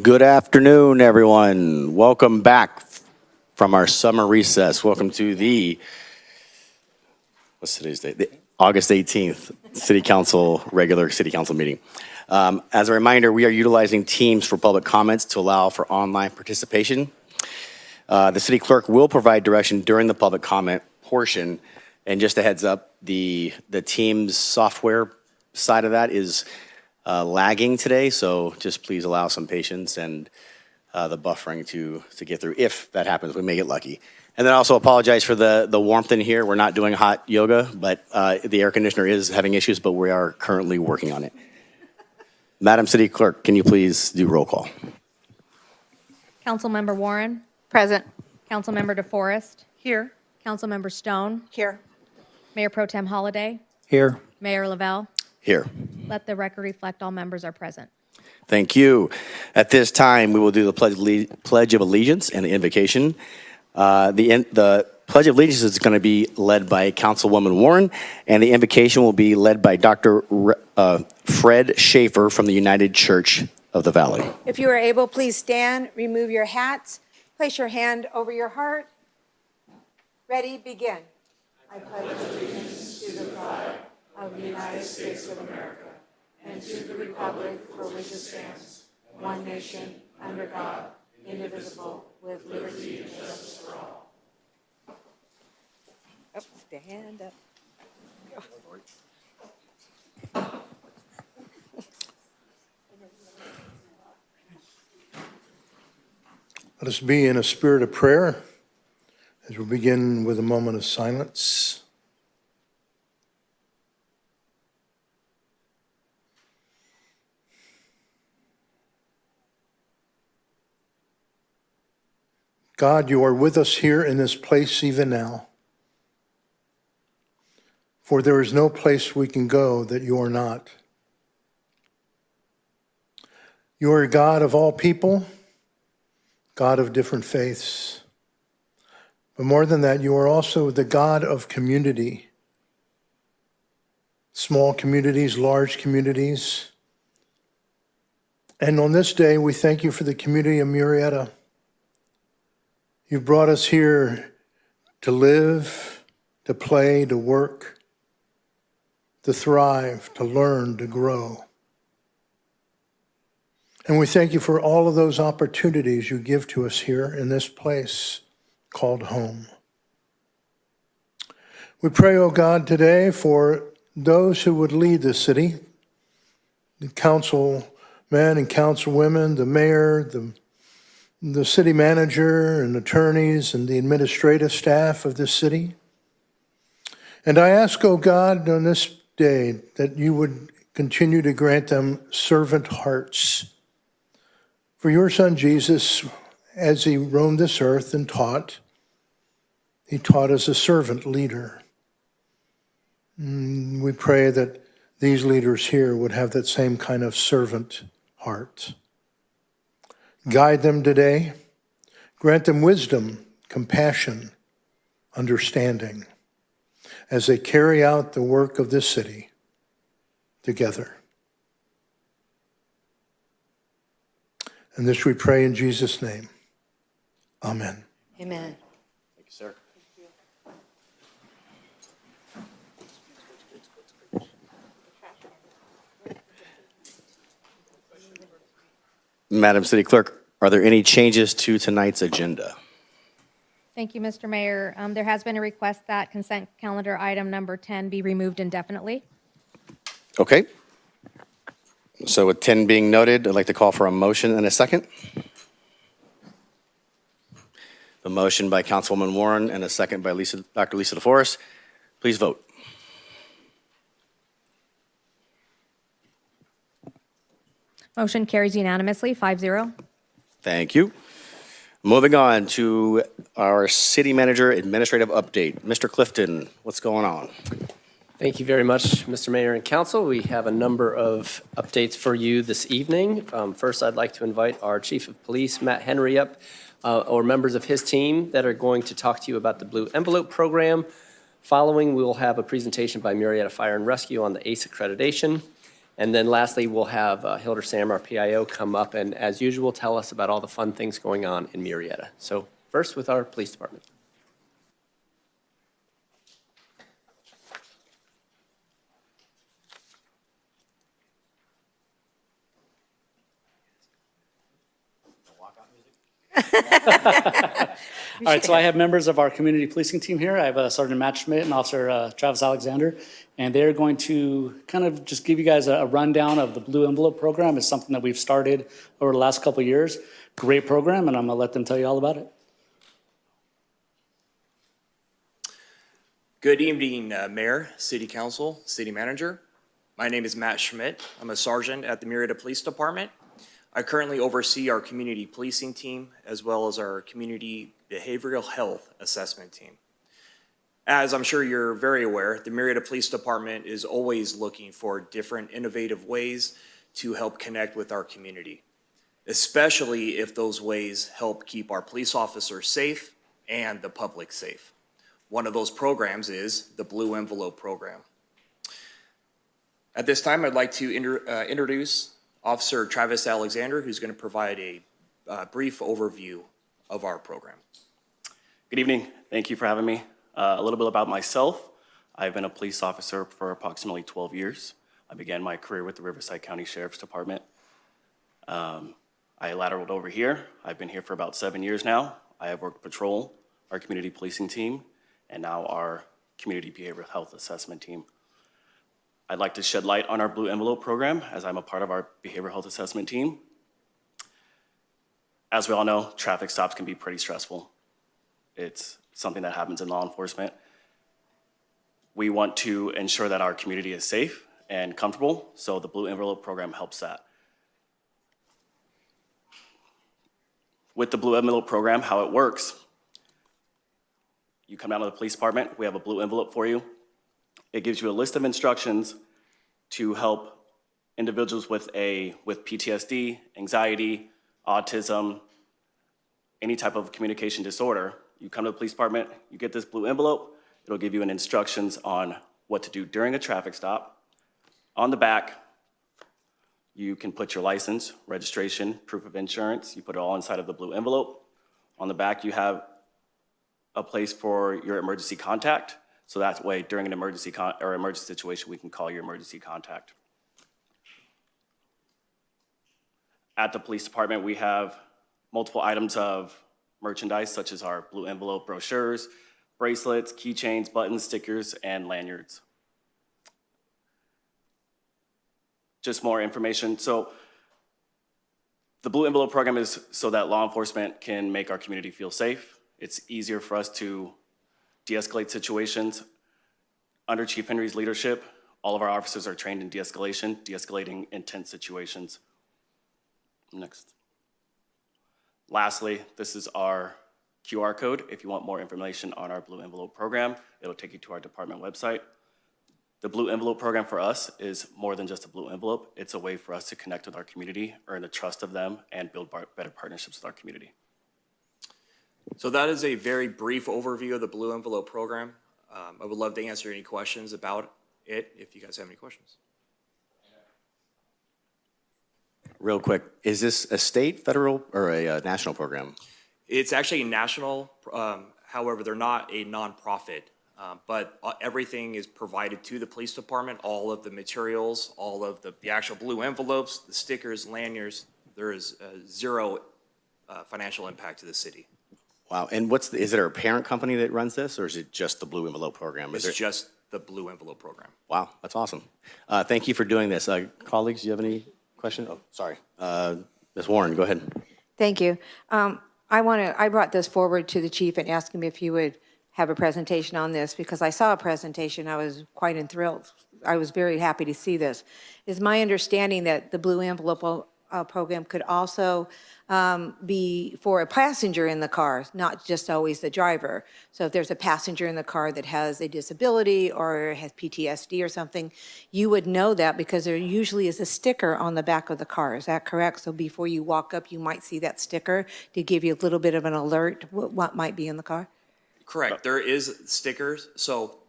Good afternoon, everyone. Welcome back from our summer recess. Welcome to what's today's date? The August 18th regular City Council meeting. As a reminder, we are utilizing Teams for public comments to allow for online participation. The City Clerk will provide direction during the public comment portion. And just a heads up, the Teams software side of that is lagging today, so just please allow some patience and the buffering to get through. If that happens, we may get lucky. And then also apologize for the warmth in here. We're not doing hot yoga, but the air conditioner is having issues, but we are currently working on it. Madam City Clerk, can you please do roll call? Councilmember Warren. Present. Councilmember DeForest. Here. Councilmember Stone. Here. Mayor Pro Tem Holliday. Here. Mayor Lavelle. Here. Let the record reflect all members are present. Thank you. At this time, we will do the Pledge of Allegiance and the invocation. The Pledge of Allegiance is going to be led by Councilwoman Warren, and the invocation will be led by Dr. Fred Schaefer from the United Church of the Valley. If you are able, please stand, remove your hats, place your hand over your heart. Ready, begin. I pledge allegiance to the flag of the United States of America and to the republic for which it stands, one nation, under God, indivisible, with liberty and justice for all. Up, the hand up. Let us be in a spirit of prayer as we begin with a moment of silence. God, you are with us here in this place even now. For there is no place we can go that you are not. You are God of all people, God of different faiths. But more than that, you are also the God of community. Small communities, large communities. And on this day, we thank you for the community of Murrieta. You brought us here to live, to play, to work, to thrive, to learn, to grow. And we thank you for all of those opportunities you give to us here in this place called home. We pray, oh God, today for those who would lead the city, the councilmen and councilwomen, the mayor, the city manager and attorneys and the administrative staff of this city. And I ask, oh God, on this day that you would continue to grant them servant hearts. For your son Jesus, as he roamed this earth and taught, he taught as a servant leader. We pray that these leaders here would have that same kind of servant heart. Guide them today. Grant them wisdom, compassion, understanding as they carry out the work of this city together. And this we pray in Jesus' name. Amen. Amen. Thank you, sir. Madam City Clerk, are there any changes to tonight's agenda? Thank you, Mr. Mayor. There has been a request that consent calendar item number 10 be removed indefinitely. Okay. So with 10 being noted, I'd like to call for a motion and a second. A motion by Councilwoman Warren and a second by Dr. Lisa DeForest. Please vote. Motion carries unanimously, 5-0. Thank you. Moving on to our city manager administrative update. Mr. Clifton, what's going on? Thank you very much, Mr. Mayor and Council. We have a number of updates for you this evening. First, I'd like to invite our Chief of Police, Matt Henry, up, or members of his team that are going to talk to you about the Blue Envelope Program. Following, we will have a presentation by Murrieta Fire and Rescue on the ACE accreditation. And then lastly, we'll have Hilder Sam, our PIO, come up and, as usual, tell us about all the fun things going on in Murrieta. So first with our police department. All right, so I have members of our community policing team here. I have Sergeant Matt Schmidt and Officer Travis Alexander, and they're going to kind of just give you guys a rundown of the Blue Envelope program. It's something that we've started over the last couple of years. Great program, and I'm going to let them tell you all about it. Good evening, Mayor, City Council, City Manager. My name is Matt Schmidt. I'm a sergeant at the Murrieta Police Department. I currently oversee our community policing team as well as our community behavioral health assessment team. As I'm sure you're very aware, the Murrieta Police Department is always looking for different innovative ways to help connect with our community, especially if those ways help keep our police officers safe and the public safe. One of those programs is the Blue Envelope program. At this time, I'd like to introduce Officer Travis Alexander, who's going to provide a brief overview of our program. Good evening. Thank you for having me. A little bit about myself. I've been a police officer for approximately 12 years. I began my career with the Riverside County Sheriff's Department. I lateraled over here. I've been here for about 7 years now. I have worked patrol, our community policing team, and now our community behavioral health assessment team. I'd like to shed light on our Blue Envelope program as I'm a part of our behavioral health assessment team. As we all know, traffic stops can be pretty stressful. It's something that happens in law enforcement. We want to ensure that our community is safe and comfortable, so the Blue Envelope program helps that. With the Blue Envelope program, how it works, you come down to the police department, we have a blue envelope for you. It gives you a list of instructions to help individuals with PTSD, anxiety, autism, any type of communication disorder. You come to the police department, you get this blue envelope, it'll give you instructions on what to do during a traffic stop. On the back, you can put your license, registration, proof of insurance, you put it all inside of the blue envelope. On the back, you have a place for your emergency contact. So that way, during an emergency situation, we can call your emergency contact. At the police department, we have multiple items of merchandise, such as our blue envelope brochures, bracelets, keychains, buttons, stickers, and lanyards. Just more information. So the Blue Envelope program is so that law enforcement can make our community feel safe. It's easier for us to de-escalate situations. Under Chief Henry's leadership, all of our officers are trained in de-escalation, de-escalating intense situations. Next. Lastly, this is our QR code. If you want more information on our Blue Envelope program, it'll take you to our department website. The Blue Envelope program for us is more than just a blue envelope. It's a way for us to connect with our community, earn the trust of them, and build better partnerships with our community. So that is a very brief overview of the Blue Envelope program. I would love to answer any questions about it if you guys have any questions. Real quick, is this a state, federal, or a national program? It's actually national, however, they're not a nonprofit, but everything is provided to the police department, all of the materials, all of the actual blue envelopes, the stickers, lanyards. There is zero financial impact to the city. Wow, and is there a parent company that runs this, or is it just the Blue Envelope program? It's just the Blue Envelope program. Wow, that's awesome. Thank you for doing this. Colleagues, do you have any questions? Oh, sorry. Ms. Warren, go ahead. Thank you. I brought this forward to the chief and asked him if he would have a presentation on this because I saw a presentation. I was quite enthralled. I was very happy to see this. It's my understanding that the Blue Envelope program could also be for a passenger in the car, not just always the driver. So if there's a passenger in the car that has a disability or has PTSD or something, you would know that because there usually is a sticker on the back of the car. Is that correct? So before you walk up, you might see that sticker to give you a little bit of an alert what might be in the car? Correct. There is stickers. So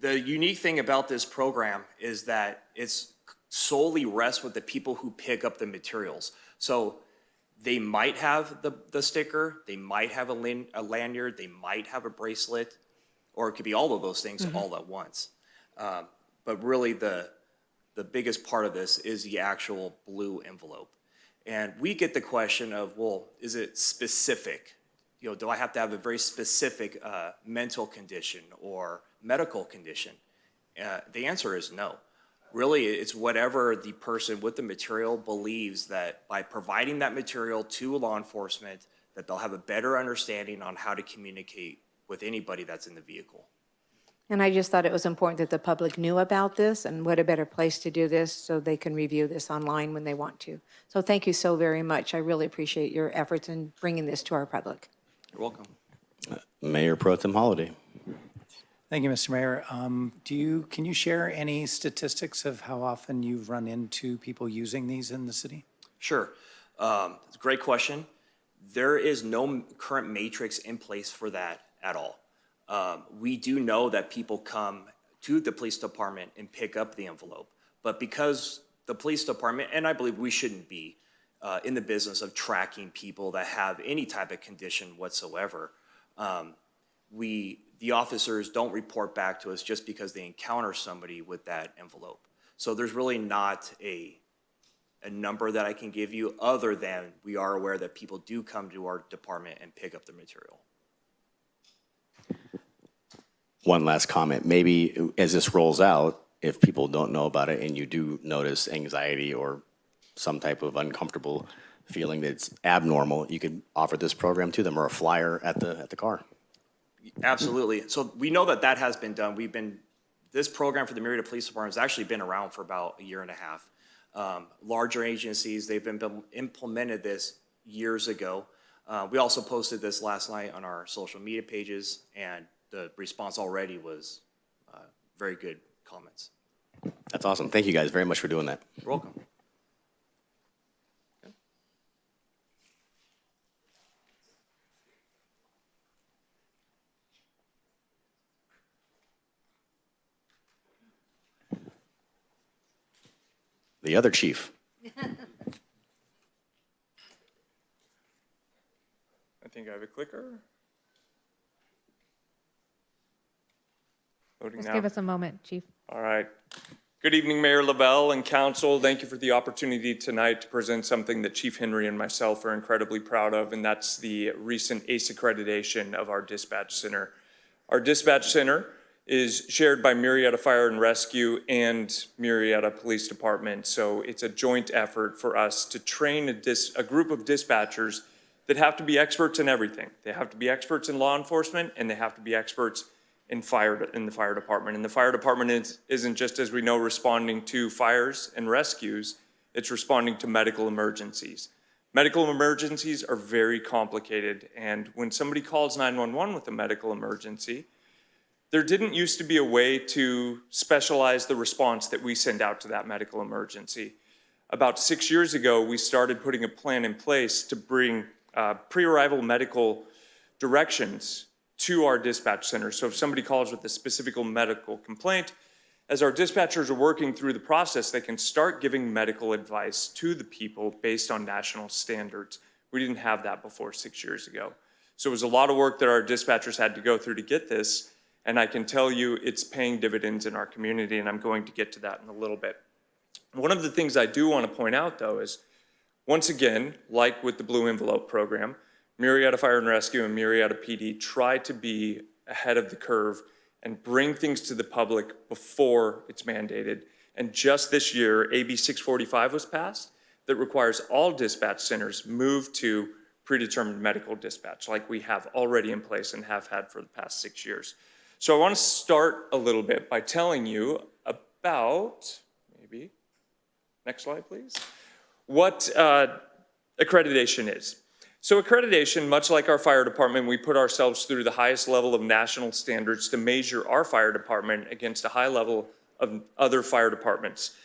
the unique thing about this program is that it's solely rests with the people who pick up the materials. So they might have the sticker, they might have a lanyard, they might have a bracelet, or it could be all of those things all at once. But really the biggest part of this is the actual blue envelope. And we get the question of, well, is it specific? You know, do I have to have a very specific mental condition or medical condition? The answer is no. Really, it's whatever the person with the material believes that by providing that material to law enforcement, that they'll have a better understanding on how to communicate with anybody that's in the vehicle. And I just thought it was important that the public knew about this, and what a better place to do this so they can review this online when they want to. So thank you so very much. I really appreciate your efforts in bringing this to our public. You're welcome. Mayor Pro Tem Holliday. Thank you, Mr. Mayor. Can you share any statistics of how often you've run into people using these in the city? Sure. It's a great question. There is no current matrix in place for that at all. We do know that people come to the police department and pick up the envelope, but because the police department, and I believe we shouldn't be in the business of tracking people that have any type of condition whatsoever, the officers don't report back to us just because they encounter somebody with that envelope. So there's really not a number that I can give you other than we are aware that people do come to our department and pick up the material. One last comment, maybe as this rolls out, if people don't know about it and you do notice anxiety or some type of uncomfortable feeling that's abnormal, you could offer this program to them or a flyer at the car. Absolutely. So we know that has been done. This program for the Murrieta Police Department has actually been around for about a year and a half. Larger agencies, they've been implemented this years ago. We also posted this last night on our social media pages, and the response already was very good comments. That's awesome. Thank you guys very much for doing that. You're welcome. The other chief. I think I have a clicker. Voting Just now. give us a moment, Chief. All right. Good evening, Mayor Lavelle and council. Thank you for the opportunity tonight to present something that Chief Henry and myself are incredibly proud of, and that's the recent ACE accreditation of our dispatch center. Our dispatch center is shared by Murrieta Fire and Rescue and Murrieta Police Department. So it's a joint effort for us to train a group of dispatchers that have to be experts in everything. They have to be experts in law enforcement, and they have to be experts in the fire department. And the fire department isn't just, as we know, responding to fires and rescues, it's responding to medical emergencies. Medical emergencies are very complicated, and when somebody calls 911 with a medical emergency, there didn't used to be a way to specialize the response that we send out to that medical emergency. About 6 years ago, we started putting a plan in place to bring pre-arrival medical directions to our dispatch center. So if somebody calls with a specific medical complaint, as our dispatchers are working through the process, they can start giving medical advice to the people based on national standards. We didn't have that before 6 years ago. So it was a lot of work that our dispatchers had to go through to get this. And I can tell you it's paying dividends in our community, and I'm going to get to that in a little bit. One of the things I do want to point out, though, is once again, like with the Blue Envelope program, Murrieta Fire and Rescue and Murrieta PD try to be ahead of the curve and bring things to the public before it's mandated. And just this year, AB 645 was passed that requires all dispatch centers move to predetermined medical dispatch, like we have already in place and have had for the past 6 years. So I want to start a little bit by telling you about, maybe, next slide, please, what accreditation is. So accreditation, much like our fire department, we put ourselves through the highest level of national standards to measure our fire department against a high level of other fire departments.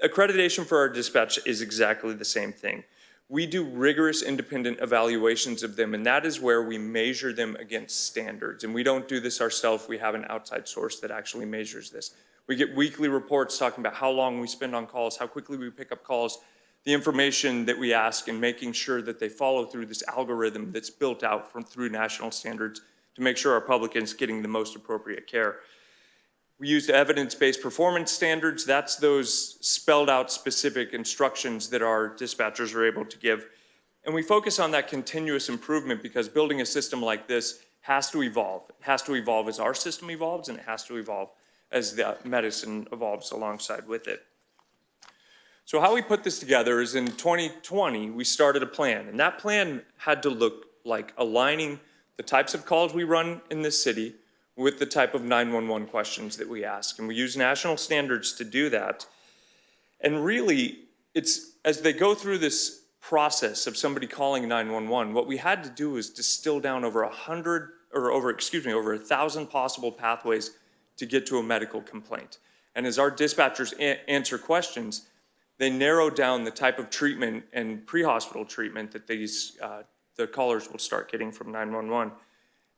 Accreditation for our dispatch is exactly the same thing. We do rigorous independent evaluations of them, and that is where we measure them against standards. And we don't do this ourselves. We have an outside source that actually measures this. We get weekly reports talking about how long we spend on calls, how quickly we pick up calls, the information that we ask, and making sure that they follow through this algorithm that's built out through national standards to make sure our public is getting the most appropriate care. We used evidence-based performance standards. That's those spelled out specific instructions that our dispatchers are able to give. And we focus on that continuous improvement because building a system like this has to evolve. It has to evolve as our system evolves, and it has to evolve as the medicine evolves alongside with it. So how we put this together is in 2020, we started a plan, and that plan had to look like aligning the types of calls we run in this city with the type of 911 questions that we ask. And we use national standards to do that. And really, it's as they go through this process of somebody calling 911, what we had to do is distill down over 1,000 possible pathways to get to a medical complaint. And as our dispatchers answer questions, they narrow down the type of treatment and pre-hospital treatment that the callers will start getting from 911.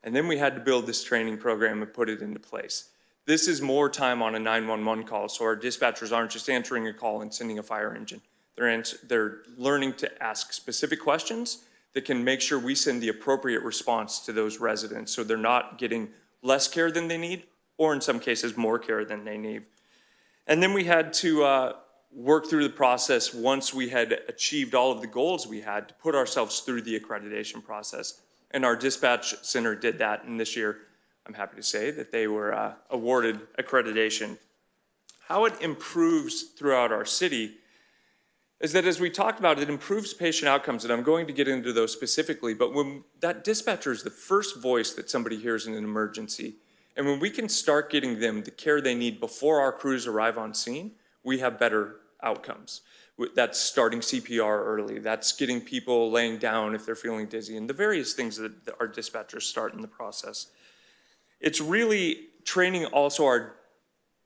And then we had to build this training program and put it into place. This is more time on a 911 call, so our dispatchers aren't just answering a call and sending a fire engine. They're learning to ask specific questions that can make sure we send the appropriate response to those residents so they're not getting less care than they need, or in some cases, more care than they need. And then we had to work through the process once we had achieved all of the goals we had to put ourselves through the accreditation process. And our dispatch center did that, and this year, I'm happy to say that they were awarded accreditation. How it improves throughout our city is that, as we talked about, it improves patient outcomes, and I'm going to get into those specifically, but when that dispatcher is the first voice that somebody hears in an emergency, and when we can start getting them the care they need before our crews arrive on scene, we have better outcomes. That's starting CPR early. That's getting people laying down if they're feeling dizzy, and the various things that our dispatchers start in the process. It's really training also our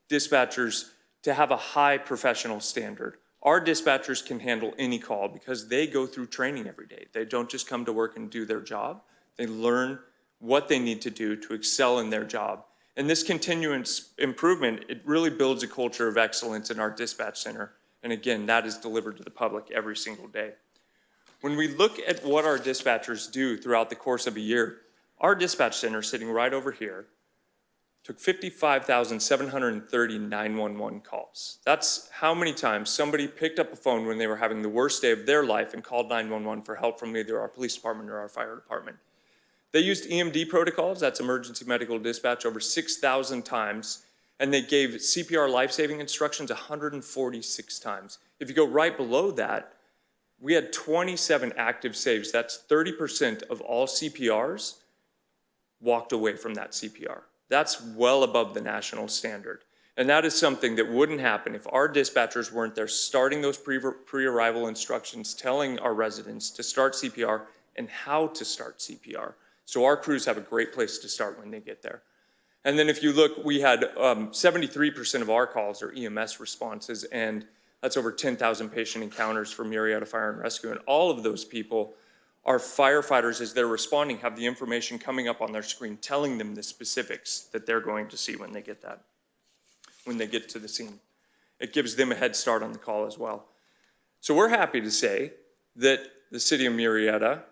dispatchers to have a high professional standard. Our dispatchers can handle any call because they go through training every day. They don't just come to work and do their job. They learn what they need to do to excel in their job. And this continuous improvement, it really builds a culture of excellence in our dispatch center. And again, that is delivered to the public every single day. When we look at what our dispatchers do throughout the course of a year, our dispatch center, sitting right over here, took 55,730 911 calls. That's how many times somebody picked up a phone when they were having the worst day of their life and called 911 for help from either our police department or our fire department. They used EMD protocols, that's emergency medical dispatch, over 6,000 times, and they gave CPR life-saving instructions 146 times. If you go right below that, we had 27 active saves. That's 30% of all CPRs walked away from that CPR. That's well above the national standard. And that is something that wouldn't happen if our dispatchers weren't there starting those pre-arrival instructions, telling our residents to start CPR and how to start CPR. So our crews have a great place to start when they get there. And then if you look, we had 73% of our calls are EMS responses, and that's over 10,000 patient encounters for Murrieta Fire and Rescue. And all of those people are firefighters, as they're responding, have the information coming up on their screen telling them the specifics that they're going to see when they get to the scene. It gives them a head start on the call as well. So we're happy to say that the city of Murrieta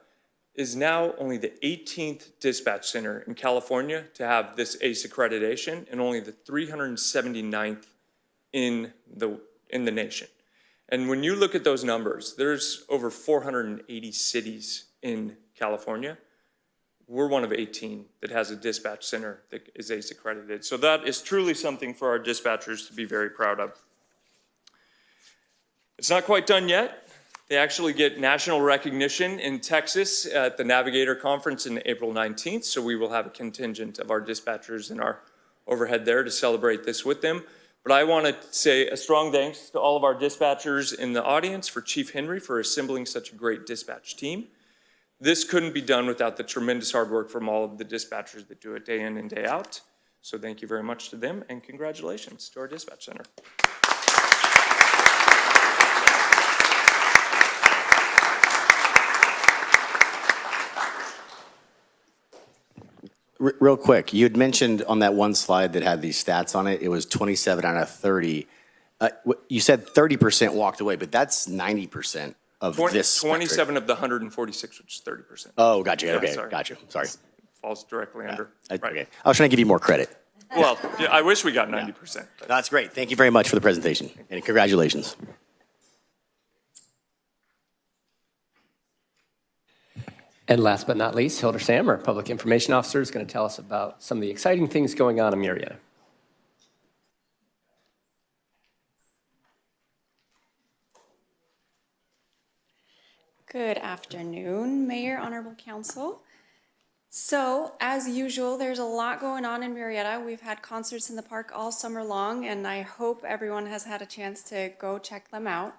is now only the 18th dispatch center in California to have this ACE accreditation, and only the 379th in the nation. And when you look at those numbers, there's over 480 cities in California. We're one of 18 that has a dispatch center that is ACE accredited. So that is truly something for our dispatchers to be very proud of. It's not quite done yet. They actually get national recognition in Texas at the Navigator Conference in April 19th. So we will have a contingent of our dispatchers in our overhead there to celebrate this with them. But I want to say a strong thanks to all of our dispatchers in the audience, for Chief Henry for assembling such a great dispatch team. This couldn't be done without the tremendous hard work from all of the dispatchers that do it day in and day out. So thank you very much to them, and congratulations to our dispatch center. Real quick, you had mentioned on that one slide that had these stats on it, it was 27 out of 30. You said 30% walked away, but that's 90% of this. 27 of the 146, which is 30%. Oh, gotcha. Yeah, Okay, sorry. gotcha. Sorry. Falls directly under. Right. Okay. I was trying to give you more credit. Well, yeah, I wish we got 90%. but- That's great. Thank you very much for the presentation, and congratulations. And last but not least, Hilda Sam, our Public Information Officer, is going to tell us about some of the exciting things going on in Murrieta. Good afternoon, Mayor, Honorable Council. So, as usual, there's a lot going on in Murrieta. We've had concerts in the park all summer long, and I hope everyone has had a chance to go check them out.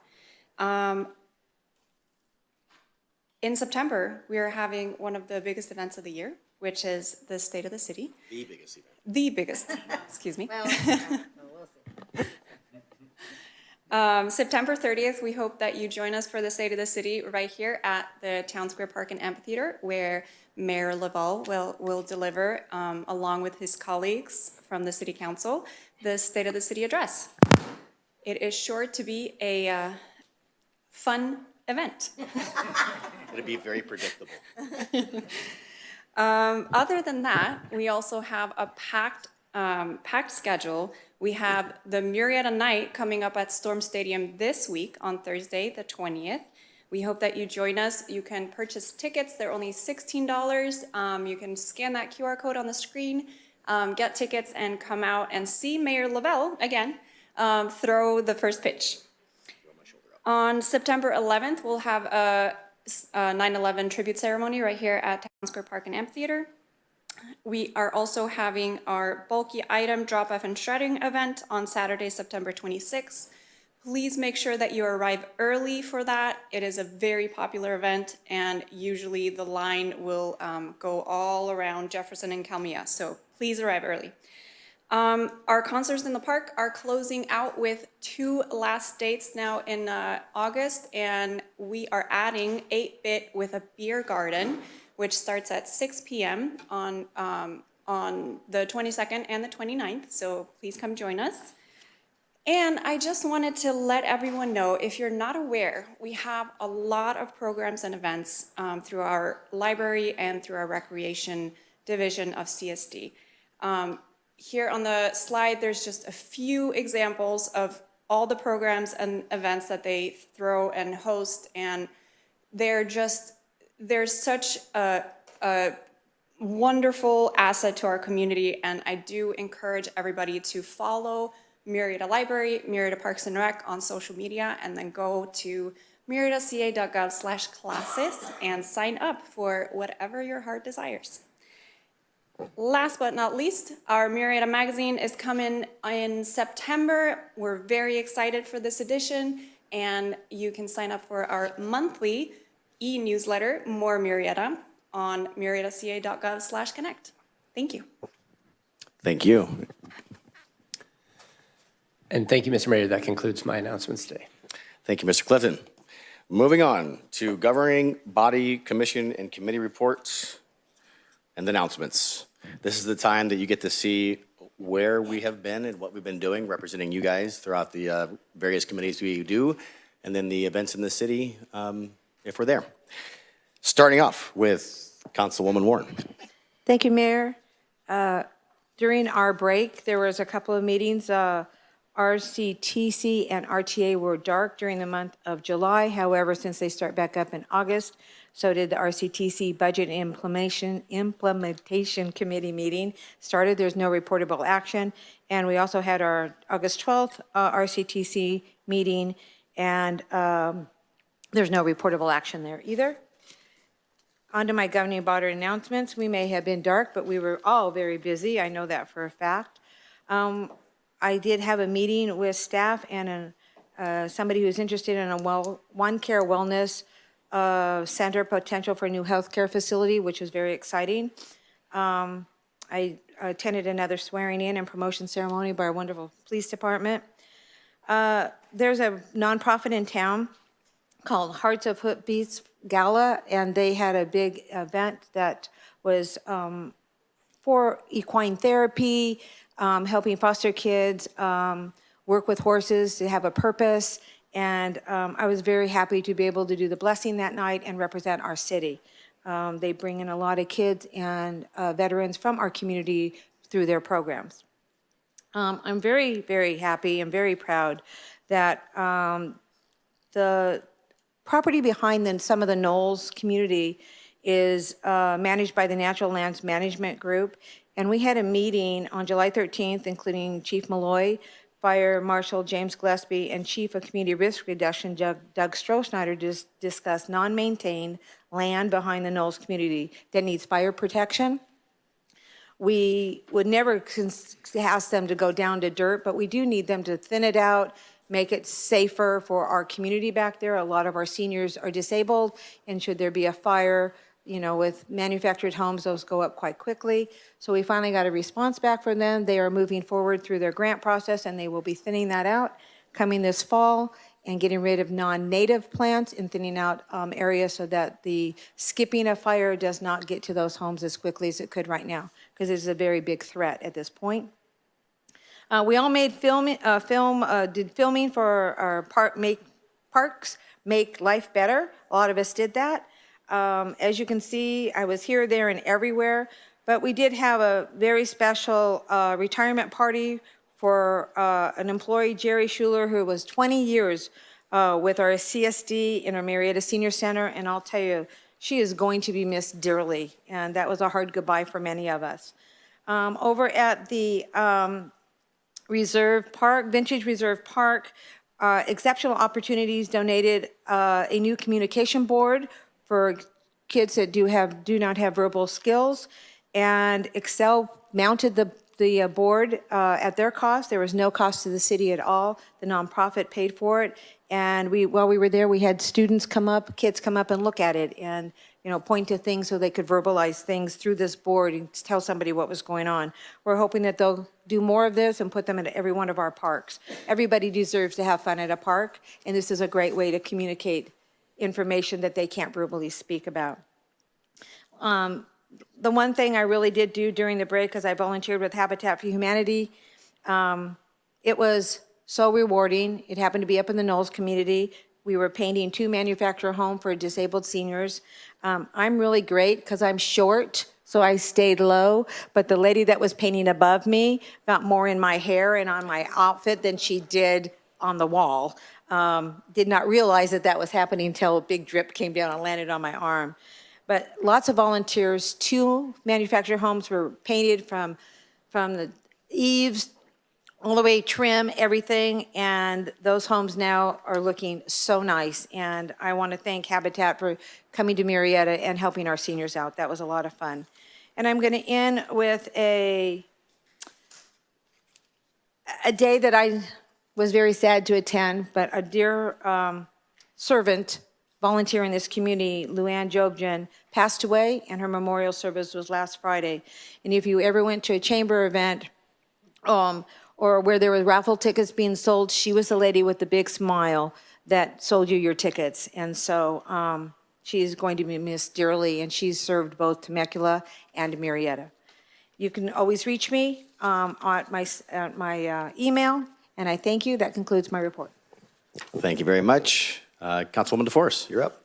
In September, we are having one of the biggest events of the year, which is the State of the City. The biggest event. The biggest, excuse me. September 30th, we hope that you join us for the State of the City right here at the Town Square Park and Amphitheater, where Mayor Laval will deliver, along with his colleagues from the City Council, the State of the City address. It is sure to be a fun event. It'll be very predictable. Other than that, we also have a packed schedule. We have the Murrieta Night coming up at Storm Stadium this week on Thursday, the 20th. We hope that you join us. You can purchase tickets. They're only $16. You can scan that QR code on the screen, get tickets, and come out and see Mayor Lavelle, again, throw the first pitch. On September 11th, we'll have a 9/11 tribute ceremony right here at Town Square Park and Amphitheater. We are also having our bulky item drop-off and shredding event on Saturday, September 26th. Please make sure that you arrive early for that. It is a very popular event, and usually the line will go all around Jefferson and Calmia, so please arrive early. Our concerts in the park are closing out with 2 last dates now in August, and we are adding 8-Bit with a beer garden, which starts at 6 p.m. on the 22nd and the 29th, so please come join us. And I just wanted to let everyone know, if you're not aware, we have a lot of programs and events through our library and through our recreation division of CSD. Here on the slide, there's just a few examples of all the programs and events that they throw and host, and there's such a wonderful asset to our community, and I do encourage everybody to follow Murrieta Library, Murrieta Parks and Rec on social media, and then go to murrietaca.gov/classes and sign up for whatever your heart desires. Last but not least, our Murrieta magazine is coming in September. We're very excited for this edition, and you can sign up for our monthly e-newsletter, More Murrieta, on murrietaca.gov/connect. Thank you. Thank you. And thank you, Mr. Mayor. That concludes my announcements today. Thank you, Mr. Clifton. Moving on to governing body, commission, and committee reports and announcements. This is the time that you get to see where we have been and what we've been doing, representing you guys throughout the various committees we do, and then the events in the city, if we're there. Starting off with Councilwoman Warren. Thank you, Mayor. During our break, there was a couple of meetings. RCTC and RTA were dark during the month of July. However, since they start back up in August, so did the RCTC Budget Implementation Committee meeting started. There's no reportable action. And we also had our August 12th RCTC meeting, and there's no reportable action there either. On to my governing body announcements. We may have been dark, but we were all very busy. I know that for a fact. I did have a meeting with staff and somebody who's interested in a One Care Wellness Center potential for a new healthcare facility, which was very exciting. I attended another swearing in and promotion ceremony by our wonderful police department. There's a nonprofit in town called Hearts of Hoot Beats Gala, and they had a big event that was for equine therapy, helping foster kids work with horses to have a purpose. And I was very happy to be able to do the blessing that night and represent our city. They bring in a lot of kids and veterans from our community through their programs. I'm very, very happy and very proud that the property behind some of the Knolls community is managed by the Natural Lands Management Group. And we had a meeting on July 13th, including Chief Malloy, Fire Marshal James Gillespie, and Chief of Community Risk Reduction, Doug Strohschneider, to discuss non-maintained land behind the Knolls community that needs fire protection. We would never ask them to go down to dirt, but we do need them to thin it out, make it safer for our community back there. A lot of our seniors are disabled, and should there be a fire, with manufactured homes, those go up quite quickly. So we finally got a response back from them. They are moving forward through their grant process, and they will be thinning that out coming this fall and getting rid of non-native plants and thinning out areas so that the skipping of fire does not get to those homes as quickly as it could right now, because it's a very big threat at this point. We all made did filming for our Parks Make Life Better. A lot of us did that. As you can see, I was here, there, and everywhere, but we did have a very special retirement party for an employee, Jerry Schuler, who was 20 years with our CSD in our Murrieta Senior Center, and I'll tell you, she is going to be missed dearly, and that was a hard goodbye for many of us. Over at the Vintage Reserve Park, Exceptional Opportunities donated a new communication board for kids that do not have verbal skills, and Excel mounted the board at their cost. There was no cost to the city at all. The nonprofit paid for it, and while we were there, we had kids come up and look at it, and point to things so they could verbalize things through this board and tell somebody what was going on. We're hoping that they'll do more of this and put them at every one of our parks. Everybody deserves to have fun at a park, and this is a great way to communicate information that they can't verbally speak about. The one thing I really did do during the break, because I volunteered with Habitat for Humanity, it was so rewarding. It happened to be up in the Knolls community. We were painting 2 manufactured homes for disabled seniors. I'm really great because I'm short, so I stayed low, but the lady that was painting above me got more in my hair and on my outfit than she did on the wall. Did not realize that was happening until a big drip came down and landed on my arm. But lots of volunteers. 2 manufactured homes were painted from the eaves all the way trim, everything, and those homes now are looking so nice. And I want to thank Habitat for coming to Murrieta and helping our seniors out. That was a lot of fun. And I'm going to end with a day that I was very sad to attend, but a dear servant volunteering in this community, Luann Jobjan, passed away, and her memorial service was last Friday. And if you ever went to a chamber event or where there were raffle tickets being sold, she was the lady with the big smile that sold you your tickets. And so she's going to be missed dearly, and she's served both Temecula and Murrieta. You can always reach me at my email, and I thank you. That concludes my report. Thank you very much. Councilwoman DeForest, you're up.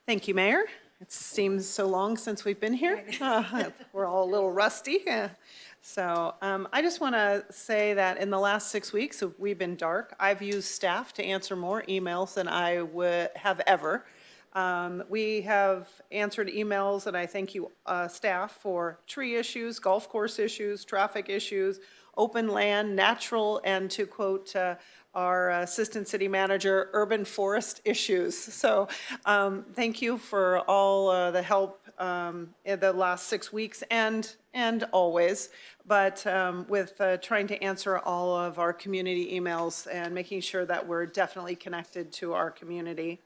Thank you, Mayor. It seems so long since we've been here. We're all a little rusty. So I just want to say that in the last 6 weeks, we've been dark. I've used staff to answer more emails than I would have ever. We have answered emails, and I thank you, staff, for tree issues, golf course issues, traffic issues, open land, natural, and to quote our Assistant City Manager, urban forest issues. So thank you for all the help in the last 6 weeks and always, but with trying to answer all of our community emails and making sure that we're definitely connected to our community.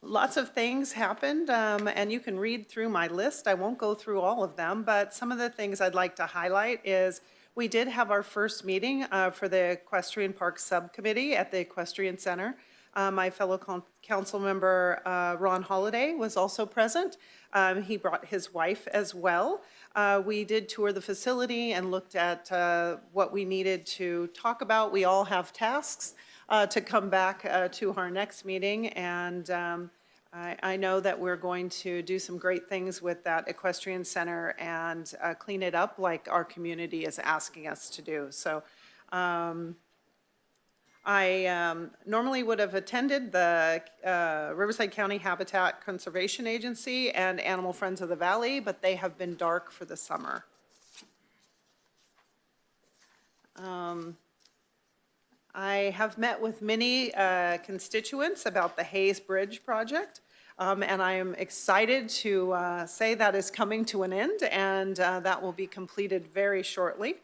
Lots of things happened, and you can read through my list. I won't go through all of them, but some of the things I'd like to highlight is we did have our first meeting for the Equestrian Park Subcommittee at the Equestrian Center. My fellow council member, Ron Holliday, was also present. He brought his wife as well. We did tour the facility and looked at what we needed to talk about. We all have tasks to come back to our next meeting, and I know that we're going to do some great things with that equestrian center and clean it up like our community is asking us to do. So I normally would have attended the Riverside County Habitat Conservation Agency and Animal Friends of the Valley, but they have been dark for the summer. I have met with many constituents about the Hayes Bridge project, and I am excited to say that is coming to an end, and that will be completed very shortly.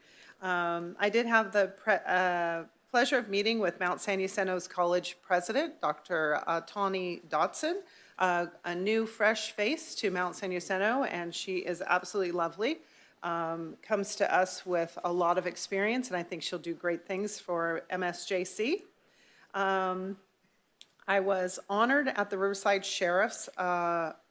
I did have the pleasure of meeting with Mount San Jacinto's college president, Dr. Tawny Dotson, a new fresh face to Mount San Jacinto, and she is absolutely lovely. Comes to us with a lot of experience, and I think she'll do great things for MSJC. I was honored at the Riverside Sheriff's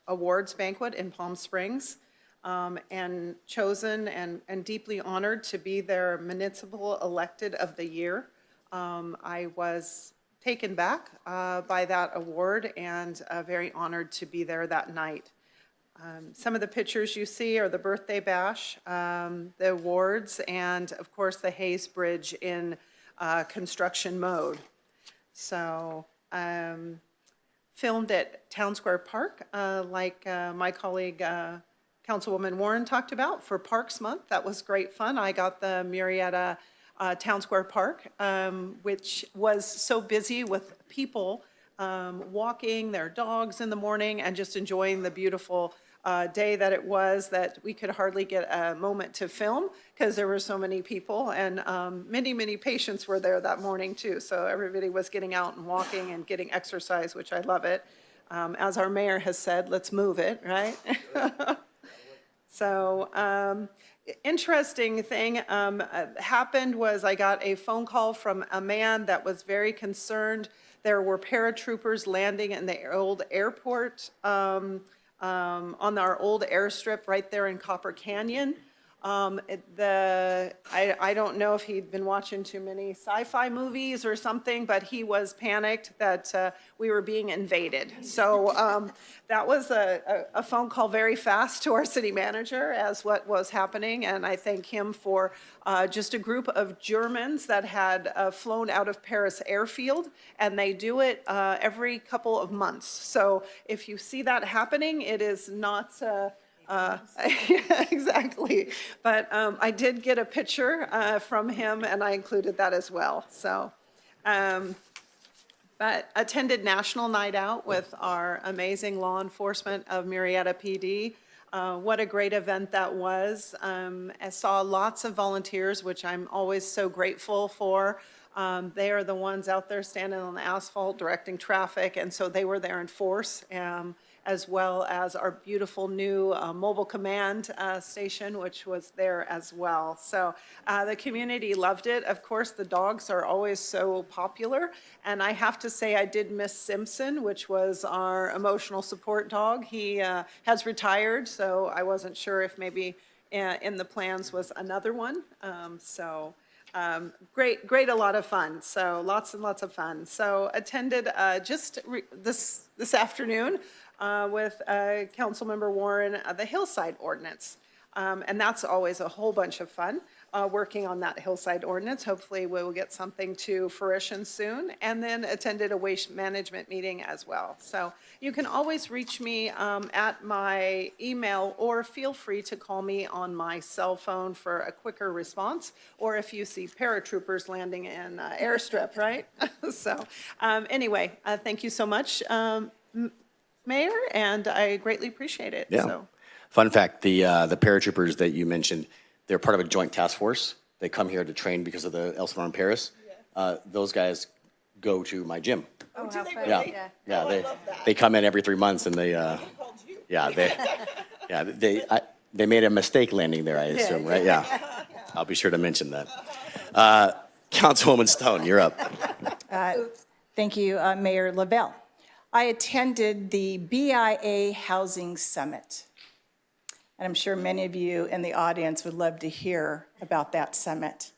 Awards Banquet in Palm Springs, and chosen and deeply honored to be their municipal elected of the year. I was taken back by that award and very honored to be there that night. Some of the pictures you see are the birthday bash, the awards, and of course the Hayes Bridge in construction mode. So filmed at Town Square Park, like my colleague Councilwoman Warren talked about for Parks Month. That was great fun. I got the Murrieta Town Square Park, which was so busy with people walking their dogs in the morning and just enjoying the beautiful day that it was, that we could hardly get a moment to film because there were so many people, and many patients were there that morning too. So everybody was getting out and walking and getting exercise, which I love it. As our mayor has said, let's move it, right? So interesting thing happened was I got a phone call from a man that was very concerned. There were paratroopers landing in the old airport on our old airstrip right there in Copper Canyon. I don't know if he'd been watching too many sci-fi movies or something, but he was panicked that we were being invaded. So that was a phone call very fast to our city manager as what was happening, and I thank him for just a group of Germans that had flown out of Paris Airfield, and they do it every couple of months. So if you see that happening, it is not... yeah, exactly. But I did get a picture from him, and I included that as well. So, but attended National Night Out with our amazing law enforcement of Murrieta PD. What a great event that was. I saw lots of volunteers, which I'm always so grateful for. They are the ones out there standing on the asphalt directing traffic, and so they were there in force. As well as our beautiful new mobile command station, which was there as well. So the community loved it. Of course, the dogs are always so popular. And I have to say I did miss Simpson, which was our emotional support dog. He has retired, so I wasn't sure if maybe in the plans was another one. Great, a lot of fun. So lots and lots of fun. So attended just this afternoon with Councilmember Warren, the Hillside Ordinance. And that's always a whole bunch of fun, working on that Hillside Ordinance. Hopefully we will get something to fruition soon. And then attended a waste management meeting as well. So you can always reach me at my email, or feel free to call me on my cell phone for a quicker response, or if you see paratroopers landing in airstrip, right? So anyway, thank you so much, Mayor, and I greatly appreciate it. Yeah. So. Fun fact, the paratroopers that you mentioned, they're part of a joint task force. They come here to train because of the Elsinore in Paris. Yes. Those guys go to my gym. Oh, do they really? Yeah, yeah. Oh, They, I love that. they come in every 3 months, and they, they made a mistake landing there, I assume, right? Yeah. I'll be sure to mention that. Councilwoman Stone, you're up. Thank you, Mayor Lavelle. I attended the BIA Housing Summit, and I'm sure many of you in the audience would love to hear about that summit.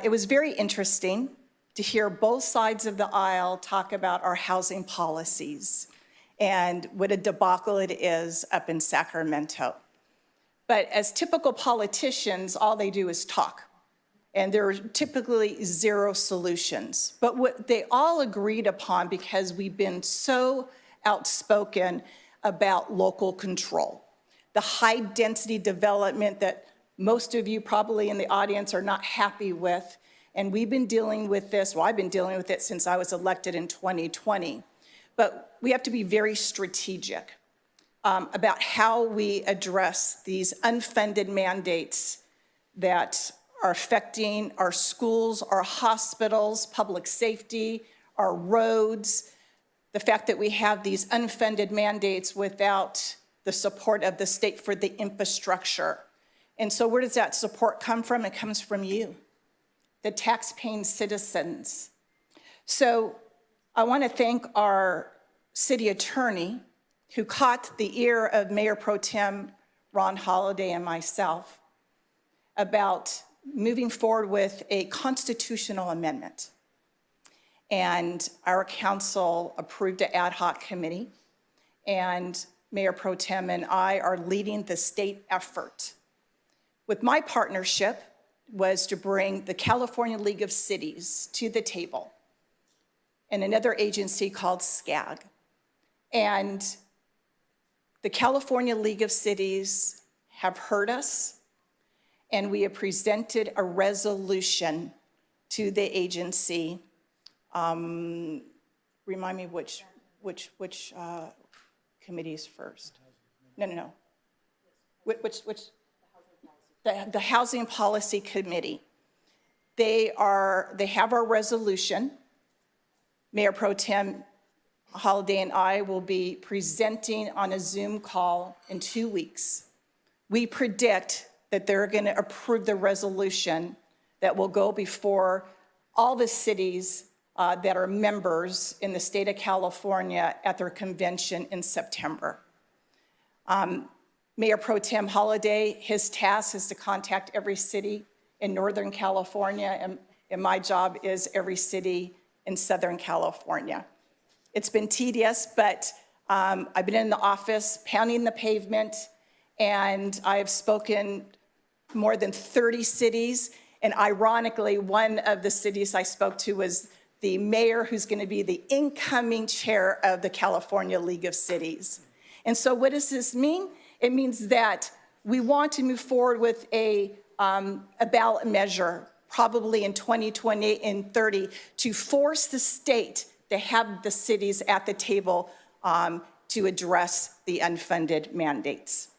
It was very interesting to hear both sides of the aisle talk about our housing policies and what a debacle it is up in Sacramento. But as typical politicians, all they do is talk. And there are typically zero solutions. But what they all agreed upon, because we've been so outspoken about local control, the high-density development that most of you probably in the audience are not happy with, and we've been dealing with this, well, I've been dealing with it since I was elected in 2020. But we have to be very strategic about how we address these unfunded mandates that are affecting our schools, our hospitals, public safety, our roads, the fact that we have these unfunded mandates without the support of the state for the infrastructure. And so where does that support come from? It comes from you, the tax-paying citizens. So I want to thank our city attorney who caught the ear of Mayor Pro Tem Ron Holiday and myself about moving forward with a constitutional amendment. And our council approved an ad hoc committee, and Mayor Pro Tem and I are leading the state effort. With my partnership was to bring the California League of Cities to the table and another agency called SCAG. And the California League of Cities have heard us, and we have presented a resolution to the agency. Remind me which committees first? No. Which? The Housing Policy Committee. They have our resolution. Mayor Pro Tem Holiday and I will be presenting on a Zoom call in 2 weeks. We predict that they're going to approve the resolution that will go before all the cities that are members in the state of California at their convention in September. Mayor Pro Tem Holiday, his task is to contact every city in Northern California, and my job is every city in Southern California. It's been tedious, but I've been in the office pounding the pavement, and I have spoken more than 30 cities. And ironically, one of the cities I spoke to was the mayor who's going to be the incoming chair of the California League of Cities. And so what does this mean? It means that we want to move forward with a ballot measure, probably in 2028 and 30, to force the state to have the cities at the table to address the unfunded mandates.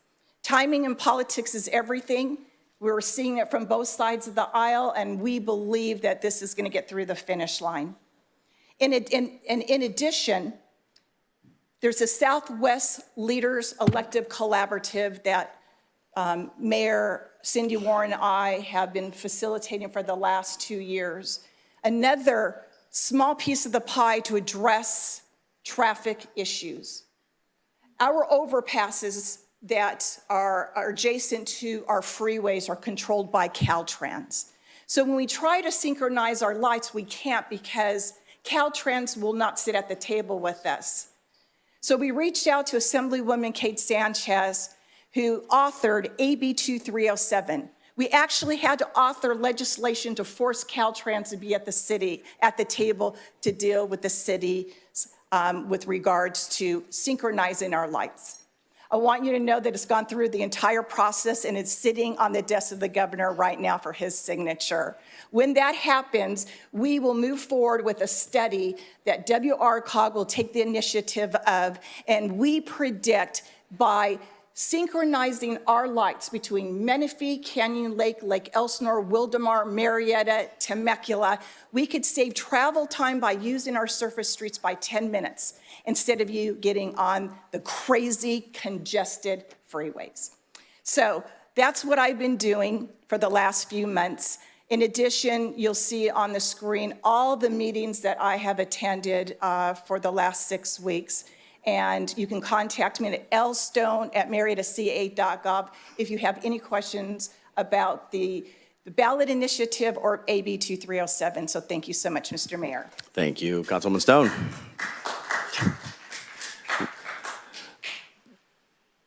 Timing in politics is everything. We're seeing it from both sides of the aisle, and we believe that this is going to get through the finish line. In addition, there's a Southwest Leaders Elective Collaborative that Mayor Cindy Warren and I have been facilitating for the last 2 years. Another small piece of the pie to address traffic issues. Our overpasses that are adjacent to our freeways are controlled by Caltrans. So when we try to synchronize our lights, we can't because Caltrans will not sit at the table with us. So we reached out to Assemblywoman Kate Sanchez, who authored AB 2307. We actually had to author legislation to force Caltrans to be at the table to deal with the city with regards to synchronizing our lights. I want you to know that it's gone through the entire process and it's sitting on the desk of the governor right now for his signature. When that happens, we will move forward with a study that WRCOG will take the initiative of, and we predict by synchronizing our lights between Menifee, Canyon Lake, Lake Elsinore, Wildomar, Murrieta, Temecula, we could save travel time by using our surface streets by 10 minutes instead of you getting on the crazy congested freeways. So that's what I've been doing for the last few months. In addition, you'll see on the screen all the meetings that I have attended for the last 6 weeks. And you can contact me at lstone@murrietaca.gov if you have any questions about the ballot initiative or AB 2307. So thank you so much, Mr. Mayor. Thank you, Councilwoman Stone.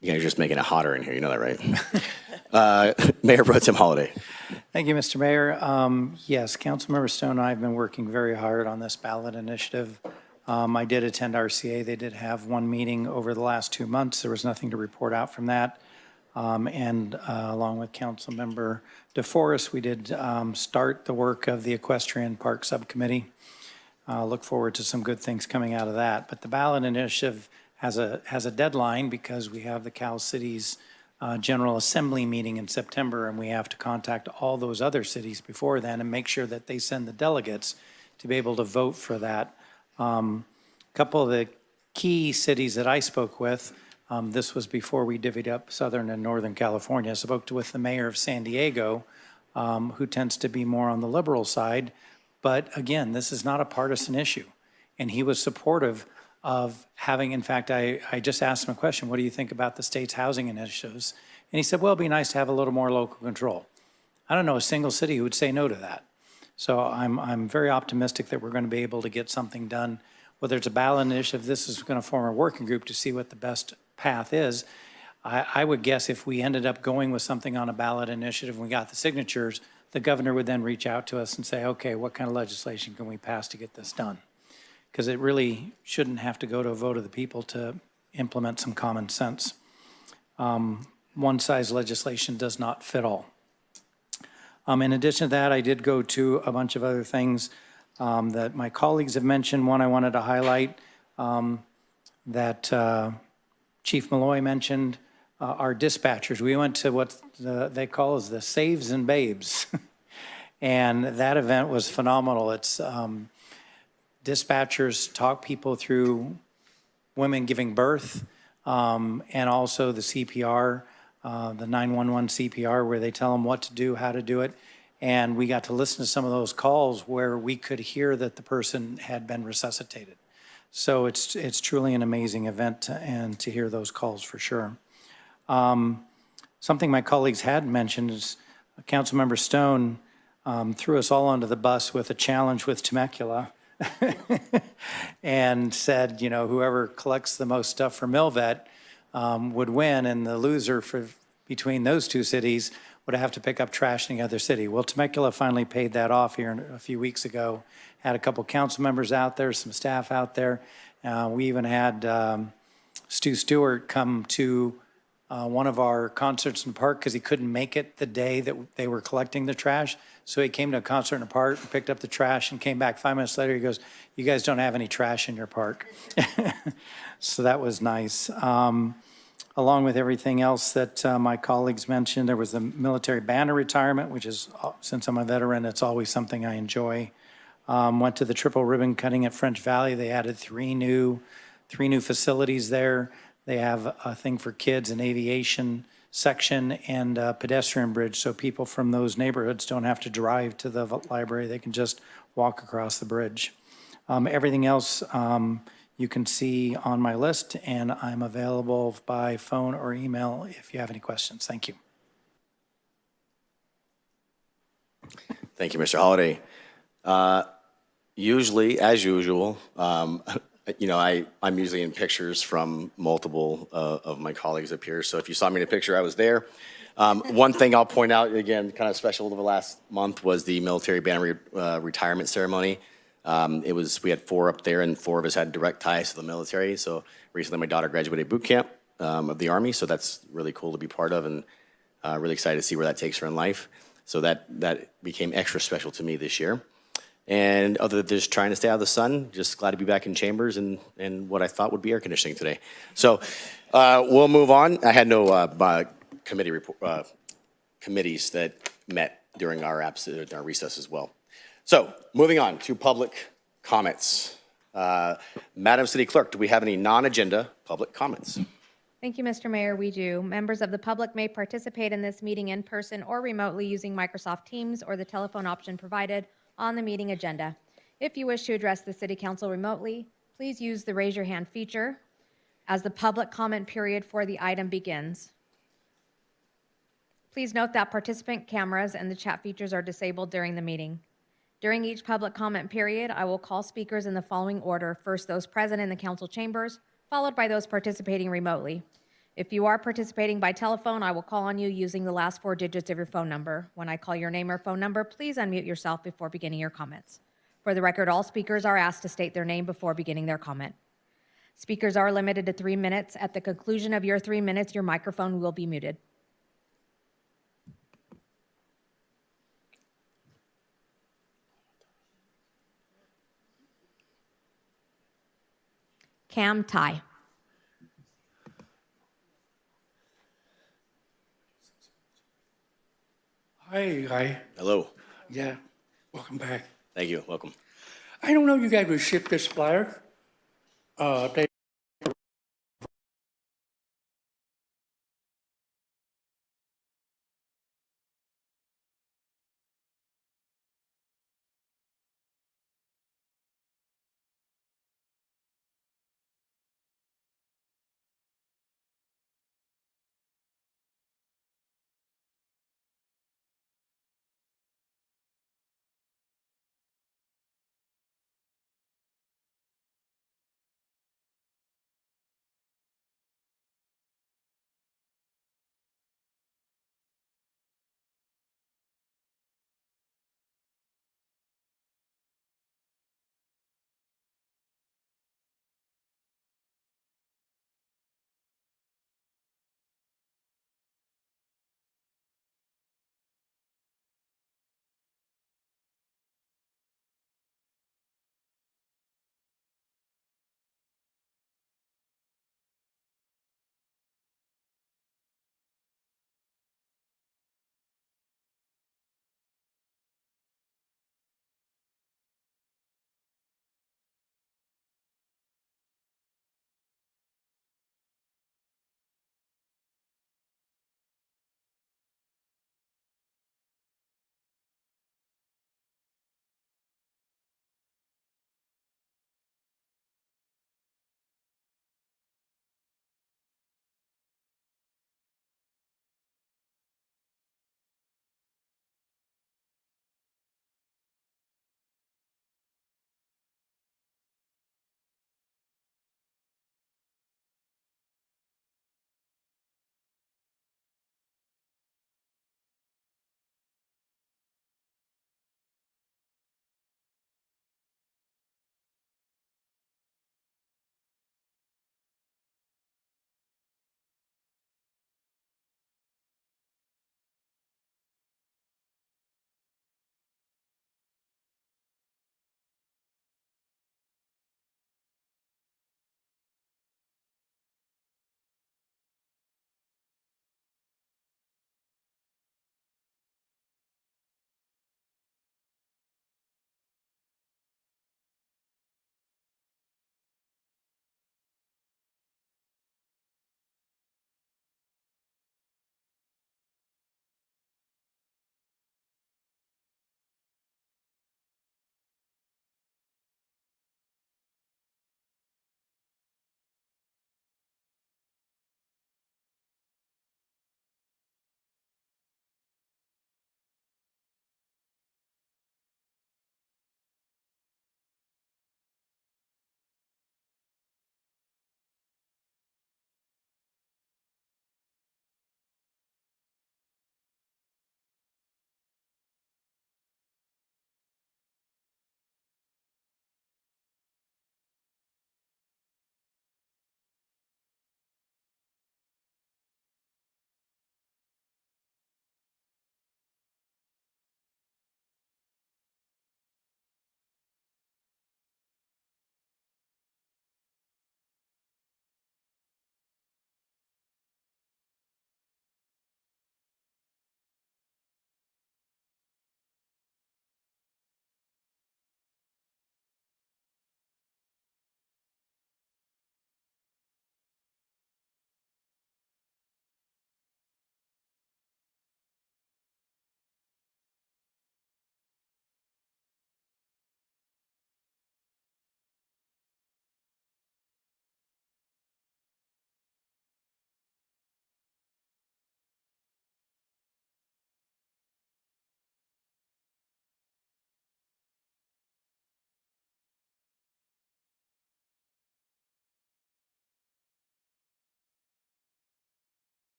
You're just making it hotter in here, you know that, right? Mayor Pro Tem Holliday. Thank you, Mr. Mayor. Yes, Councilmember Stone and I have been working very hard on this ballot initiative. I did attend RCA. They did have one meeting over the last 2 months. There was nothing to report out from that. Along with Councilmember DeForest, we did start the work of the Equestrian Park Subcommittee. Look forward to some good things coming out of that. But the ballot initiative has a deadline because we have the Cal Cities General Assembly meeting in September, and we have to contact all those other cities before then and make sure that they send the delegates to be able to vote for that. A couple of the key cities that I spoke with, this was before we divvied up Southern and Northern California. I spoke with the mayor of San Diego, who tends to be more on the liberal side. But again, this is not a partisan issue. And he was supportive of having, in fact, I just asked him a question, what do you think about the state's housing initiatives? And he said, well, it'd be nice to have a little more local control. I don't know a single city who would say no to that. So I'm very optimistic that we're going to be able to get something done. Whether it's a ballot initiative, this is going to form a working group to see what the best path is. I would guess if we ended up going with something on a ballot initiative and we got the signatures, the governor would then reach out to us and say, okay, what kind of legislation can we pass to get this done? Because it really shouldn't have to go to a vote of the people to implement some common sense. One-size legislation does not fit all. In addition to that, I did go to a bunch of other things that my colleagues have mentioned. One I wanted to highlight that Chief Malloy mentioned, our dispatchers. We went to what they call as the Saves and Babes. And that event was phenomenal. It's dispatchers talk people through women giving birth and also the CPR, the 911 CPR, where they tell them what to do, how to do it. And we got to listen to some of those calls where we could hear that the person had been resuscitated. So it's truly an amazing event and to hear those calls for sure. Something my colleagues had mentioned is Councilmember Stone threw us all onto the bus with a challenge with Temecula and said, you know, whoever collects the most stuff for Milvet would win, and the loser between those two cities would have to pick up trash in the other city. Well, Temecula finally paid that off here a few weeks ago. Had a couple council members out there, some staff out there. We even had Stu Stewart come to one of our concerts in the park because he couldn't make it the day that they were collecting the trash. So he came to a concert in the park, picked up the trash, and came back 5 minutes later. He goes, you guys don't have any trash in your park. So that was nice. Along with everything else that my colleagues mentioned, there was the military banner retirement, which is, since I'm a veteran, it's always something I enjoy. Went to the triple ribbon cutting at French Valley. They added three new facilities there. They have a thing for kids, an aviation section, and a pedestrian bridge, so people from those neighborhoods don't have to drive to the library. They can just walk across the bridge. Everything else you can see on my list, and I'm available by phone or email if you have any questions. Thank you. Thank you, Mr. Holliday. Usually, as usual, you know, I'm usually in pictures from multiple of my colleagues up here. So if you saw me in a picture, I was there. One thing I'll point out, again, kind of special over the last month, was the military banner retirement ceremony. We had 4 up there, and 4 of us had direct ties to the military. So recently my daughter graduated boot camp of the Army, so that's really cool to be part of, and really excited to see where that takes her in life. So that became extra special to me this year. And other than just trying to stay out of the sun, just glad to be back in chambers and what I thought would be air conditioning today. So we'll move on. I had no committees that met during our recess as well. So moving on to public comments. Madam City Clerk, do we have any non-agenda public comments? Thank you, Mr. Mayor. We do. Members of the public may participate in this meeting in person or remotely using Microsoft Teams or the telephone option provided on the meeting agenda. If you wish to address the City Council remotely, please use the raise your hand feature as the public comment period for the item begins. Please note that participant cameras and the chat features are disabled during the meeting. During each public comment period, I will call speakers in the following order. First, those present in the council chambers, followed by those participating remotely. If you are participating by telephone, I will call on you using the last 4 digits of your phone number. When I call your name or phone number, please unmute yourself before beginning your comments. For the record, all speakers are asked to state their name before beginning their comment. Speakers are limited to 3 minutes. At the conclusion of your 3 minutes, your microphone will be muted. Cam Tai. Hi. Hello. Yeah, welcome back. Thank you. Welcome. I don't know you guys would ship this flyer. They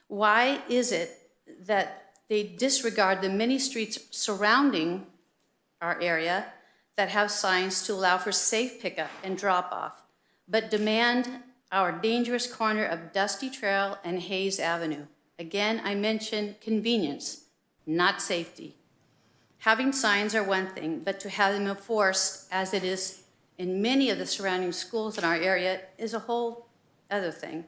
Why is it that they disregard the many streets surrounding our area that have signs to allow for safe pickup and drop-off, but demand our dangerous corner of Dusty Trail and Hayes Avenue? Again, I mentioned convenience, not safety. Having signs are one thing, but to have them enforced, as it is in many of the surrounding schools in our area, is a whole other thing.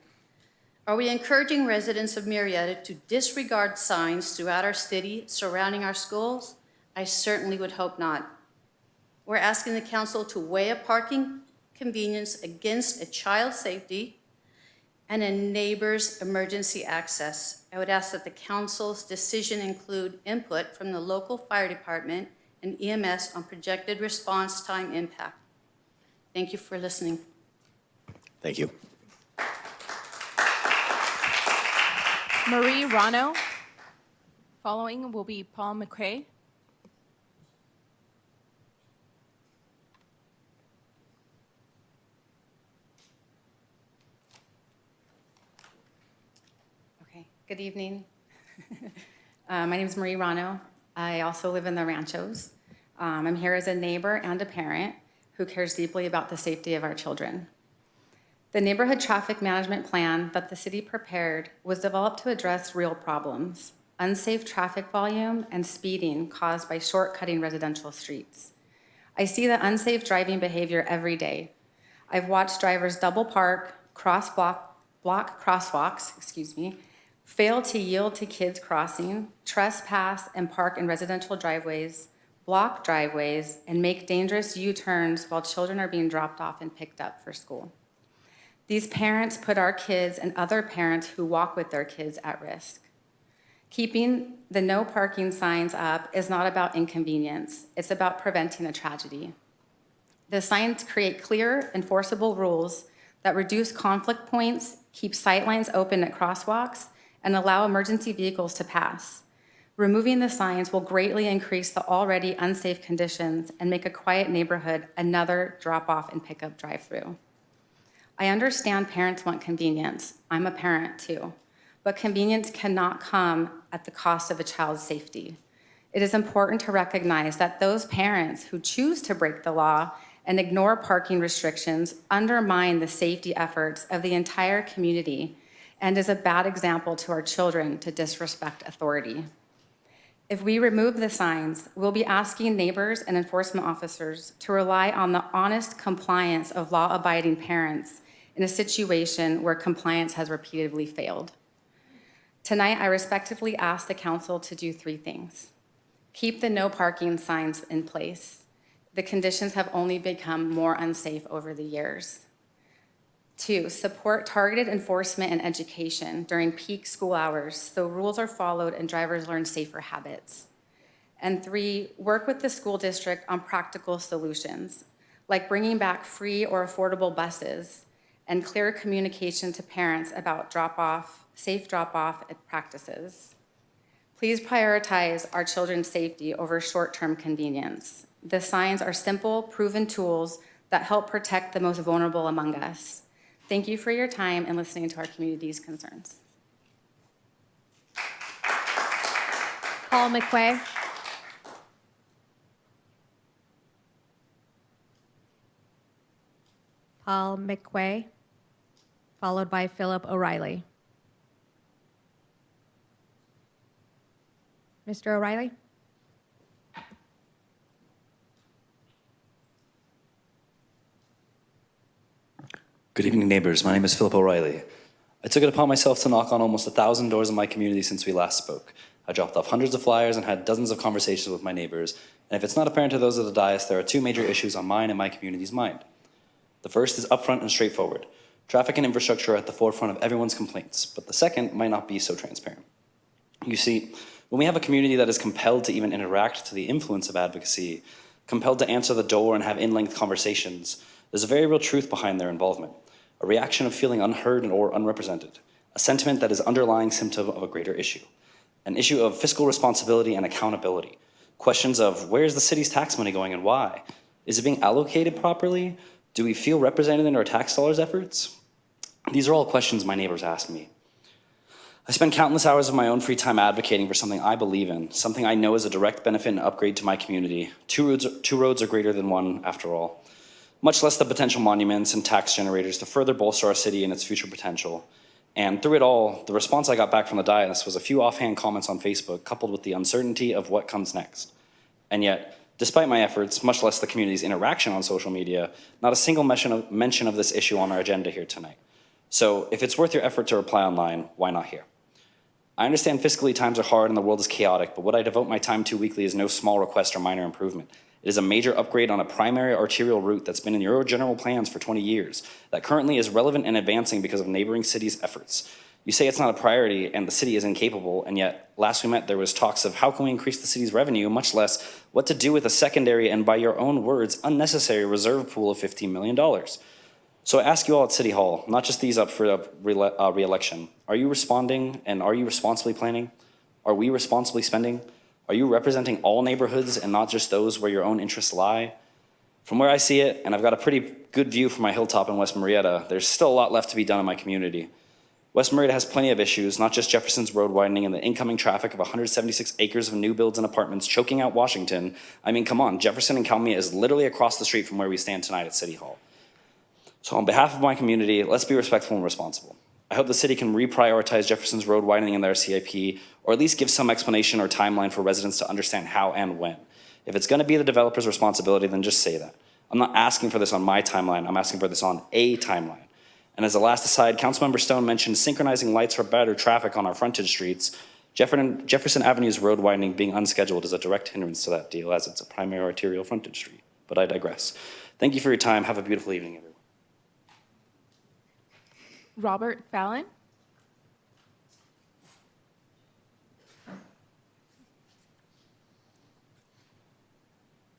Are we encouraging residents of Murrieta to disregard signs throughout our city surrounding our schools? I certainly would hope not. We're asking the council to weigh a parking convenience against a child's safety and a neighbor's emergency access. I would ask that the council's decision include input from the local fire department and EMS on projected response time impact. Thank you for listening. Thank you. Marie Rano. Following will be Paul McQuay. Okay, good evening. My name is Marie Rano. I also live in the Ranchos. I'm here as a neighbor and a parent who cares deeply about the safety of our children. The neighborhood traffic management plan that the city prepared was developed to address real problems: unsafe traffic volume and speeding caused by shortcutting residential streets. I see the unsafe driving behavior every day. I've watched drivers double park, block crosswalks, fail to yield to kids crossing, trespass and park in residential driveways, block driveways, and make dangerous U-turns while children are being dropped off and picked up for school. These parents put our kids and other parents who walk with their kids at risk. Keeping the no parking signs up is not about inconvenience. It's about preventing a tragedy. The signs create clear, enforceable rules that reduce conflict points, keep sightlines open at crosswalks, and allow emergency vehicles to pass. Removing the signs will greatly increase the already unsafe conditions and make a quiet neighborhood another drop-off and pickup drive-through. I understand parents want convenience. I'm a parent too. But convenience cannot come at the cost of a child's safety. It is important to recognize that those parents who choose to break the law and ignore parking restrictions undermine the safety efforts of the entire community and is a bad example to our children to disrespect authority. If we remove the signs, we'll be asking neighbors and enforcement officers to rely on the honest compliance of law-abiding parents in a situation where compliance has repeatedly failed. Tonight, I respectfully ask the council to do three things. Keep the no parking signs in place. The conditions have only become more unsafe over the years. 2, support targeted enforcement and education during peak school hours so rules are followed and drivers learn safer habits. And 3, work with the school district on practical solutions, like bringing back free or affordable buses and clear communication to parents about safe drop-off practices. Please prioritize our children's safety over short-term convenience. The signs are simple, proven tools that help protect the most vulnerable among us. Thank you for your time and listening to our community's concerns. Paul McQuay. Paul McQuay, followed by Philip O'Reilly. Mr. O'Reilly? Good evening, neighbors. My name is Philip O'Reilly. I took it upon myself to knock on almost 1,000 doors in my community since we last spoke. I dropped off hundreds of flyers and had dozens of conversations with my neighbors. And if it's not apparent to those of the dais, there are two major issues on mine and my community's mind. The first is upfront and straightforward. Traffic and infrastructure are at the forefront of everyone's complaints, but the second might not be so transparent. You see, when we have a community that is compelled to even interact to the influence of advocacy, compelled to answer the door and have in-length conversations, there's a very real truth behind their involvement, a reaction of feeling unheard or unrepresented, a sentiment that is underlying symptom of a greater issue, an issue of fiscal responsibility and accountability, questions of where's the city's tax money going and why? Is it being allocated properly? Do we feel represented in our tax dollars efforts? These are all questions my neighbors ask me. I spend countless hours of my own free time advocating for something I believe in, something I know is a direct benefit and upgrade to my community. Two roads are greater than one, after all. Much less the potential monuments and tax generators to further bolster our city and its future potential. And through it all, the response I got back from the dais was a few offhand comments on Facebook, coupled with the uncertainty of what comes next. And yet, despite my efforts, much less the community's interaction on social media, not a single mention of this issue on our agenda here tonight. So if it's worth your effort to reply online, why not here? I understand fiscally times are hard and the world is chaotic, but what I devote my time to weekly is no small request or minor improvement. It is a major upgrade on a primary arterial route that's been in your general plans for 20 years, that currently is relevant and advancing because of neighboring cities' efforts. You say it's not a priority and the city is incapable, and yet last we met there was talks of how can we increase the city's revenue, much less what to do with a secondary and, by your own words, unnecessary reserve pool of $15 million. So I ask you all at City Hall, not just these up for re-election, are you responding and are you responsibly planning? Are we responsibly spending? Are you representing all neighborhoods and not just those where your own interests lie? From where I see it, and I've got a pretty good view from my hilltop in West Murrieta, there's still a lot left to be done in my community. West Murrieta has plenty of issues, not just Jefferson's road widening and the incoming traffic of 176 acres of new builds and apartments choking out Washington. I mean, come on, Jefferson and Calmia is literally across the street from where we stand tonight at City Hall. So on behalf of my community, let's be respectful and responsible. I hope the city can reprioritize Jefferson's road widening in their CIP, or at least give some explanation or timeline for residents to understand how and when. If it's gonna be the developer's responsibility, then just say that. I'm not asking for this on my timeline, I'm asking for this on a timeline. And as a last aside, Councilmember Stone mentioned synchronizing lights for better traffic on our frontage streets. Jefferson Avenue's road widening being unscheduled is a direct hindrance to that deal, as it's a primary arterial frontage street, but I digress. Thank you for your time, have a beautiful evening, everyone. Robert Fallon.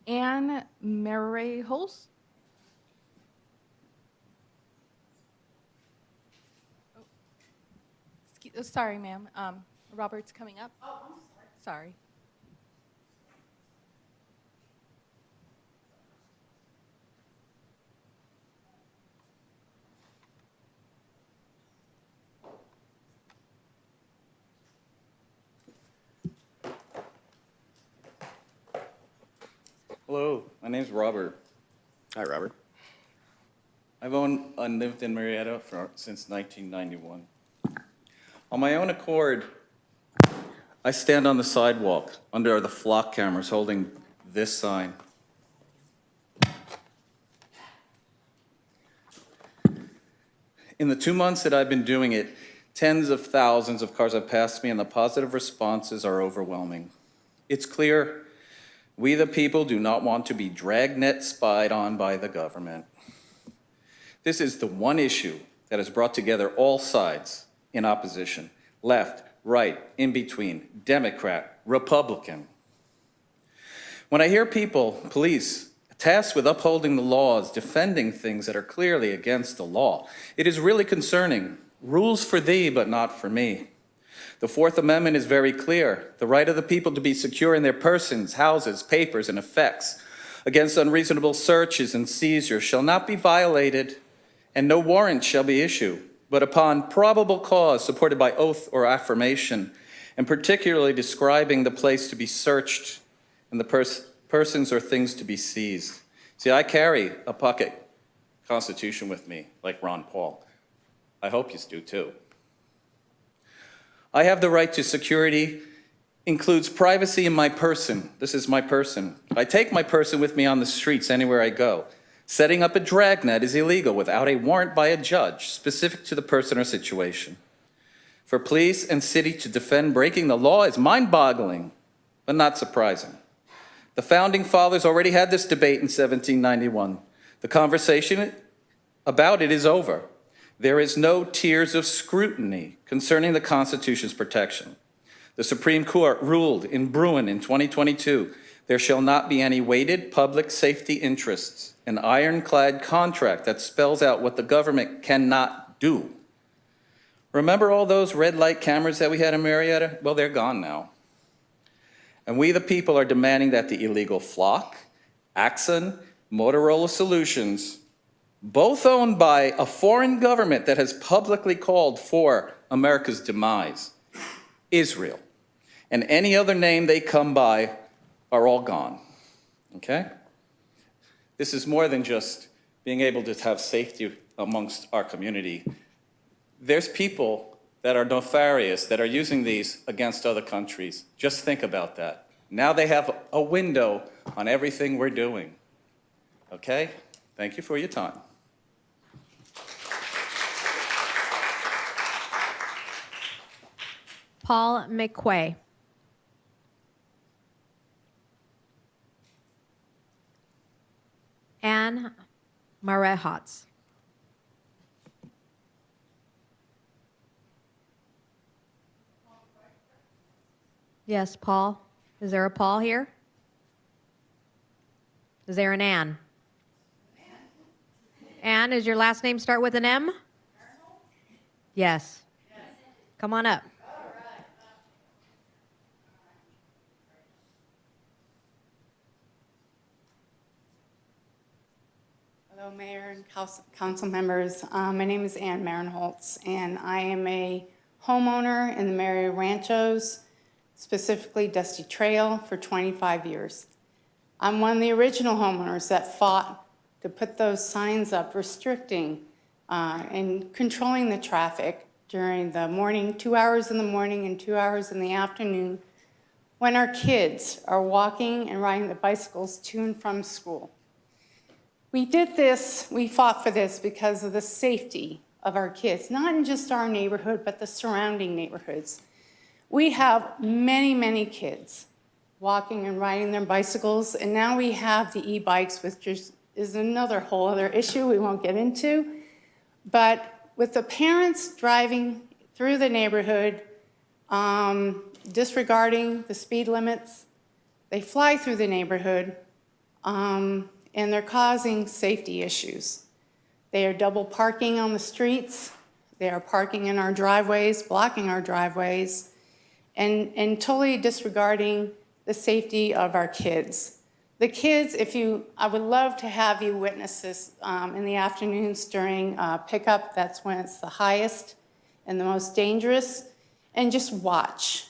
Anne Murray Holst. Sorry, ma'am. Robert's coming up. Oh, I'm sorry. Hello, my name's Robert. Hi, Robert. I've owned and lived in Murrieta since 1991. On my own accord, I stand on the sidewalk under the flock cameras holding this sign. In the 2 months that I've been doing it, tens of thousands of cars have passed me and the positive responses are overwhelming. It's clear we the people do not want to be dragnet spied on by the government. This is the one issue that has brought together all sides in opposition, left, right, in between, Democrat, Republican. When I hear people, police, tasked with upholding the laws, defending things that are clearly against the law, it is really concerning. Rules for thee, but not for me. The Fourth Amendment is very clear. The right of the people to be secure in their persons, houses, papers, and effects against unreasonable searches and seizures shall not be violated, and no warrant shall be issued, but upon probable cause supported by oath or affirmation, and particularly describing the place to be searched and the persons or things to be seized. See, I carry a pocket constitution with me, like Ron Paul. I hope you do too. I have the right to security, includes privacy in my person. This is my person. I take my person with me on the streets anywhere I go. Setting up a dragnet is illegal without a warrant by a judge specific to the person or situation. For police and city to defend breaking the law is mind-boggling, but not surprising. The Founding Fathers already had this debate in 1791. The conversation about it is over. There is no tiers of scrutiny concerning the Constitution's protection. The Supreme Court ruled in Bruin in 2022, there shall not be any weighted public safety interests, an ironclad contract that spells out what the government cannot do. Remember all those red light cameras that we had in Murrieta? Well, they're gone now. And we the people are demanding that the illegal Flock, Axon, Motorola Solutions, both owned by a foreign government that has publicly called for America's demise, Israel. And any other name they come by are all gone, okay? This is more than just being able to have safety amongst our community. There's people that are nefarious, that are using these against other countries. Just think about that. Now they have a window on everything we're doing, okay? Thank you for your time. Paul McQuay. Anne Murrieta. Yes, Paul. Is there a Paul here? Is there an Ann? Ann, does your last name start with an M? Yes. Come on up. Hello, Mayor and council members. My name is Ann Marinholtz, and I am a homeowner in the Murrieta Ranchos, specifically Dusty Trail, for 25 years. I'm one of the original homeowners that fought to put those signs up restricting and controlling the traffic during the morning, 2 hours in the morning and 2 hours in the afternoon, when our kids are walking and riding their bicycles to and from school. We did this, we fought for this because of the safety of our kids, not in just our neighborhood, but the surrounding neighborhoods. We have many, many kids walking and riding their bicycles, and now we have the e-bikes, which is another whole other issue we won't get into. But with the parents driving through the neighborhood, disregarding the speed limits, they fly through the neighborhood, and they're causing safety issues. They are double parking on the streets. They are parking in our driveways, blocking our driveways, and totally disregarding the safety of our kids. The kids, I would love to have you witness this in the afternoons during pickup. That's when it's the highest and the most dangerous. And just watch.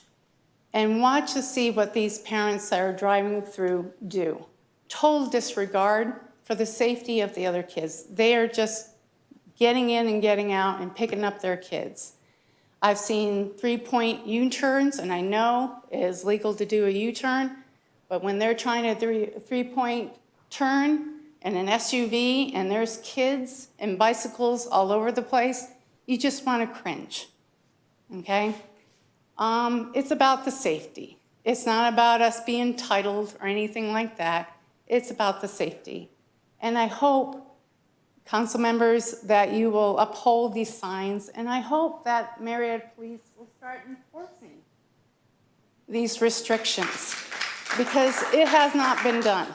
And watch to see what these parents that are driving through do. Total disregard for the safety of the other kids. They are just getting in and getting out and picking up their kids. I've seen three-point U-turns, and I know it is legal to do a U-turn, but when they're trying to do a three-point turn in an SUV and there's kids and bicycles all over the place, you just want to cringe, okay? It's about the safety. It's not about us being entitled or anything like that. It's about the safety. And I hope, council members, that you will uphold these signs, and I hope that Murrieta Police will start enforcing these restrictions, because it has not been done.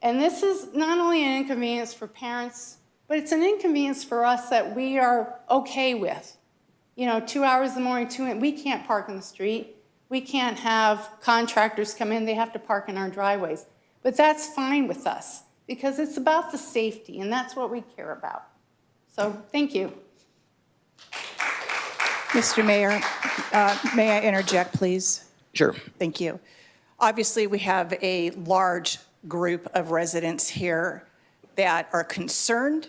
And this is not only an inconvenience for parents, but it's an inconvenience for us that we are okay with. 2 hours in the morning, we can't park in the street. We can't have contractors come in. They have to park in our driveways. But that's fine with us, because it's about the safety, and that's what we care about. So, thank you. Mr. Mayor, may I interject, please? Sure. Thank you. Obviously, we have a large group of residents here that are concerned.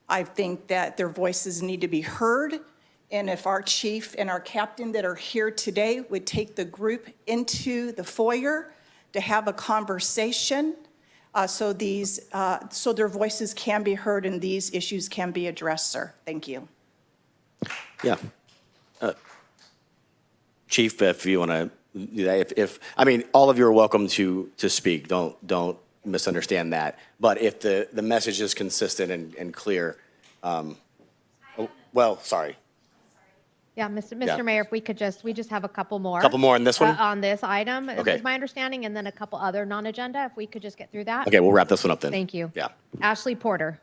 I think that their voices need to be heard. And if our chief and our captain that are here today would take the group into the foyer to have a conversation so their voices can be heard and these issues can be addressed, sir. Thank you. Yeah. Chief, if you want to do that, I mean, all of you are welcome to speak. Don't misunderstand that. But if the message is consistent and clear, sorry. Yeah, Mr. Mayor, if we just have a couple more. Couple more on this one? On this item, Okay. is my understanding, and then a couple other non-agenda, if we could just get through that. Okay, we'll wrap this one up then. Thank you. Yeah. Ashley Porter.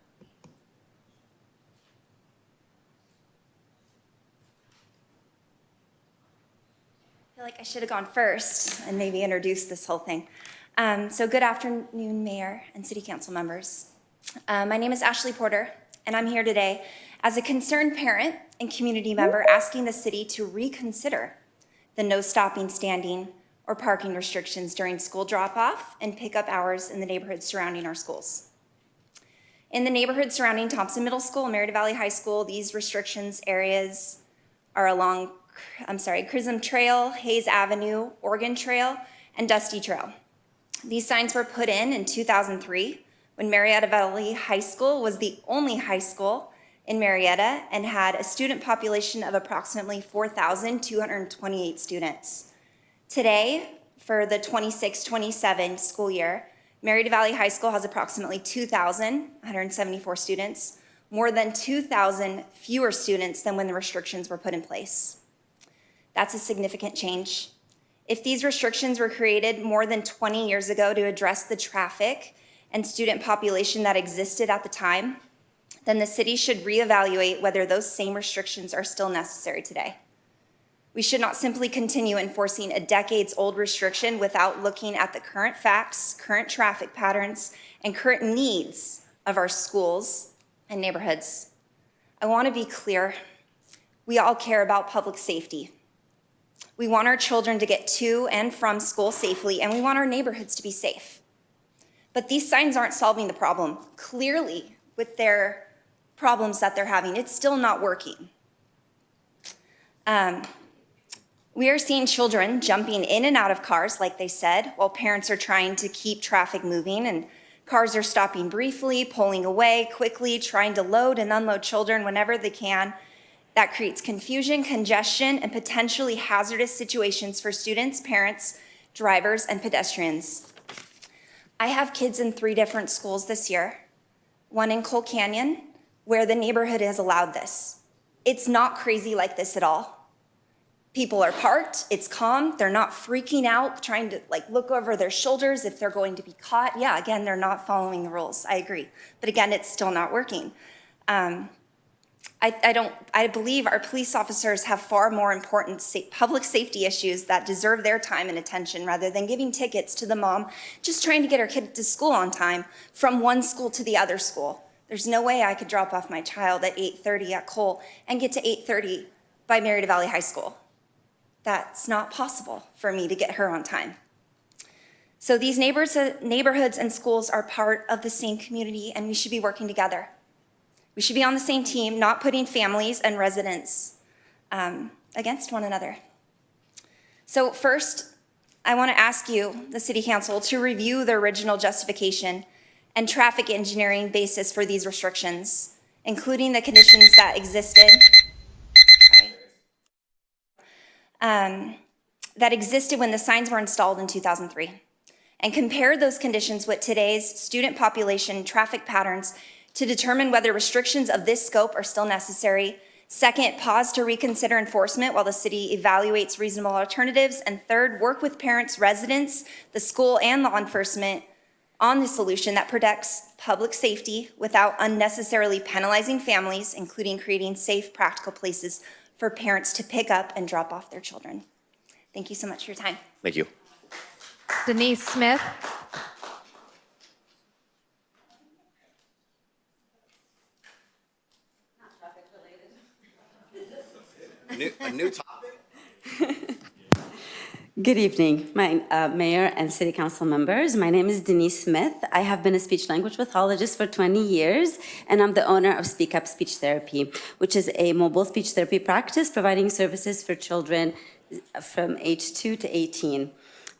I feel like I should have gone first and maybe introduced this whole thing. So good afternoon, Mayor and City Council members. My name is Ashley Porter, and I'm here today as a concerned parent and community member asking the city to reconsider the no stopping, standing, or parking restrictions during school drop-off and pickup hours in the neighborhoods surrounding our schools. In the neighborhood surrounding Thompson Middle School and Murrieta Valley High School, these restrictions areas are along, Chisholm Trail, Hayes Avenue, Oregon Trail, and Dusty Trail. These signs were put in 2003 when Murrieta Valley High School was the only high school in Murrieta and had a student population of approximately 4,228 students. Today, for the 26-27 school year, Murrieta Valley High School has approximately 2,174 students, more than 2,000 fewer students than when the restrictions were put in place. That's a significant change. If these restrictions were created more than 20 years ago to address the traffic and student population that existed at the time, then the city should reevaluate whether those same restrictions are still necessary today. We should not simply continue enforcing a decades-old restriction without looking at the current facts, current traffic patterns, and current needs of our schools and neighborhoods. I want to be clear. We all care about public safety. We want our children to get to and from school safely, and we want our neighborhoods to be safe. But these signs aren't solving the problem. Clearly, with their problems that they're having, it's still not working. We are seeing children jumping in and out of cars, like they said, while parents are trying to keep traffic moving, and cars are stopping briefly, pulling away quickly, trying to load and unload children whenever they can. That creates confusion, congestion, and potentially hazardous situations for students, parents, drivers, and pedestrians. I have kids in 3 different schools this year, one in Cole Canyon, where the neighborhood has allowed this. It's not crazy like this at all. People are parked, it's calm, they're not freaking out, trying to look over their shoulders if they're going to be caught. Yeah, again, they're not following the rules, I agree. But again, it's still not working. I believe our police officers have far more important public safety issues that deserve their time and attention rather than giving tickets to the mom just trying to get her kid to school on time from one school to the other school. There's no way I could drop off my child at 8:30 at Cole and get to 8:30 by Murrieta Valley High School. That's not possible for me to get her on time. So these neighborhoods and schools are part of the same community, and we should be working together. We should be on the same team, not putting families and residents against one another. So first, I want to ask you, the City Council, to review the original justification and traffic engineering basis for these restrictions, including the conditions that existed when the signs were installed in 2003, and compare those conditions with today's student population traffic patterns to determine whether restrictions of this scope are still necessary. Second, pause to reconsider enforcement while the city evaluates reasonable alternatives. And third, work with parents, residents, the school, and law enforcement on the solution that protects public safety without unnecessarily penalizing families, including creating safe, practical places for parents to pick up and drop off their children. Thank you so much for your time. Thank you. Denise Smith. A new topic? Good evening, my mayor and city council members. My name is Denise Smith. I have been a speech language pathologist for 20 years, and I'm the owner of Speak Up Speech Therapy, which is a mobile speech therapy practice providing services for children from age 2 to 18.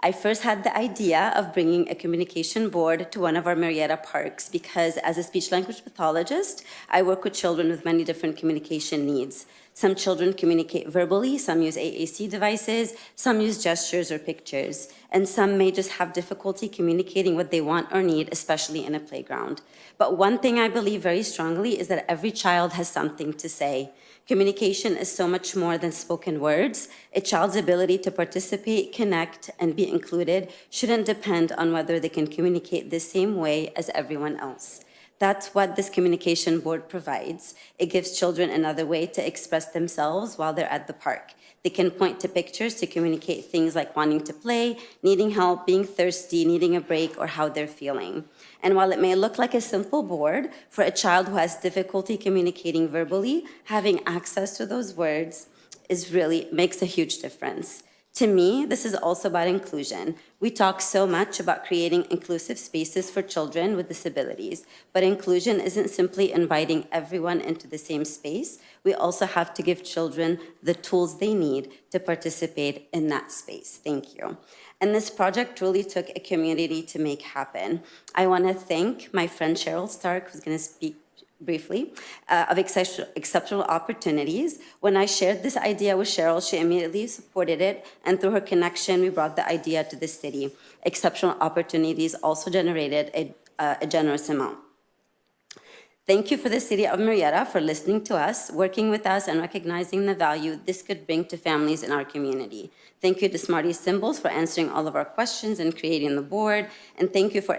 I first had the idea of bringing a communication board to one of our Murrieta parks because as a speech language pathologist, I work with children with many different communication needs. Some children communicate verbally, some use AAC devices, some use gestures or pictures, and some may just have difficulty communicating what they want or need, especially in a playground. But one thing I believe very strongly is that every child has something to say. Communication is so much more than spoken words. A child's ability to participate, connect, and be included shouldn't depend on whether they can communicate the same way as everyone else. That's what this communication board provides. It gives children another way to express themselves while they're at the park. They can point to pictures to communicate things like wanting to play, needing help, being thirsty, needing a break, or how they're feeling. And while it may look like a simple board, for a child who has difficulty communicating verbally, having access to those words makes a huge difference. To me, this is also about inclusion. We talk so much about creating inclusive spaces for children with disabilities, but inclusion isn't simply inviting everyone into the same space. We also have to give children the tools they need to participate in that space. Thank you. And this project really took a community to make happen. I want to thank my friend Cheryl Stark, who's going to speak briefly, of exceptional opportunities. When I shared this idea with Cheryl, she immediately supported it, and through her connection, we brought the idea to the city. Exceptional opportunities also generated a generous amount. Thank you for the City of Murrieta for listening to us, working with us, and recognizing the value this could bring to families in our community. Thank you to Smarty Symbols for answering all of our questions and creating the board. And thank you for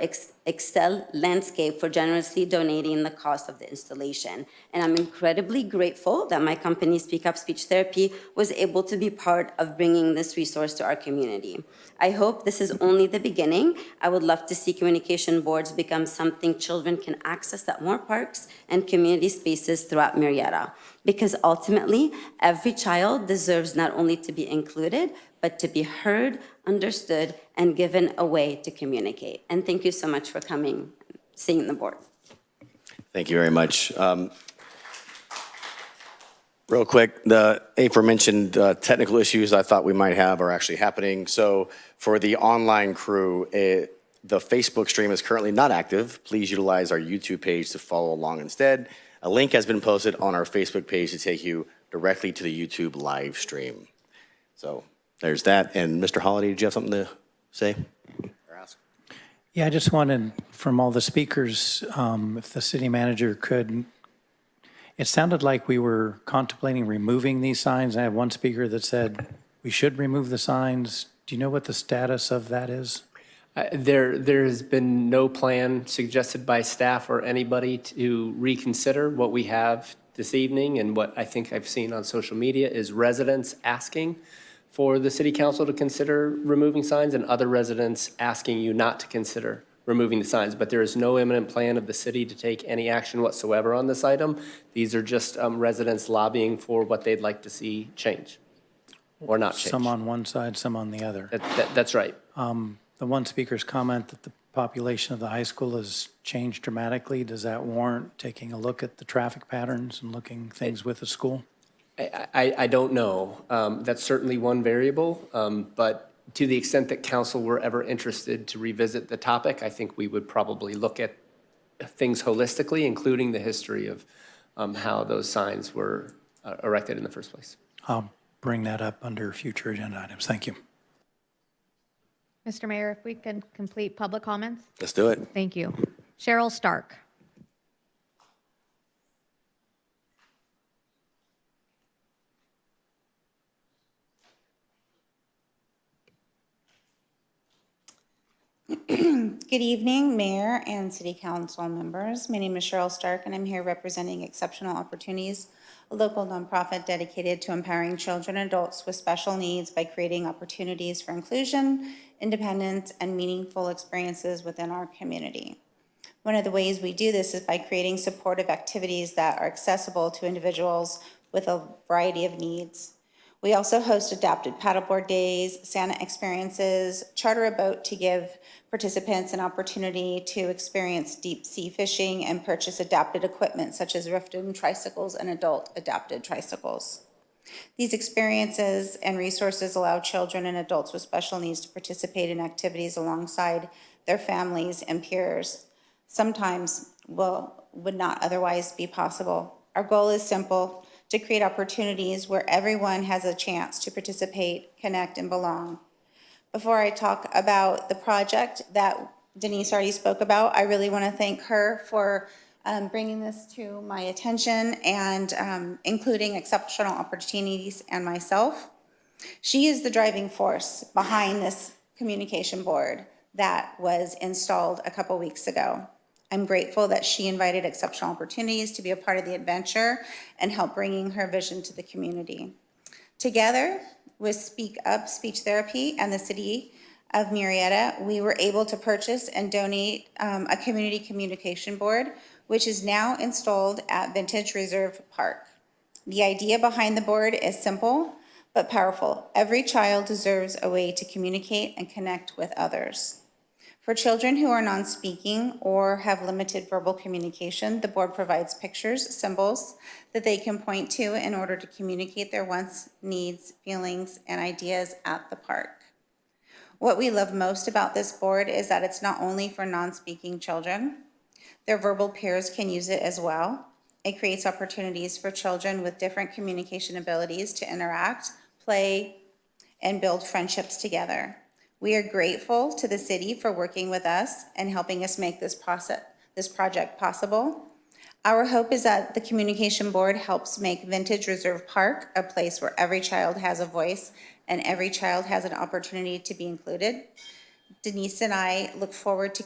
Excel Landscape for generously donating the cost of the installation. And I'm incredibly grateful that my company, Speak Up Speech Therapy, was able to be part of bringing this resource to our community. I hope this is only the beginning. I would love to see communication boards become something children can access at more parks and community spaces throughout Murrieta. Because ultimately, every child deserves not only to be included, but to be heard, understood, and given a way to communicate. And thank you so much for coming, seeing the board. Thank you very much. Real quick, the aforementioned technical issues I thought we might have are actually happening. So for the online crew, the Facebook stream is currently not active. Please utilize our YouTube page to follow along instead. A link has been posted on our Facebook page to take you directly to the YouTube live stream. So there's that. And Mr. Holliday, did you have something to say or ask? Yeah, I just wanted, from all the speakers, if the city manager could, it sounded like we were contemplating removing these signs. I had one speaker that said we should remove the signs. Do you know what the status of that is? There has been no plan suggested by staff or anybody to reconsider what we have this evening, and what I think I've seen on social media is residents asking for the city council to consider removing signs, and other residents asking you not to consider removing the signs. But there is no imminent plan of the city to take any action whatsoever on this item. These are just residents lobbying for what they'd like to see change or not change. Some on one side, some on the other. That's right. The one speaker's comment that the population of the high school has changed dramatically, does that warrant taking a look at the traffic patterns and looking things with the school? I don't know. That's certainly one variable, but to the extent that council were ever interested to revisit the topic, I think we would probably look at things holistically, including the history of how those signs were erected in the first place. I'll bring that up under future agenda items. Thank you. Mr. Mayor, if we can complete public comments? Let's do it. Thank you. Cheryl Stark. Good evening, Mayor and City Council members. My name is Cheryl Stark, and I'm here representing Exceptional Opportunities, a local nonprofit dedicated to empowering children and adults with special needs by creating opportunities for inclusion, independence, and meaningful experiences within our community. One of the ways we do this is by creating supportive activities that are accessible to individuals with a variety of needs. We also host adapted paddleboard days, Santa experiences, charter a boat to give participants an opportunity to experience deep sea fishing, and purchase adapted equipment such as rifted tricycles and adult adapted tricycles. These experiences and resources allow children and adults with special needs to participate in activities alongside their families and peers. Sometimes would not otherwise be possible. Our goal is simple: to create opportunities where everyone has a chance to participate, connect, and belong. Before I talk about the project that Denise already spoke about, I really want to thank her for bringing this to my attention and including Exceptional Opportunities and myself. She is the driving force behind this communication board that was installed a couple weeks ago. I'm grateful that she invited Exceptional Opportunities to be a part of the adventure and help bringing her vision to the community. Together, with Speak Up Speech Therapy and the City of Murrieta, we were able to purchase and donate a community communication board, which is now installed at Vintage Reserve Park. The idea behind the board is simple but powerful. Every child deserves a way to communicate and connect with others. For children who are non-speaking or have limited verbal communication, the board provides pictures, symbols that they can point to in order to communicate their wants, needs, feelings, and ideas at the park. What we love most about this board is that it's not only for non-speaking children. Their verbal peers can use it as well. It creates opportunities for children with different communication abilities to interact, play, and build friendships together. We are grateful to the city for working with us and helping us make this project possible. Our hope is that the communication board helps make Vintage Reserve Park a place where every child has a voice and every child has an opportunity to be included. Denise and I look forward to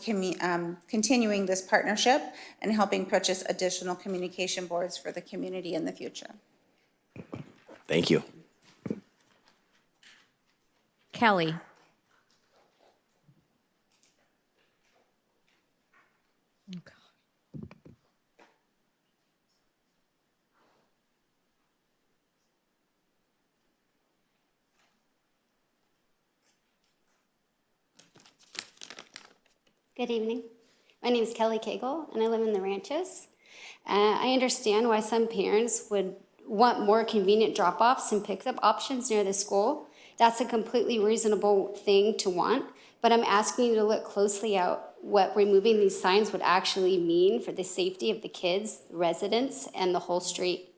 continuing this partnership and helping purchase additional communication boards for the community in the future. Thank you. Kelly. Good evening. My name is Kelly Cagle, and I live in the Ranches. I understand why some parents would want more convenient drop-offs and pick-up options near the school. That's a completely reasonable thing to want, but I'm asking you to look closely at what removing these signs would actually mean for the safety of the kids, residents, and the whole street.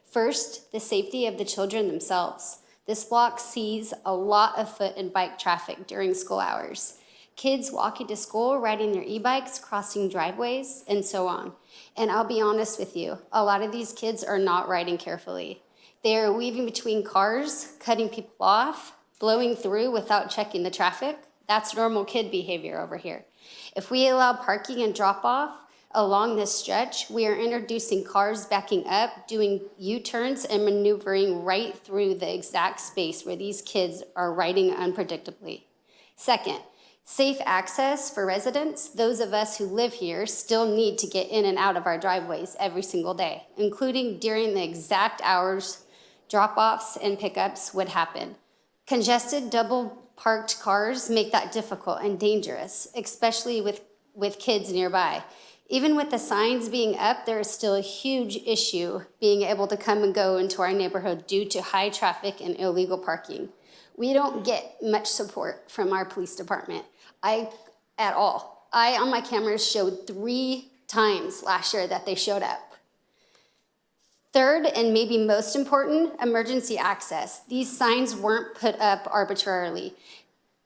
First, the safety of the children themselves. This block sees a lot of foot and bike traffic during school hours. Kids walking to school, riding their e-bikes, crossing driveways, and so on. And I'll be honest with you, a lot of these kids are not riding carefully. They are weaving between cars, cutting people off, blowing through without checking the traffic. That's normal kid behavior over here. If we allow parking and drop-off along this stretch, we are introducing cars backing up, doing U-turns, and maneuvering right through the exact space where these kids are riding unpredictably. Second, safe access for residents. Those of us who live here still need to get in and out of our driveways every single day, including during the exact hours drop-offs and pickups would happen. Congested, double-parked cars make that difficult and dangerous, especially with kids nearby. Even with the signs being up, there is still a huge issue being able to come and go into our neighborhood due to high traffic and illegal parking. We don't get much support from our police department, at all. I, on my cameras, showed 3 times last year that they showed up. Third, and maybe most important, emergency access. These signs weren't put up arbitrarily.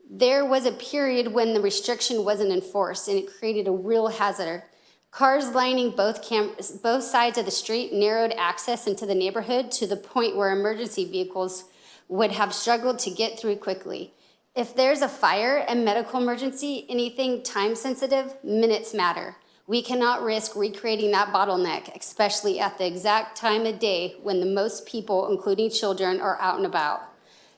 There was a period when the restriction wasn't enforced, and it created a real hazard. Cars lining both sides of the street narrowed access into the neighborhood to the point where emergency vehicles would have struggled to get through quickly. If there's a fire and medical emergency, anything time-sensitive, minutes matter. We cannot risk recreating that bottleneck, especially at the exact time of day when the most people, including children, are out and about.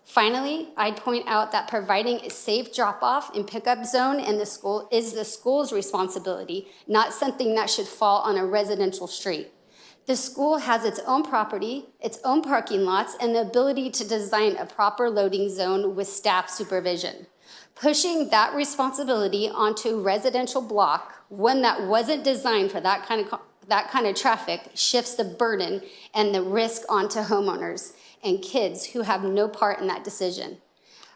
Finally, I'd point out that providing a safe drop-off and pickup zone in the school is the school's responsibility, not something that should fall on a residential street. The school has its own property, its own parking lots, and the ability to design a proper loading zone with staff supervision. Pushing that responsibility onto a residential block, one that wasn't designed for that kind of traffic, shifts the burden and the risk onto homeowners and kids who have no part in that decision.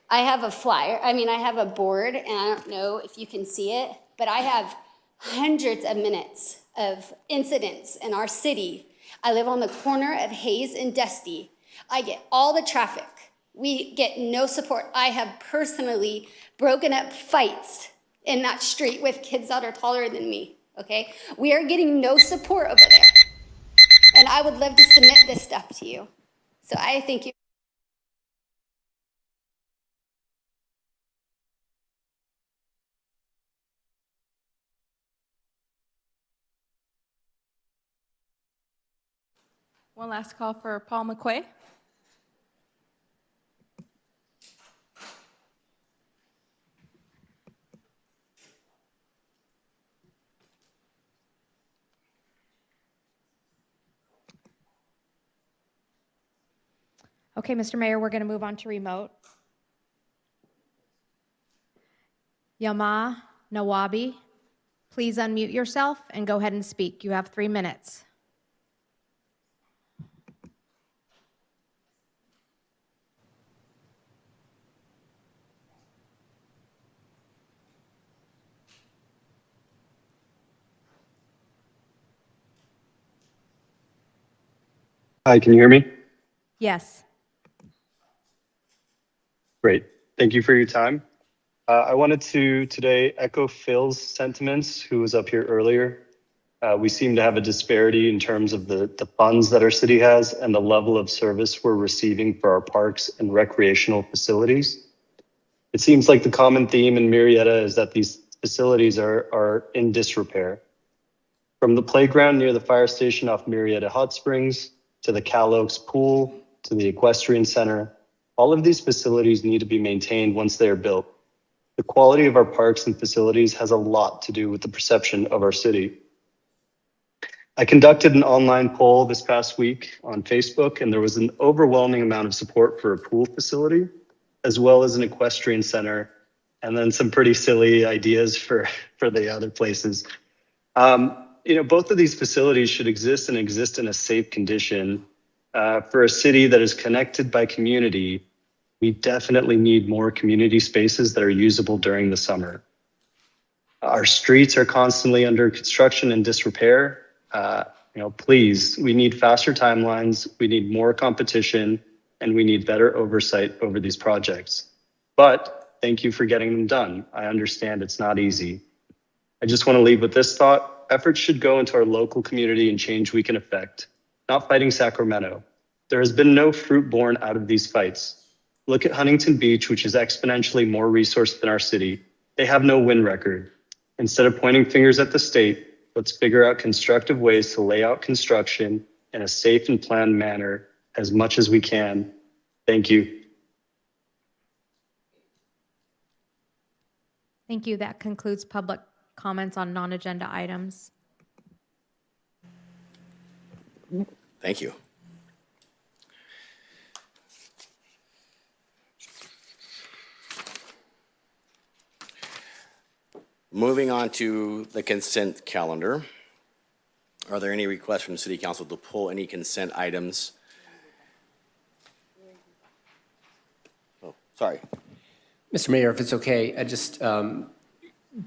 I have a board, and I don't know if you can see it, but I have hundreds of minutes of incidents in our city. I live on the corner of Hayes and Dusty. I get all the traffic. We get no support. I have personally broken up fights in that street with kids that are taller than me, okay? We are getting no support over there. And I would love to submit this stuff to you. So I thank you. One last call for Paul McQuay. Okay, Mr. Mayor, we're going to move on to remote. Yama Nawabi, please unmute yourself and go ahead and speak. You have 3 minutes. Hi, can you hear me? Yes. Great. Thank you for your time. I wanted to today echo Phil's sentiments, who was up here earlier. We seem to have a disparity in terms of the funds that our city has and the level of service we're receiving for our parks and recreational facilities. It seems like the common theme in Murrieta is that these facilities are in disrepair. From the playground near the fire station off Murrieta Hot Springs, to the Cal Oaks pool, to the equestrian center, all of these facilities need to be maintained once they are built. The quality of our parks and facilities has a lot to do with the perception of our city. I conducted an online poll this past week on Facebook, and there was an overwhelming amount of support for a pool facility, as well as an equestrian center, and then some pretty silly ideas for the other places. Both of these facilities should exist in a safe condition. For a city that is connected by community, we definitely need more community spaces that are usable during the summer. Our streets are constantly under construction and disrepair. Please, we need faster timelines, we need more competition, and we need better oversight over these projects. But thank you for getting them done. I understand it's not easy. I just want to leave with this thought. Efforts should go into our local community and change we can affect, not fighting Sacramento. There has been no fruit born out of these fights. Look at Huntington Beach, which is exponentially more resourced than our city. They have no win record. Instead of pointing fingers at the state, let's figure out constructive ways to lay out construction in a safe and planned manner as much as we can. Thank you. Thank you. That concludes public comments on non-agenda items. Thank you. Moving on to the consent calendar. Are there any requests from the City Council to pull any consent items? Oh, sorry. Mr. Mayor, if it's okay,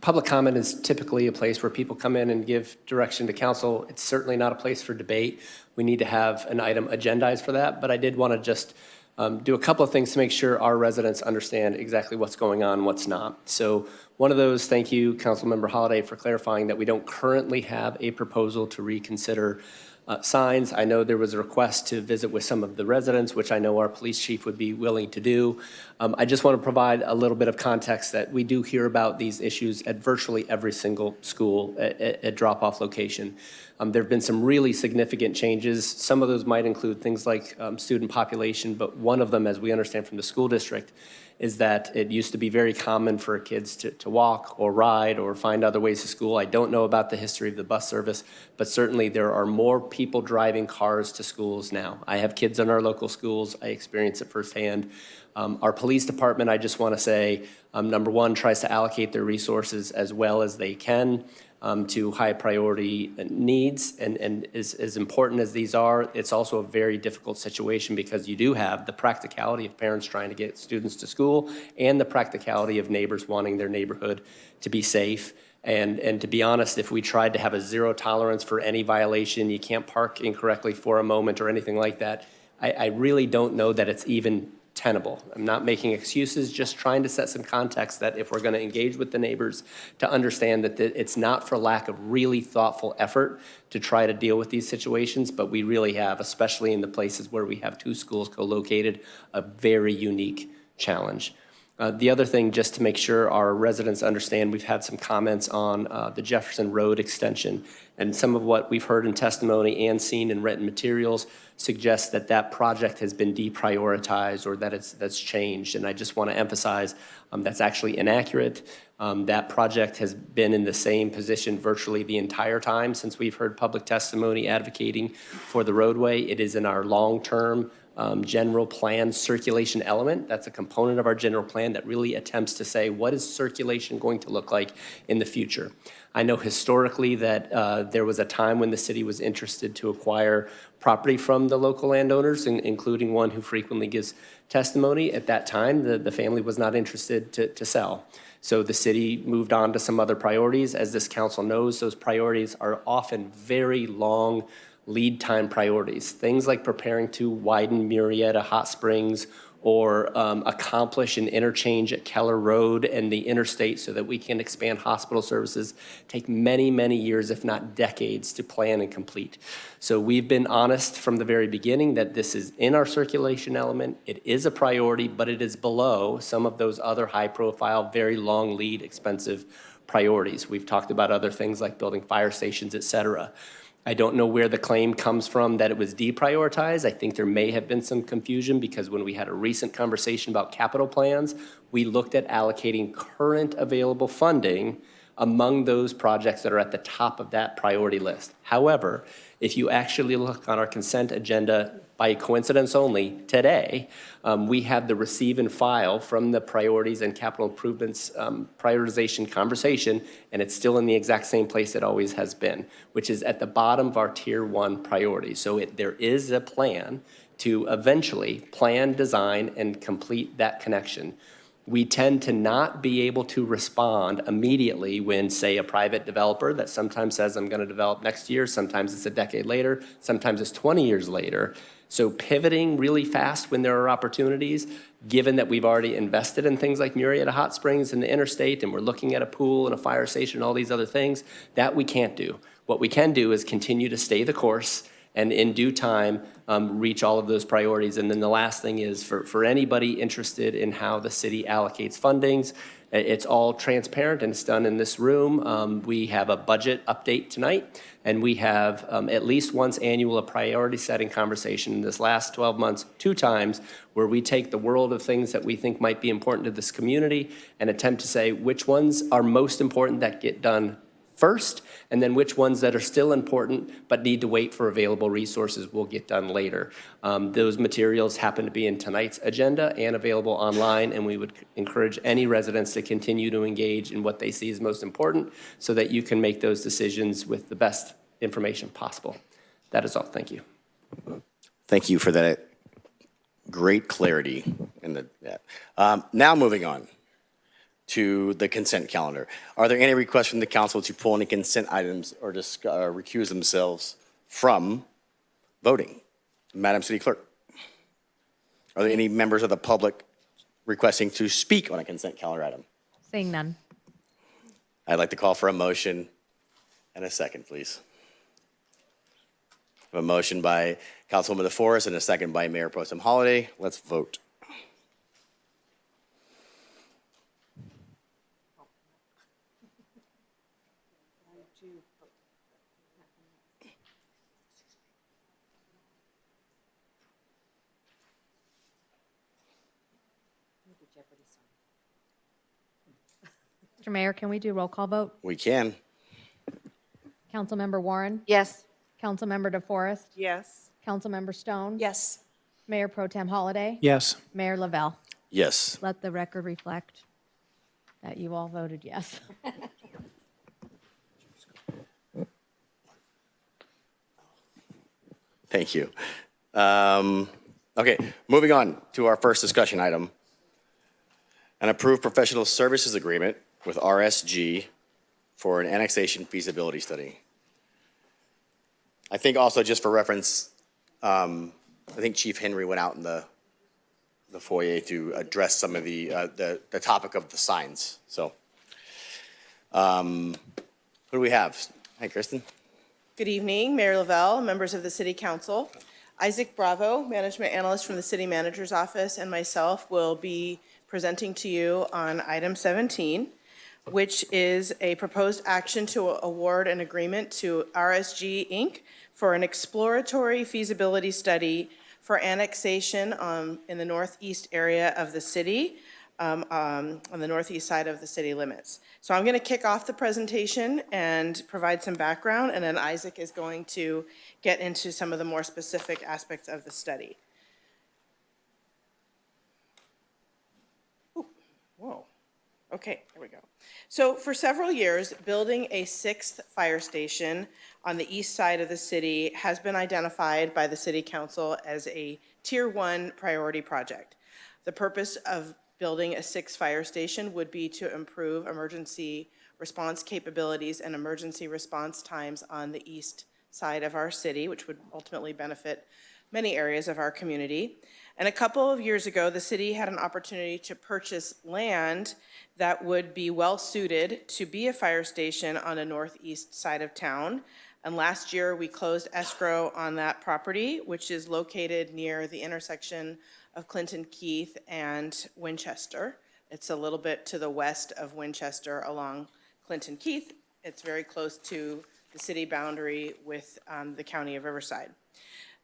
public comment is typically a place where people come in and give direction to council. It's certainly not a place for debate. We need to have an item agendized for that, but I did want to just do a couple of things to make sure our residents understand exactly what's going on, what's not. So one of those, thank you, Councilmember Holliday, for clarifying that we don't currently have a proposal to reconsider signs. I know there was a request to visit with some of the residents, which I know our police chief would be willing to do. I just want to provide a little bit of context that we do hear about these issues at virtually every single school at drop-off location. There have been some really significant changes. Some of those might include things like student population, but one of them, as we understand from the school district, is that it used to be very common for kids to walk or ride or find other ways to school. I don't know about the history of the bus service, but certainly there are more people driving cars to schools now. I have kids in our local schools. I experience it firsthand. Our police department, I just want to say, number one, tries to allocate their resources as well as they can to high priority needs. And as important as these are, it's also a very difficult situation because you do have the practicality of parents trying to get students to school and the practicality of neighbors wanting their neighborhood to be safe. And to be honest, if we tried to have a zero tolerance for any violation, you can't park incorrectly for a moment or anything like that, I really don't know that it's even tenable. I'm not making excuses, just trying to set some context that if we're going to engage with the neighbors to understand that it's not for lack of really thoughtful effort to try to deal with these situations, but we really have, especially in the places where we have two schools co-located, a very unique challenge. The other thing, just to make sure our residents understand, we've had some comments on the Jefferson Road extension, and some of what we've heard in testimony and seen in written materials suggests that that project has been deprioritized or that that's changed. And I just want to emphasize that's actually inaccurate. That project has been in the same position virtually the entire time since we've heard public testimony advocating for the roadway. It is in our long-term general plan circulation element. That's a component of our general plan that really attempts to say, what is circulation going to look like in the future? I know historically that there was a time when the city was interested to acquire property from the local landowners, including one who frequently gives testimony. At that time, the family was not interested to sell. So the city moved on to some other priorities. As this council knows, those priorities are often very long lead time priorities. Things like preparing to widen Murrieta Hot Springs or accomplish an interchange at Keller Road and the interstate so that we can expand hospital services take many, many years, if not decades, to plan and complete. So we've been honest from the very beginning that this is in our circulation element. It is a priority, but it is below some of those other high-profile, very long lead, expensive priorities. We've talked about other things like building fire stations, et cetera. I don't know where the claim comes from that it was deprioritized. I think there may have been some confusion because when we had a recent conversation about capital plans, we looked at allocating current available funding among those projects that are at the top of that priority list. However, if you actually look on our consent agenda, by coincidence only, today, we have the receive and file from the priorities and capital improvements prioritization conversation, and it's still in the exact same place it always has been, which is at the bottom of our tier 1 priority. So there is a plan to eventually plan, design, and complete that connection. We tend to not be able to respond immediately when, say, a private developer that sometimes says, I'm going to develop next year, sometimes it's a decade later, sometimes it's 20 years later. So pivoting really fast when there are opportunities, given that we've already invested in things like Murrieta Hot Springs and the interstate, and we're looking at a pool and a fire station and all these other things, that we can't do. What we can do is continue to stay the course and in due time, reach all of those priorities. And then the last thing is for anybody interested in how the city allocates fundings, it's all transparent and it's done in this room. We have a budget update tonight, and we have at least once annual a priority setting conversation in this last 12 months, 2 times, where we take the world of things that we think might be important to this community and attempt to say which ones are most important that get done first, and then which ones that are still important but need to wait for available resources will get done later. Those materials happen to be in tonight's agenda and available online, and we would encourage any residents to continue to engage in what they see as most important so that you can make those decisions with the best information possible. That is all. Thank you. Thank you for that great clarity. Now moving on to the consent calendar. Are there any requests from the council to pull any consent items or recuse themselves from voting? Madam City Clerk, are there any members of the public requesting to speak on a consent calendar item? Seeing none. I'd like to call for a motion and a second, please. A motion by Councilwoman DeForest and a second by Mayor Pro Tem Holliday. Let's vote. Mr. Mayor, can we do roll call vote? We can. Councilmember Warren? Yes. Councilmember DeForest? Yes. Councilmember Stone? Yes. Mayor Pro Tem Holliday? Yes. Mayor Lavelle? Yes. Let the record reflect that you all voted yes. Thank you. Okay, moving on to our first discussion item. An approved professional services agreement with RSG for an annexation feasibility study. I think also just for reference, I think Chief Henry went out in the foyer to address some of the topic of the signs. So, who do we have? Hi, Kristen. Good evening, Mayor Lavelle, members of the City Council. Isaac Bravo, Management Analyst from the City Manager's Office, and myself will be presenting to you on item 17, which is a proposed action to award an agreement to RSG Inc. for an exploratory feasibility study for annexation in the northeast area of the city, on the northeast side of the city limits. So I'm going to kick off the presentation and provide some background, and then Isaac is going to get into some of the more specific aspects of the study. Whoa. Okay, there we go. So for several years, building a sixth fire station on the east side of the city has been identified by the City Council as a Tier 1 priority project. The purpose of building a sixth fire station would be to improve emergency response capabilities and emergency response times on the east side of our city, which would ultimately benefit many areas of our community. And a couple of years ago, the city had an opportunity to purchase land that would be well-suited to be a fire station on the northeast side of town. And last year, we closed escrow on that property, which is located near the intersection of Clinton Keith and Winchester. It's a little bit to the west of Winchester along Clinton Keith. It's very close to the city boundary with the county of Riverside.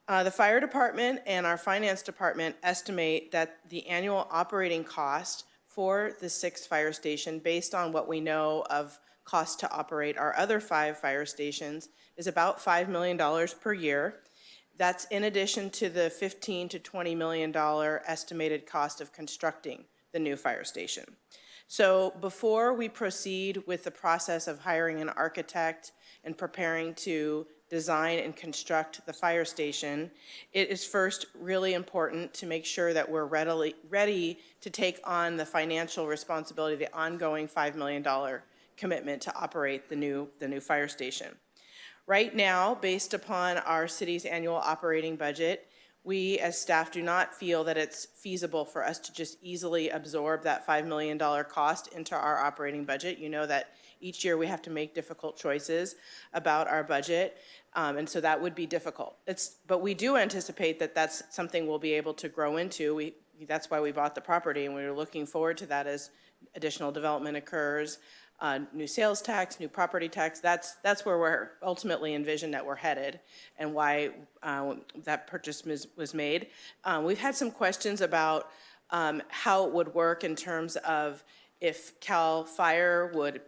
The fire department and our finance department estimate that the annual operating cost for the sixth fire station, based on what we know of cost to operate our other 5 fire stations, is about $5 million per year. That's in addition to the $15 to $20 million estimated cost of constructing the new fire station. So before we proceed with the process of hiring an architect and preparing to design and construct the fire station, it is first really important to make sure that we're ready to take on the financial responsibility, the ongoing $5 million commitment to operate the new fire station. Right now, based upon our city's annual operating budget, we as staff do not feel that it's feasible for us to just easily absorb that $5 million cost into our operating budget. You know that each year we have to make difficult choices about our budget, and so that would be difficult. But we do anticipate that that's something we'll be able to grow into. That's why we bought the property, and we were looking forward to that as additional development occurs. New sales tax, new property tax, that's where we're ultimately envisioned that we're headed and why that purchase was made. We've had some questions about how it would work in terms of if CAL FIRE would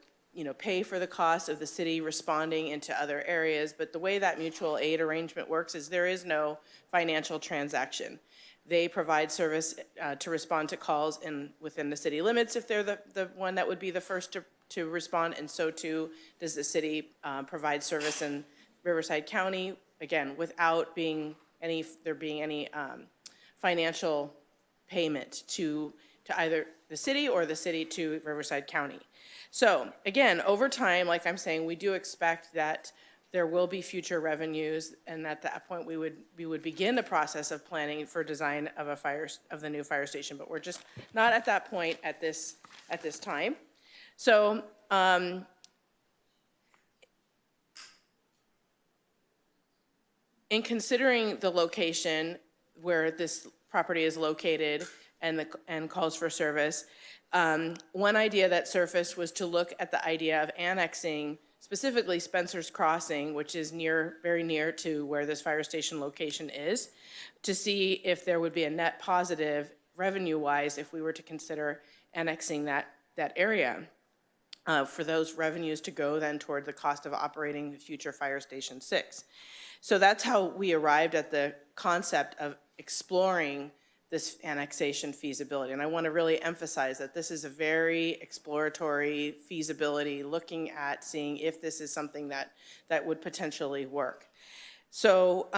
pay for the cost of the city responding into other areas, but the way that mutual aid arrangement works is there is no financial transaction. They provide service to respond to calls within the city limits if they're the one that would be the first to respond, and so too does the city provide service in Riverside County, again, without there being any financial payment to either the city or the city to Riverside County. So again, over time, like I'm saying, we do expect that there will be future revenues, and at that point we would begin the process of planning for design of the new fire station, but we're just not at that point at this time. So in considering the location where this property is located and calls for service, one idea that surfaced was to look at the idea of annexing specifically Spencer's Crossing, which is very near to where this fire station location is, to see if there would be a net positive revenue-wise if we were to consider annexing that area. For those revenues to go then toward the cost of operating the future Fire Station 6. So that's how we arrived at the concept of exploring this annexation feasibility. And I want to really emphasize that this is a very exploratory feasibility, looking at seeing if this is something that would potentially work. So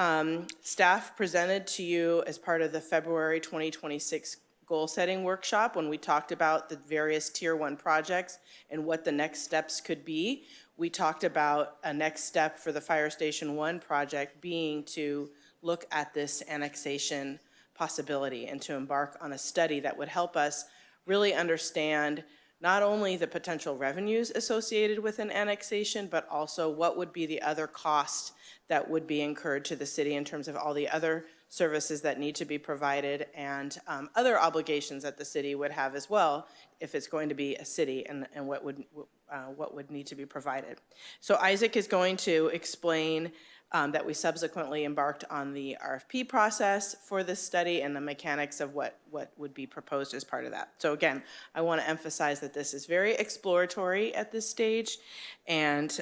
staff presented to you as part of the February 2026 goal setting workshop when we talked about the various Tier 1 projects and what the next steps could be. We talked about a next step for the Fire Station 1 project being to look at this annexation possibility and to embark on a study that would help us really understand not only the potential revenues associated with an annexation, but also what would be the other costs that would be incurred to the city in terms of all the other services that need to be provided and other obligations that the city would have as well if it's going to be a city, and what would need to be provided. So Isaac is going to explain that we subsequently embarked on the RFP process for this study and the mechanics of what would be proposed as part of that. So again, I want to emphasize that this is very exploratory at this stage, and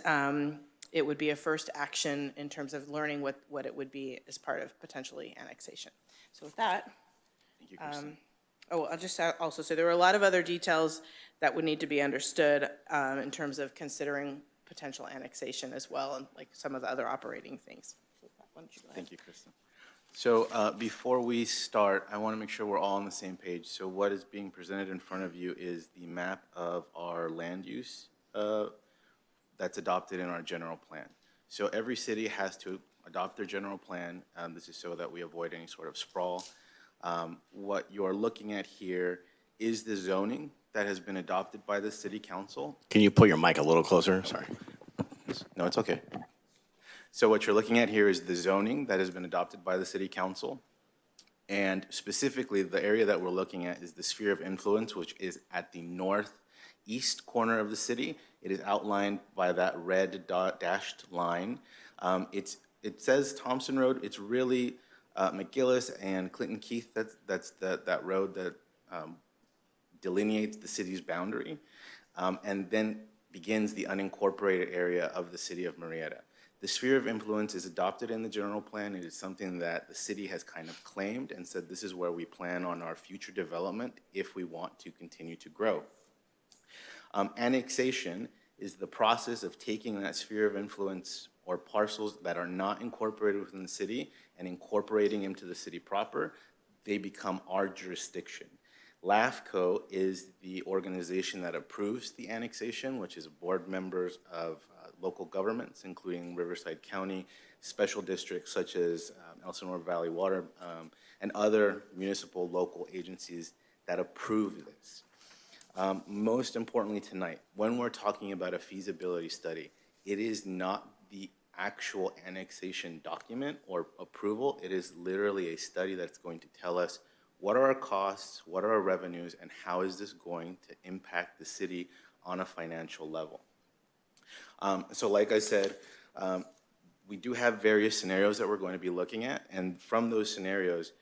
it would be a first action in terms of learning what it would be as part of potentially annexation. So with that, thank you, Kristen. I'll just also say there were a lot of other details that would need to be understood in terms of considering potential annexation as well, and like some of the other operating things. Thank you, Kristen. So before we start, I want to make sure we're all on the same page. So what is being presented in front of you is the map of our land use that's adopted in our general plan. So every city has to adopt their general plan. This is so that we avoid any sort of sprawl. What you're looking at here is the zoning that has been adopted by the city council. Can you put your mic a little closer? Sorry. No, it's okay. So what you're looking at here is the zoning that has been adopted by the city council. And specifically, the area that we're looking at is the sphere of influence, which is at the northeast corner of the city. It is outlined by that red dashed line. It says Thompson Road. It's really McGillis and Clinton Keith. That's that road that delineates the city's boundary, and then begins the unincorporated area of the city of Murrieta. The sphere of influence is adopted in the general plan. It is something that the city has kind of claimed and said this is where we plan on our future development if we want to continue to grow. Annexation is the process of taking that sphere of influence or parcels that are not incorporated within the city and incorporating into the city proper. They become our jurisdiction. LAFCO is the organization that approves the annexation, which is board members of local governments, including Riverside County, special districts such as Elsinore Valley Water, and other municipal local agencies that approve this. Most importantly tonight, when we're talking about a feasibility study, it is not the actual annexation document or approval. It is literally a study that's going to tell us what are our costs, what are our revenues, and how is this going to impact the city on a financial level. So like I said, we do have various scenarios that we're going to be looking at, and from those scenarios,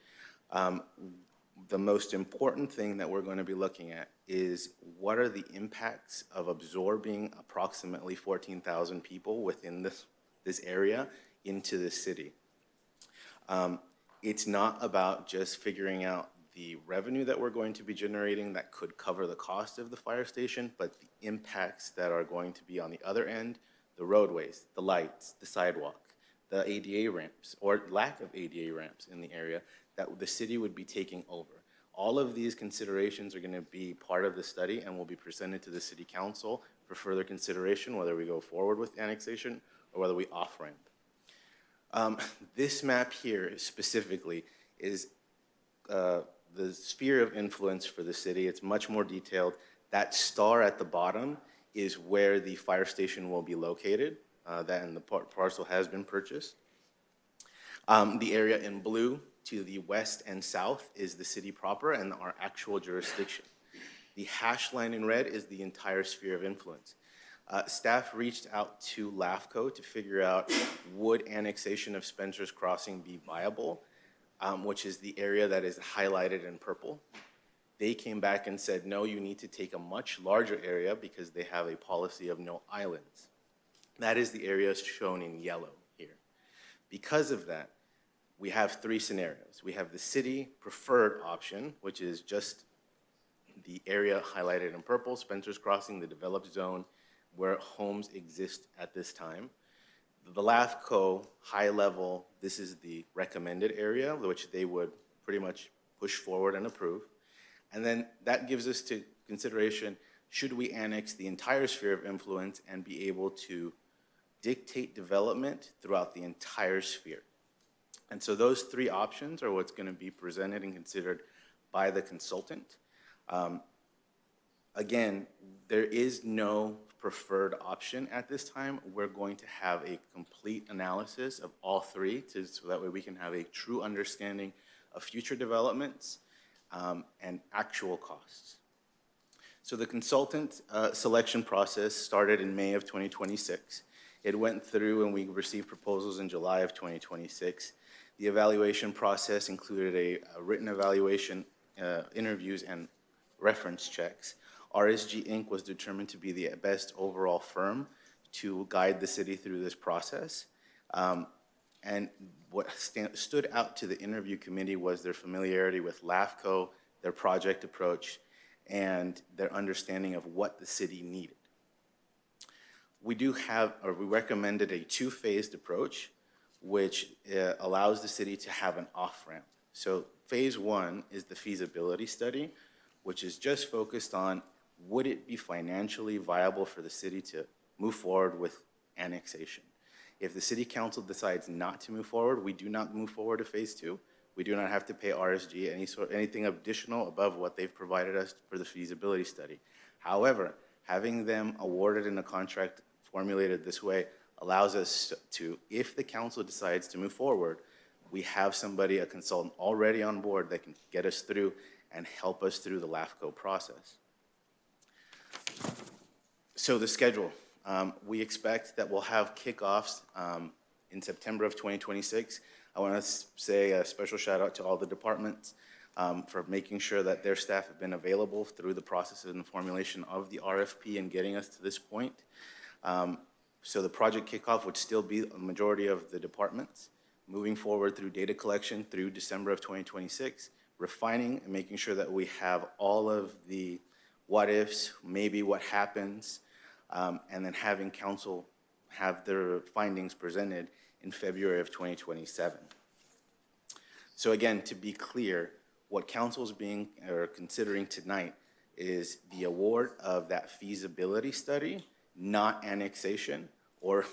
the most important thing that we're going to be looking at is what are the impacts of absorbing approximately 14,000 people within this area into the city. It's not about just figuring out the revenue that we're going to be generating that could cover the cost of the fire station, but the impacts that are going to be on the other end, the roadways, the lights, the sidewalk, the ADA ramps, or lack of ADA ramps in the area that the city would be taking over. All of these considerations are going to be part of the study and will be presented to the city council for further consideration, whether we go forward with annexation or whether we off-ramp. This map here specifically is the sphere of influence for the city. It's much more detailed. That star at the bottom is where the fire station will be located. And the parcel has been purchased. The area in blue to the west and south is the city proper and our actual jurisdiction. The hash line in red is the entire sphere of influence. Staff reached out to LAFCO to figure out would annexation of Spencer's Crossing be viable, which is the area that is highlighted in purple. They came back and said, no, you need to take a much larger area because they have a policy of no islands. That is the area shown in yellow here. Because of that, we have three scenarios. We have the city preferred option, which is just the area highlighted in purple, Spencer's Crossing, the developed zone, where homes exist at this time. The LAFCO high level, this is the recommended area, which they would pretty much push forward and approve. And then that gives us to consideration, should we annex the entire sphere of influence and be able to dictate development throughout the entire sphere? And so those three options are what's going to be presented and considered by the consultant. Again, there is no preferred option at this time. We're going to have a complete analysis of all three so that way we can have a true understanding of future developments and actual costs. So the consultant selection process started in May of 2026. It went through and we received proposals in July of 2026. The evaluation process included a written evaluation, interviews, and reference checks. RSG Inc. was determined to be the best overall firm to guide the city through this process. And what stood out to the interview committee was their familiarity with LAFCO, their project approach, and their understanding of what the city needed. We recommended a two-phased approach, which allows the city to have an off-ramp. So phase one is the feasibility study, which is just focused on, would it be financially viable for the city to move forward with annexation? If the city council decides not to move forward, we do not move forward to phase two. We do not have to pay RSG anything additional above what they've provided us for the feasibility study. However, having them awarded in a contract formulated this way allows us to, if the council decides to move forward, we have somebody, a consultant already on board that can get us through and help us through the LAFCO process. So the schedule, we expect that we'll have kickoffs in September of 2026. I want to say a special shout out to all the departments for making sure that their staff have been available through the process and the formulation of the RFP and getting us to this point. So the project kickoff would still be a majority of the departments, moving forward through data collection through December of 2026, refining and making sure that we have all of the what ifs, maybe what happens, and then having council have their findings presented in February of 2027. So again, to be clear, what council's considering tonight is the award of that feasibility study, not annexation or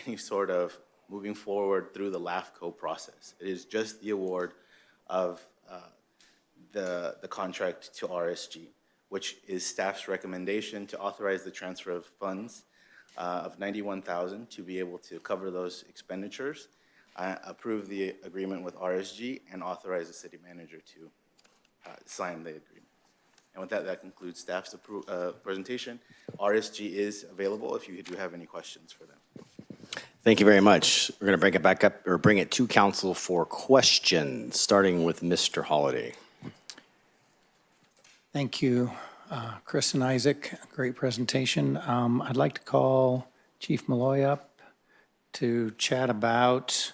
any sort of moving forward through the LAFCO process. It is just the award of the contract to RSG, which is staff's recommendation to authorize the transfer of funds of $91,000 to be able to cover those expenditures, approve the agreement with RSG, and authorize the city manager to sign the agreement. And with that, that concludes staff's presentation. RSG is available if you do have any questions for them. Thank you very much. We're going to bring it back up, or bring it to council for questions, starting with Mr. Holliday. Thank you, Chris and Isaac. Great presentation. I'd like to call Chief Malloy up to chat about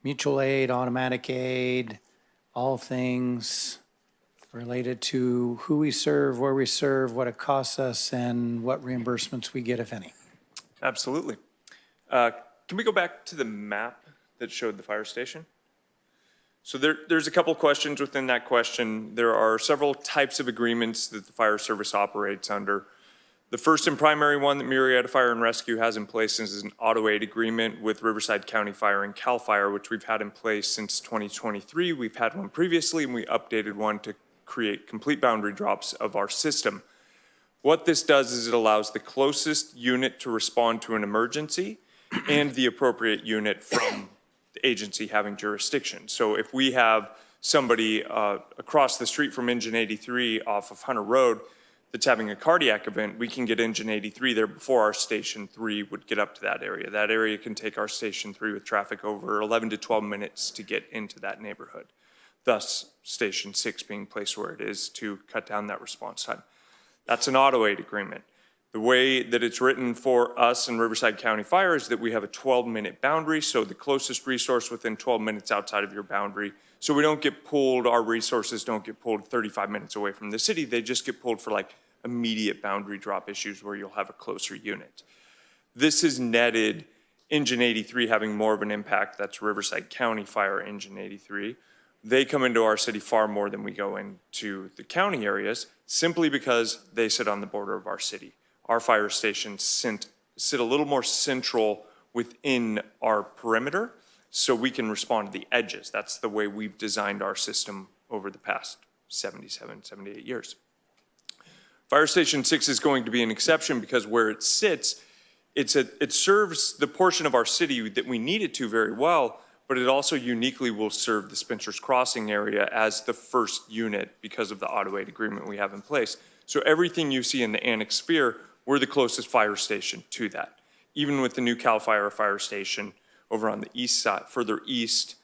mutual aid, automatic aid, all things related to who we serve, where we serve, what it costs us, and what reimbursements we get, if any. Absolutely. Can we go back to the map that showed the fire station? So there's a couple questions within that question. There are several types of agreements that the fire service operates under. The first and primary one that Murrieta Fire and Rescue has in place is an auto aid agreement with Riverside County Fire and CAL FIRE, which we've had in place since 2023. We've had one previously, and we updated one to create complete boundary drops of our system. What this does is it allows the closest unit to respond to an emergency and the appropriate unit from the agency having jurisdiction. So if we have somebody across the street from Engine 83 off of Hunter Road that's having a cardiac event, we can get Engine 83 there before our Station 3 would get up to that area. That area can take our Station 3 with traffic over 11 to 12 minutes to get into that neighborhood. Thus, Station 6 being placed where it is to cut down that response time. That's an auto aid agreement. The way that it's written for us in Riverside County Fire is that we have a 12-minute boundary, so the closest resource within 12 minutes outside of your boundary. So we don't get pulled, our resources don't get pulled 35 minutes away from the city. They just get pulled for like immediate boundary drop issues where you'll have a closer unit. This is netted Engine 83 having more of an impact. That's Riverside County Fire Engine 83. They come into our city far more than we go into the county areas, simply because they sit on the border of our city. Our fire stations sit a little more central within our perimeter, so we can respond to the edges. That's the way we've designed our system over the past 77, 78 years. Fire Station 6 is going to be an exception because where it sits, it serves the portion of our city that we need it to very well, but it also uniquely will serve the Spencer's Crossing area as the first unit because of the auto aid agreement we have in place. So everything you see in the annex sphere, we're the closest fire station to that. Even with the new CAL FIRE fire station over on the east side, further east,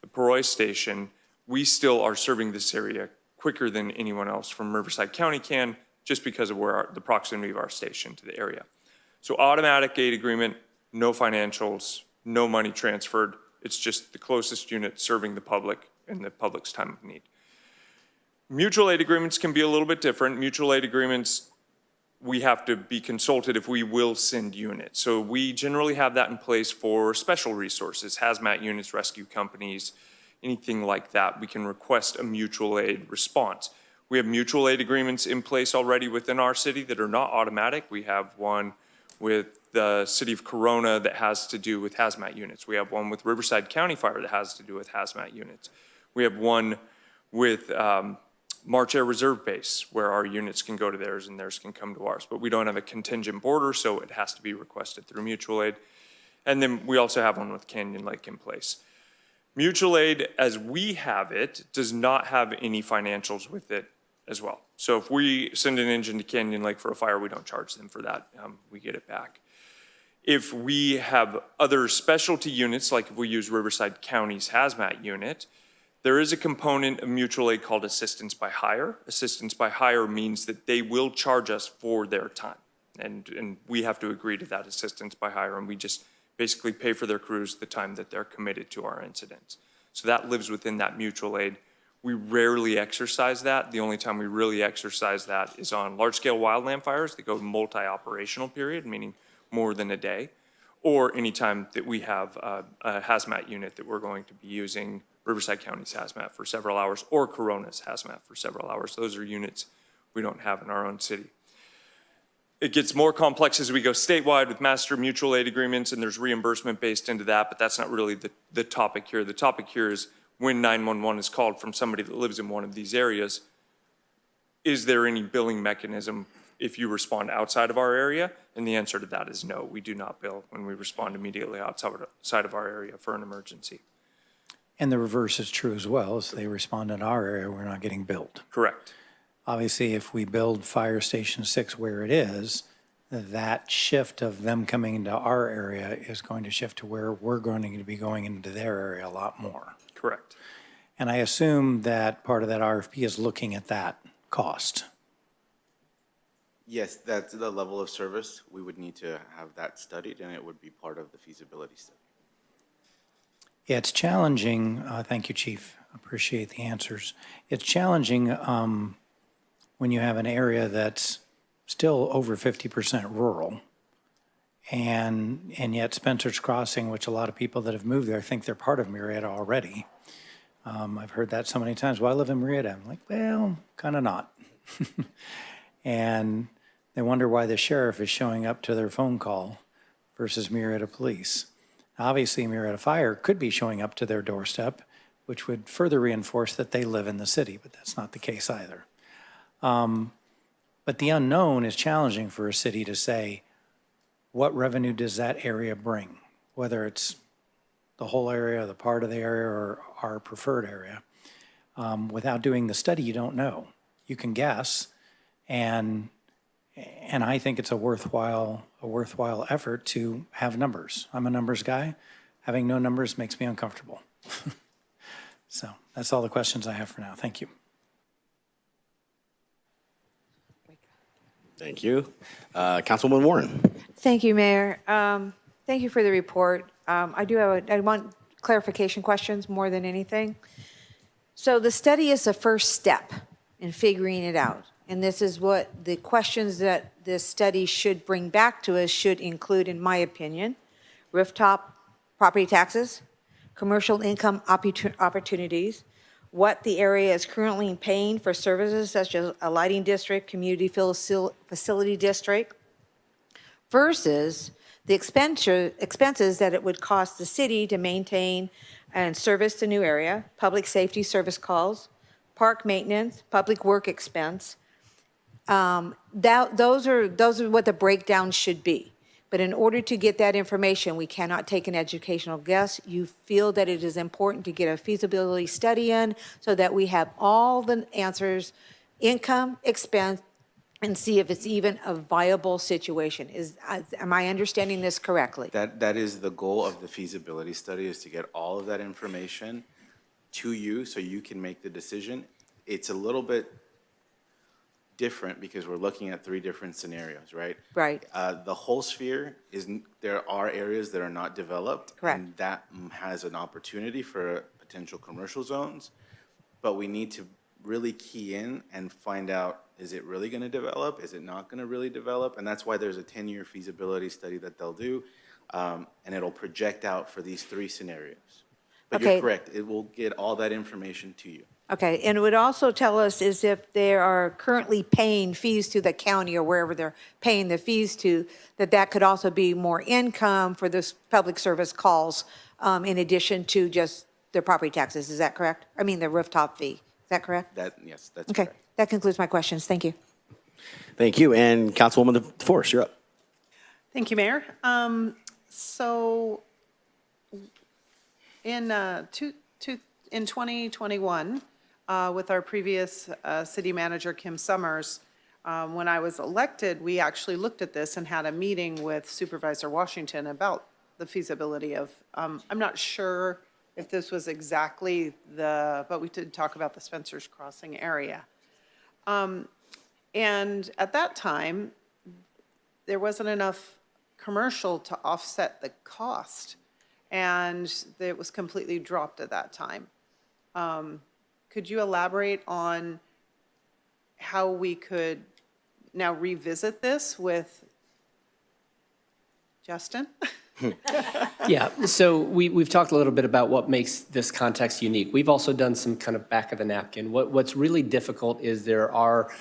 the Paroy station, we still are serving this area quicker than anyone else from Riverside County can, just because of where the proximity of our station to the area. So automatic aid agreement, no financials, no money transferred. It's just the closest unit serving the public in the public's time of need. Mutual aid agreements can be a little bit different. Mutual aid agreements, we have to be consulted if we will send units. So we generally have that in place for special resources, hazmat units, rescue companies, anything like that. We can request a mutual aid response. We have mutual aid agreements in place already within our city that are not automatic. We have one with the city of Corona that has to do with hazmat units. We have one with Riverside County Fire that has to do with hazmat units. We have one with March Air Reserve Base, where our units can go to theirs and theirs can come to ours. But we don't have a contingent border, so it has to be requested through mutual aid. And then we also have one with Canyon Lake in place. Mutual aid, as we have it, does not have any financials with it as well. So if we send an engine to Canyon Lake for a fire, we don't charge them for that. We get it back. If we have other specialty units, like if we use Riverside County's hazmat unit, there is a component of mutual aid called assistance by hire. Assistance by hire means that they will charge us for their time. And we have to agree to that assistance by hire, and we just basically pay for their crews the time that they're committed to our incidents. So that lives within that mutual aid. We rarely exercise that. The only time we really exercise that is on large-scale wildland fires that go multi-operational period, meaning more than a day, or anytime that we have a hazmat unit that we're going to be using Riverside County's hazmat for several hours, or Corona's hazmat for several hours. Those are units we don't have in our own city. It gets more complex as we go statewide with master mutual aid agreements, and there's reimbursement based into that, but that's not really the topic here. The topic here is when 911 is called from somebody that lives in one of these areas, is there any billing mechanism if you respond outside of our area? And the answer to that is no. We do not bill when we respond immediately outside of our area for an emergency. And the reverse is true as well. As they respond in our area, we're not getting billed. Correct. Obviously, if we build Fire Station 6 where it is, that shift of them coming into our area is going to shift to where we're going to be going into their area a lot more. Correct. And I assume that part of that RFP is looking at that cost. Yes, that's the level of service. We would need to have that studied, and it would be part of the feasibility study. Yeah, it's challenging. Thank you, Chief. Appreciate the answers. It's challenging when you have an area that's still over 50% rural, and yet Spencer's Crossing, which a lot of people that have moved there think they're part of Murrieta already. I've heard that so many times. Well, I live in Murrieta. I'm like, well, kind of not. And they wonder why the sheriff is showing up to their phone call versus Murrieta Police. Obviously, Murrieta Fire could be showing up to their doorstep, which would further reinforce that they live in the city, but that's not the case either. But the unknown is challenging for a city to say, what revenue does that area bring? Whether it's the whole area, the part of the area, or our preferred area. Without doing the study, you don't know. You can guess, and I think it's a worthwhile effort to have numbers. I'm a numbers guy. Having no numbers makes me uncomfortable. So that's all the questions I have for now. Thank you. Thank you. Councilwoman Warren. Thank you, Mayor. Thank you for the report. I want clarification questions more than anything. So the study is the first step in figuring it out. And this is what the questions that this study should bring back to us should include, in my opinion, rooftop property taxes, commercial income opportunities, what the area is currently paying for services such as a lighting district, community facility district, versus the expenses that it would cost the city to maintain and service the new area, public safety service calls, park maintenance, public work expense. Those are what the breakdown should be. But in order to get that information, we cannot take an educational guess. You feel that it is important to get a feasibility study in so that we have all the answers, income, expense, and see if it's even a viable situation. Am I understanding this correctly? That is the goal of the feasibility study, is to get all of that information to you so you can make the decision. It's a little bit different because we're looking at 3 different scenarios, right? Right. The whole sphere there are areas that are not developed. Correct. And that has an opportunity for potential commercial zones, but we need to really key in and find out, is it really going to develop? Is it not going to really develop? And that's why there's a 10-year feasibility study that they'll do, and it'll project out for these 3 scenarios. But Okay. you're correct, it will get all that information to you. Okay, and it would also tell us is if they are currently paying fees to the county or wherever they're paying the fees to, that could also be more income for this public service calls, in addition to just their property taxes. Is that correct? I mean, the rooftop fee. Is that correct? Yes, that's Okay, correct. that concludes my questions. Thank you. Thank you. And Councilwoman DeForest, you're up. Thank you, Mayor. So in 2021, with our previous city manager, Kim Summers, when I was elected, we actually looked at this and had a meeting with Supervisor Washington about the feasibility of, I'm not sure if this was exactly but we did talk about the Spencer's Crossing area. And at that time, there wasn't enough commercial to offset the cost, and it was completely dropped at that time. Could you elaborate on how we could now revisit this with Justin? Yeah, so we've talked a little bit about what makes this context unique. We've also done some kind of back of the napkin. What's really difficult is there are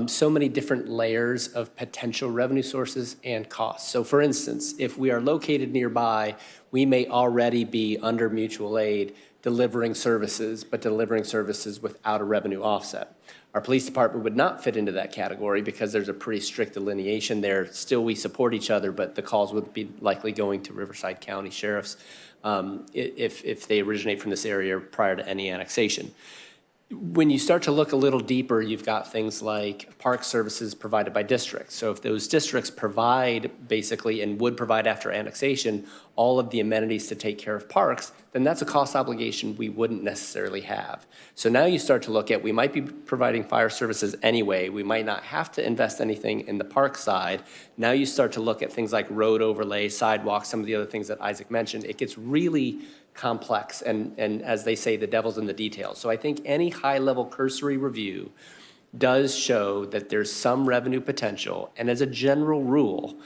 so many different layers of potential revenue sources and costs. So for instance, if we are located nearby, we may already be under mutual aid delivering services, but delivering services without a revenue offset. Our police department would not fit into that category because there's a pretty strict delineation there. Still, we support each other, but the calls would be likely going to Riverside County sheriffs if they originate from this area prior to any annexation. When you start to look a little deeper, you've got things like park services provided by districts. So if those districts provide basically and would provide after annexation all of the amenities to take care of parks, then that's a cost obligation we wouldn't necessarily have. So now you start to look at, we might be providing fire services anyway. We might not have to invest anything in the park side. Now you start to look at things like road overlay, sidewalks, some of the other things that Isaac mentioned. It gets really complex, and as they say, the devil's in the details. So I think any high-level cursory review does show that there's some revenue potential, and as a general rule,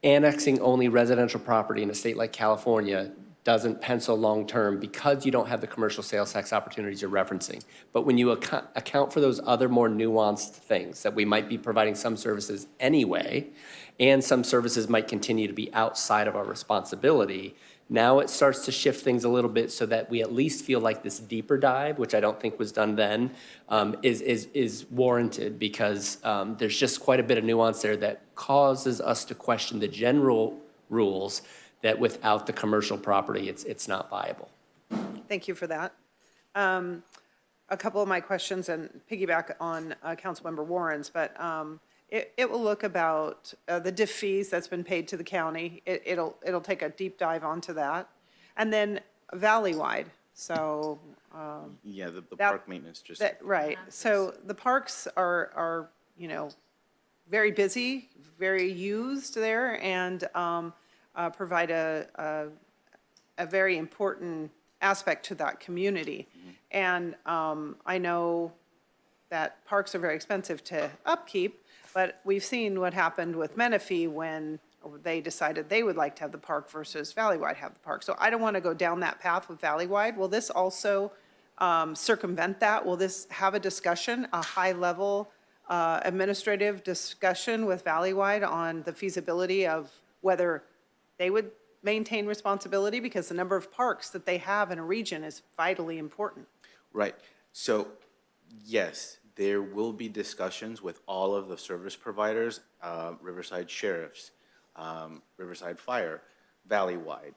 annexing only residential property in a state like California doesn't pencil long-term because you don't have the commercial sales tax opportunities you're referencing. But when you account for those other more nuanced things, that we might be providing some services anyway, and some services might continue to be outside of our responsibility, now it starts to shift things a little bit so that we at least feel like this deeper dive, which I don't think was done then, is warranted because there's just quite a bit of nuance there that causes us to question the general rules that without the commercial property, it's not viable. Thank you for that. A couple of my questions, and piggyback on Councilmember Warren's, but it will look about the diff fees that's been paid to the county. It'll take a deep dive onto that. And then valley-wide, so. Yeah, the park maintenance just. Right, so the parks are, very busy, very used there, and provide a very important aspect to that community. And I know that parks are very expensive to upkeep, but we've seen what happened with Menifee when they decided they would like to have the park versus Valleywide have the park. So I don't want to go down that path with Valleywide. Will this also circumvent that? Will this have a discussion, a high-level administrative discussion with Valleywide on the feasibility of whether they would maintain responsibility? Because the number of parks that they have in a region is vitally important. Right. So, yes, there will be discussions with all of the service providers, Riverside Sheriffs, Riverside Fire, Valleywide.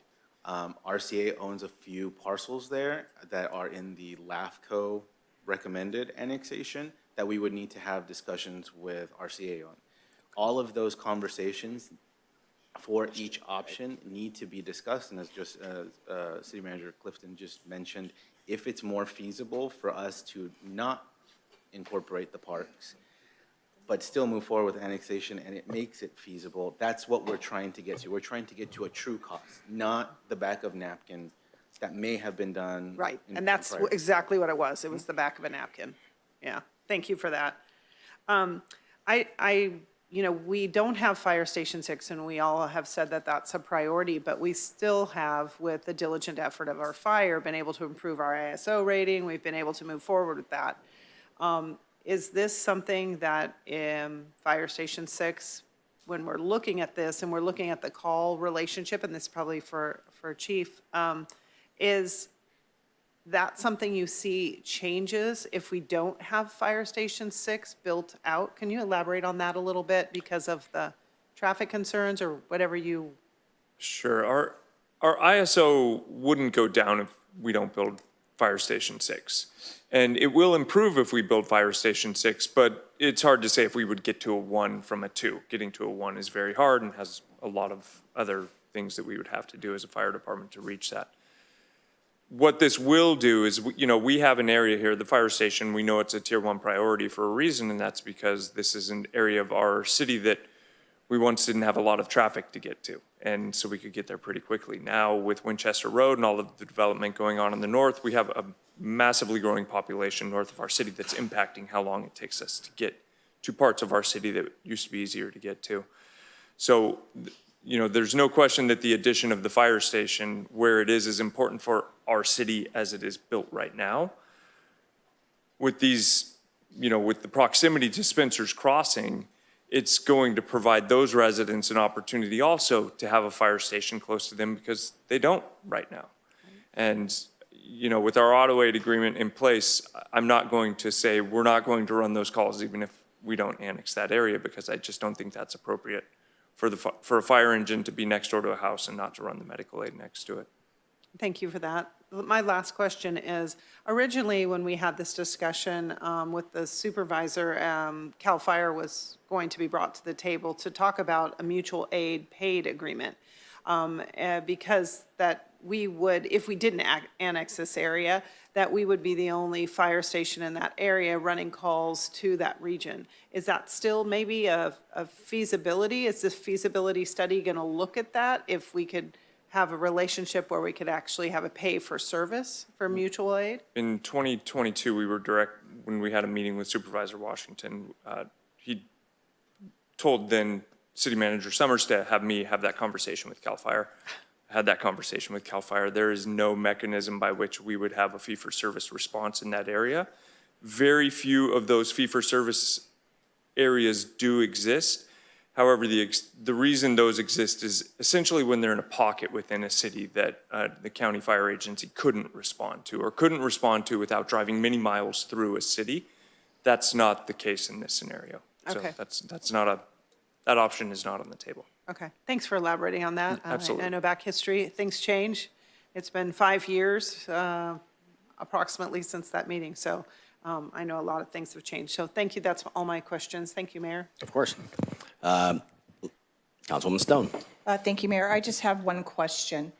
RCA owns a few parcels there that are in the LAFCO recommended annexation that we would need to have discussions with RCA on. All of those conversations for each option need to be discussed, and as just City Manager Clifton just mentioned, if it's more feasible for us to not incorporate the parks, but still move forward with annexation and it makes it feasible, that's what we're trying to get to. We're trying to get to a true cost, not the back of napkin that may have been done. Right, in and that's prior- exactly what it was. It was the back of a napkin. Yeah, thank you for that. We don't have Fire Station 6, and we all have said that that's a priority, but we still have, with the diligent effort of our fire, been able to improve our ISO rating. We've been able to move forward with that. Is this something that Fire Station 6, when we're looking at this and we're looking at the call relationship, and this is probably for Chief, is that something you see changes if we don't have Fire Station 6 built out? Can you elaborate on that a little bit because of the traffic concerns or whatever you? Sure. Our ISO wouldn't go down if we don't build Fire Station 6. And it will improve if we build Fire Station 6, but it's hard to say if we would get to a 1 from a 2. Getting to a 1 is very hard and has a lot of other things that we would have to do as a fire department to reach that. What this will do is, we have an area here, the fire station, we know it's a tier 1 priority for a reason, and that's because this is an area of our city that we once didn't have a lot of traffic to get to. And so we could get there pretty quickly. Now with Winchester Road and all of the development going on in the north, we have a massively growing population north of our city that's impacting how long it takes us to get to parts of our city that used to be easier to get to. So, there's no question that the addition of the fire station where it is important for our city as it is built right now. With these, with the proximity to Spencer's Crossing, it's going to provide those residents an opportunity also to have a fire station close to them because they don't right now. And, with our auto aid agreement in place, I'm not going to say we're not going to run those calls even if we don't annex that area because I just don't think that's appropriate for a fire engine to be next door to a house and not to run the medical aid next to it. Thank you for that. My last question is, originally when we had this discussion with the supervisor, CAL FIRE was going to be brought to the table to talk about a mutual aid paid agreement. Because that we would, if we didn't annex this area, that we would be the only fire station in that area running calls to that region. Is that still maybe a feasibility? Is this feasibility study going to look at that? If we could have a relationship where we could actually have a pay for service for mutual aid? In 2022, when we had a meeting with Supervisor Washington, he told then City Manager Summers to have me have that conversation with CAL FIRE. I had that conversation with CAL FIRE. There is no mechanism by which we would have a fee-for-service response in that area. Very few of those fee-for-service areas do exist. However, the reason those exist is essentially when they're in a pocket within a city that the county fire agency couldn't respond to or couldn't respond to without driving many miles through a city. That's not the case in this scenario. Okay. So that option is not on the table. Okay, thanks for elaborating on that. Absolutely. I know back history, things change. It's been 5 years approximately since that meeting, so I know a lot of things have changed. So thank you, that's all my questions. Thank you, Mayor. Of course. Councilwoman Stone. Thank you, Mayor. I just have one question.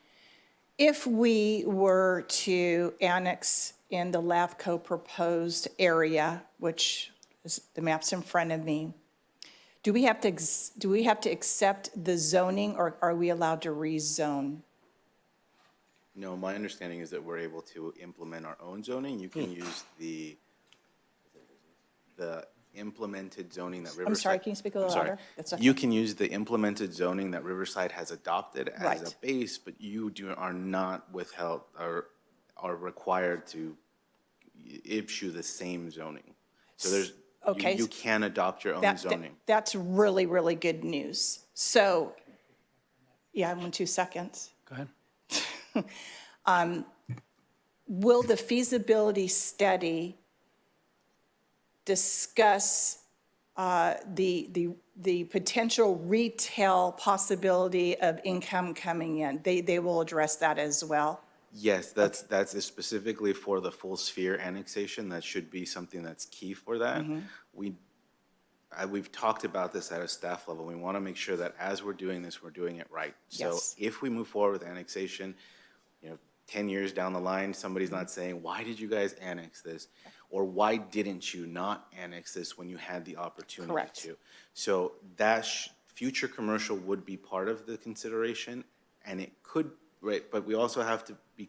If we were to annex in the LAFCO proposed area, which is the map's in front of me, do we have to accept the zoning, or are we allowed to rezone? No, my understanding is that we're able to implement our own zoning. You can use the implemented zoning that Riverside. I'm sorry, can you speak a little louder? That's okay. You can use the implemented zoning that Riverside has adopted as Right. a base, but you are not withheld or are required to issue the same zoning. So there's, Okay. you can adopt your own zoning. That's really, really good news. So, yeah, I'm in 2 seconds. Go ahead. Will the feasibility study discuss the potential retail possibility of income coming in? They will address that as well? Yes, that's specifically for the full sphere annexation. That should be something that's key for that. We've talked about this at a staff level. We want to make sure that as we're doing this, we're doing it right. So Yes. if we move forward with annexation, 10 years down the line, somebody's not saying, why did you guys annex this? Or why didn't you not annex this when you had the opportunity Correct. to? So that future commercial would be part of the consideration, and it could, right, but we also have to be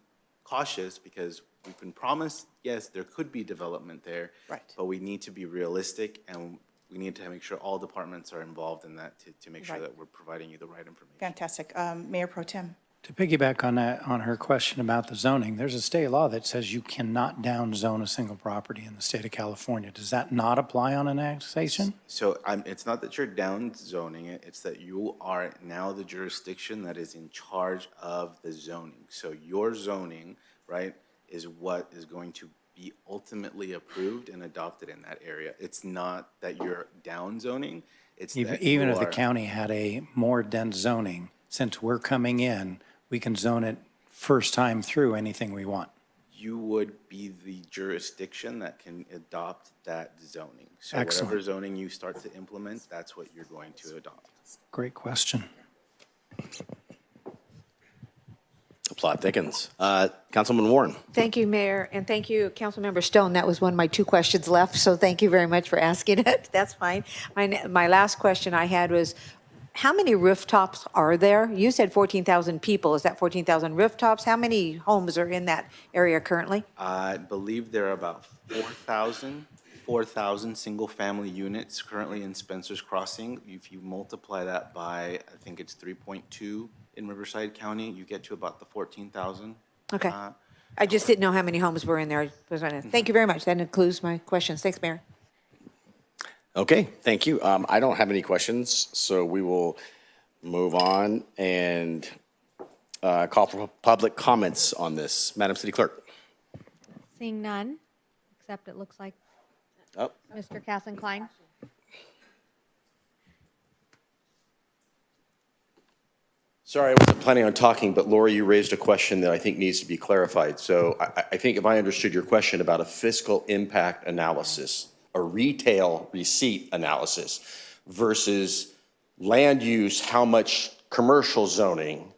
cautious because we've been promised, yes, there could be development there. Right. But we need to be realistic, and we need to make sure all departments are involved in that to make sure Right. that we're providing you the right information. Fantastic. Mayor Pro Tem. To piggyback on that, on her question about the zoning, there's a state law that says you cannot downzone a single property in the state of California. Does that not apply on annexation? So it's not that you're down zoning it, it's that you are now the jurisdiction that is in charge of the zoning. So your zoning, right, is what is going to be ultimately approved and adopted in that area. It's not that you're down zoning, it's that Even you if the are- county had a more dense zoning, since we're coming in, we can zone it first time through anything we want. you would be the jurisdiction that can adopt that zoning. So Excellent. whatever zoning you start to implement, that's what you're going to adopt. Great question. Plot thickens. Councilman Warren. Thank you, Mayor, and thank you, Councilmember Stone. That was one of my two questions left, so thank you very much for asking it. That's fine. My last question I had was, how many rooftops are there? You said 14,000 people. Is that 14,000 rooftops? How many homes are in that area currently? I believe there are about 4,000 single-family units currently in Spencer's Crossing. If you multiply that by, I think it's 3.2 in Riverside County, you get to about the 14,000. Okay. I just didn't know how many homes were in there. Thank you very much. That includes my questions. Thanks, Mayor. Okay, thank you. I don't have any questions, so we will move on and call for public comments on this. Madam City Clerk. Seeing none, except it looks like Oh. Mr. Kassan-Klein. Sorry, I wasn't planning on talking, but Lori, you raised a question that I think needs to be clarified. So I think if I understood your question about a fiscal impact analysis, a retail receipt analysis versus land use, how much commercial zoning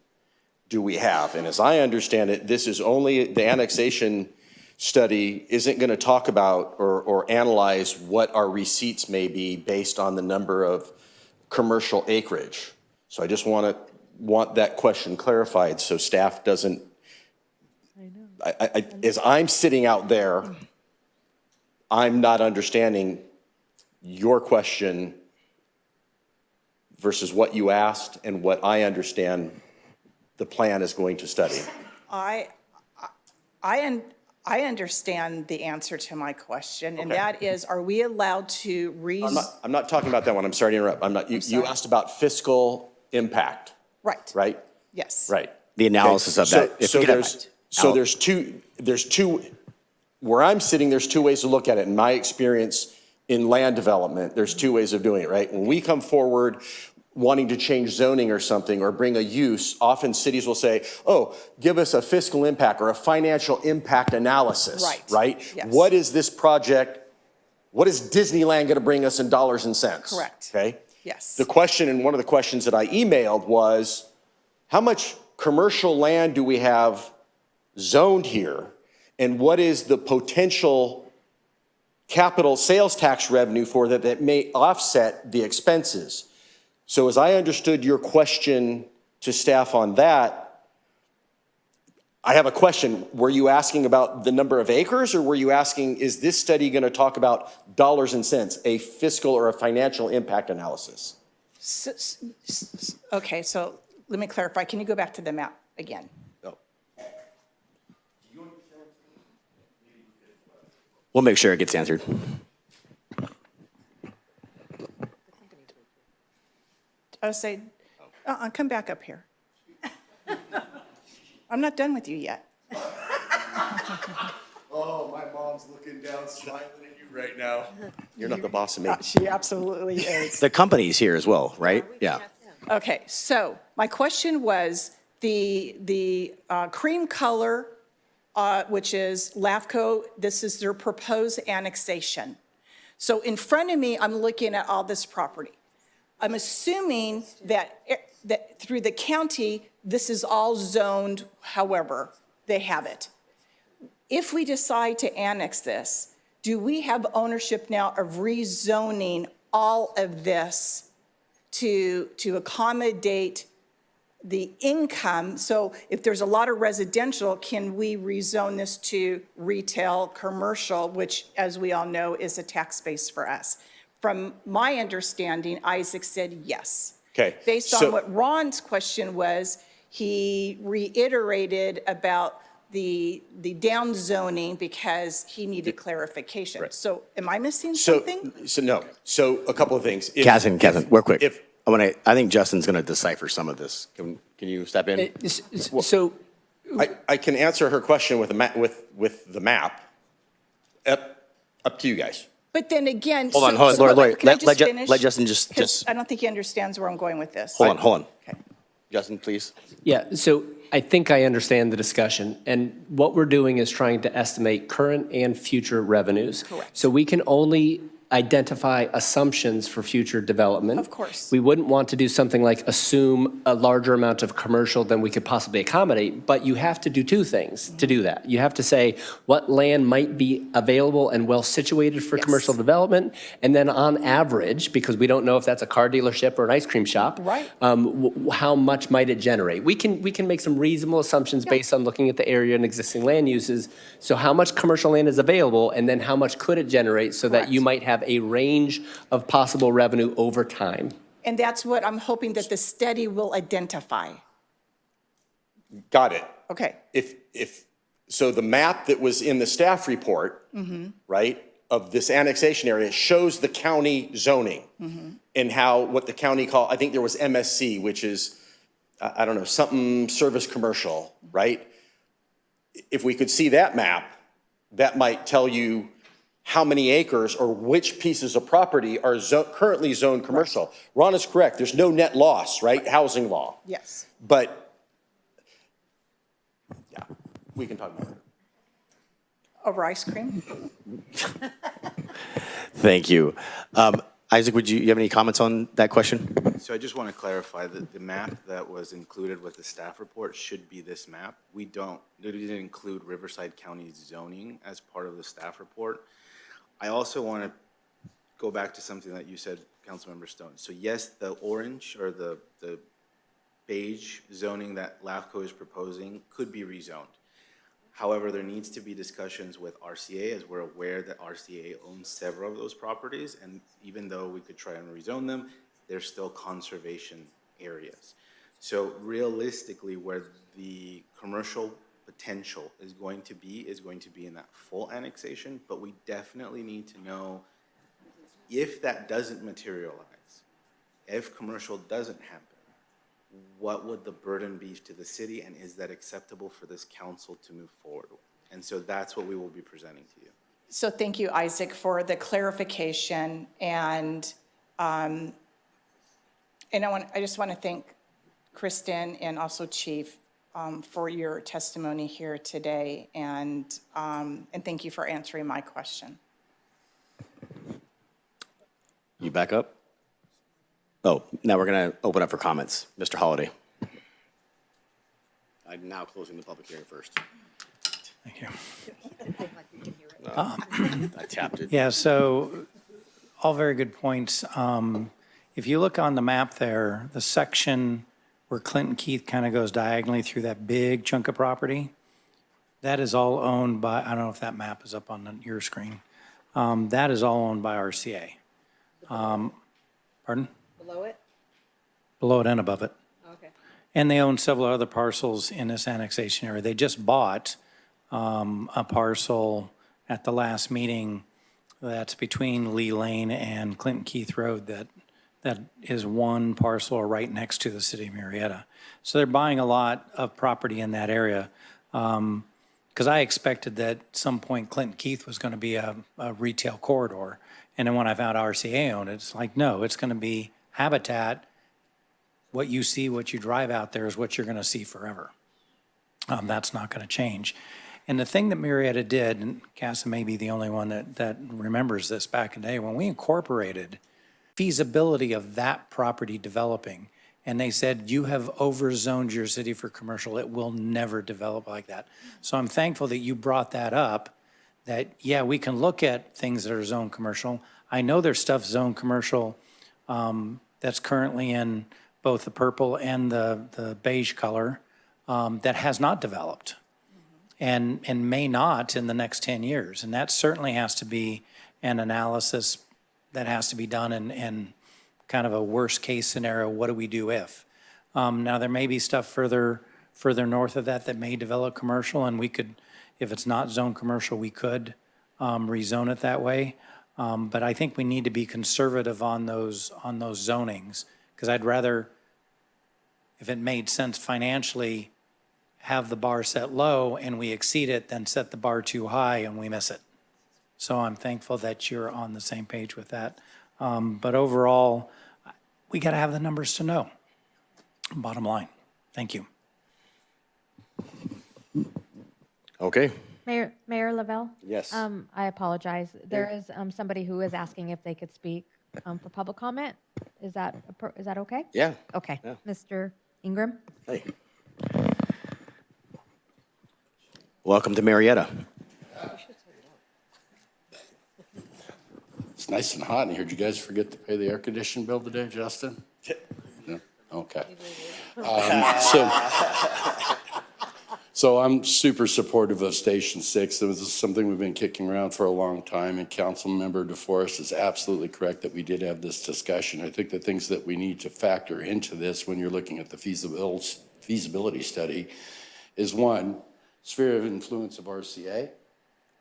do we have? And as I understand it, this is only, the annexation study isn't going to talk about or analyze what our receipts may be based on the number of commercial acreage. So I just want that question clarified so staff doesn't, as I'm sitting out there, I'm not understanding your question versus what you asked and what I understand the plan is going to study. I understand the answer to my question, and Okay. that is, are we allowed to I'm not talking about that one. I'm sorry to interrupt. You sorry. asked about fiscal impact, Right, right? yes. Right. The analysis of that. If So we could have- there's two, where I'm sitting, there's two ways to look at it. In my experience in land development, there's two ways of doing it, right? When we come forward wanting to change zoning or something or bring a use, often cities will say, oh, give us a fiscal impact or a financial impact analysis, right? Yes. What is this project, what is Disneyland going to bring us in dollars and cents? Correct. Okay? Yes. The question, and one of the questions that I emailed was, how much commercial land do we have zoned here? And what is the potential capital sales tax revenue for that may offset the expenses? So as I understood your question to staff on that, I have a question. Were you asking about the number of acres, or were you asking, is this study going to talk about dollars and cents, a fiscal or a financial impact analysis? Okay, so let me clarify. Can you go back to the map again? We'll make sure it gets answered. I would say, come back up here. I'm not done with you yet. Oh, my mom's looking down, smiling at you right now. You're not the boss of me. She absolutely is. The company's here as well, right? Yeah. Okay, so my question was the cream color, which is LAFCO, this is their proposed annexation. So in front of me, I'm looking at all this property. I'm assuming that through the county, this is all zoned however they have it. If we decide to annex this, do we have ownership now of rezoning all of this to accommodate the income. So if there's a lot of residential, can we rezone this to retail, commercial, which, as we all know, is a tax base for us? From my understanding, Isaac said yes. Okay. Based so- on what Ron's question was, he reiterated about the down zoning because he needed clarification. Right. So am I missing So, something? no. So a couple of things. Catherine, real quick. If, I think Justin's going to decipher some of this. Can you step in? So, I can answer her question with the map. Up to you guys. But then again. Hold on, so Lori. can I just finish? Let Justin 'Cause just. I don't think he understands where I'm going with this. Hold on. Justin, please. yeah, so I think I understand the discussion. And what we're doing is trying to estimate current and future revenues. Correct. So we can only identify assumptions for future development. Of course. We wouldn't want to do something like assume a larger amount of commercial than we could possibly accommodate, but you have to do two things to do that. You have to say what land might be available and well situated for commercial development, and then on average, because we don't know if that's a car dealership or an ice cream shop, Right. How much might it generate? We can make some reasonable assumptions based on looking at the area and existing land uses. So how much commercial land is available, and then how much could it generate so that you might have a range of possible revenue over time. And that's what I'm hoping that the study will identify. Got it. Okay. So the map that was in the staff report, right, of this annexation area shows the county zoning and what the county I think there was MSC, which is, I don't know, something service commercial, right? If we could see that map, that might tell you how many acres or which pieces of property are currently zoned commercial. Ron is correct. There's no net loss, right? Housing law. Yes. But, yeah, we can talk about it. Over ice cream? Thank you. Isaac, would you have any comments on that question? So I just want to clarify that the map that was included with the staff report should be this map. We didn't include Riverside County zoning as part of the staff report. I also want to go back to something that you said, Councilmember Stone. So yes, the orange or the beige zoning that LAFCO is proposing could be rezoned. However, there needs to be discussions with RCA, as we're aware that RCA owns several of those properties, and even though we could try and rezone them, they're still conservation areas. So realistically, where the commercial potential is going to be in that full annexation, but we definitely need to know if that doesn't materialize, if commercial doesn't happen, what would the burden be to the city, and is that acceptable for this council to move forward with? And so that's what we will be presenting to you. So thank you, Isaac, for the clarification. And I just want to thank Kristen and also Chief for your testimony here today, and thank you for answering my question. You back up? Oh, now we're going to open up for comments. Mr. Holliday. I'm now closing the public hearing first. Thank you. I tapped it. Yeah, so all very good points. If you look on the map there, the section where Clinton Keith kind of goes diagonally through that big chunk of property, that is all owned by, I don't know if that map is up on your screen. That is all owned by RCA. Pardon? Below it? Below it and above it. Okay. And they own several other parcels in this annexation area. They just bought a parcel at the last meeting that's between Lee Lane and Clinton Keith Road that is one parcel right next to the city of Murrieta. So they're buying a lot of property in that area. Because I expected that at some point Clinton Keith was going to be a retail corridor. And then when I found RCA owned it, it's like, no, it's going to be habitat. What you see, what you drive out there is what you're going to see forever. That's not going to change. And the thing that Murrieta did, and Casa may be the only one that remembers this back in the day, when we incorporated feasibility of that property developing, and they said, you have overzoned your city for commercial, it will never develop like that. So I'm thankful that you brought that up, that, yeah, we can look at things that are zoned commercial. I know there's stuff zoned commercial that's currently in both the purple and the beige color, that has not developed and may not in the next 10 years. And that certainly has to be an analysis that has to be done in kind of a worst-case scenario, what do we do if? Now, there may be stuff further north of that may develop commercial, and we could, if it's not zone commercial, we could rezone it that way. But I think we need to be conservative on those zonings, because I'd rather, if it made sense financially, have the bar set low and we exceed it than set the bar too high and we miss it. So I'm thankful that you're on the same page with that. But overall, we got to have the numbers to know. Bottom line. Thank you. Okay. Mayor Lavelle? Yes. I apologize. There is somebody who is asking if they could speak for public comment. Is that okay? Yeah. Okay. Yeah. Mr. Ingram? Hey. Welcome to Murrieta. It's nice and hot in here. Did you guys forget to pay the air conditioning bill today, Justin? No? Okay. So I'm super supportive of Station 6. This is something we've been kicking around for a long time, and Councilmember DeForest is absolutely correct that we did have this discussion. I think the things that we need to factor into this when you're looking at the feasibility study is, one, sphere of influence of RCA.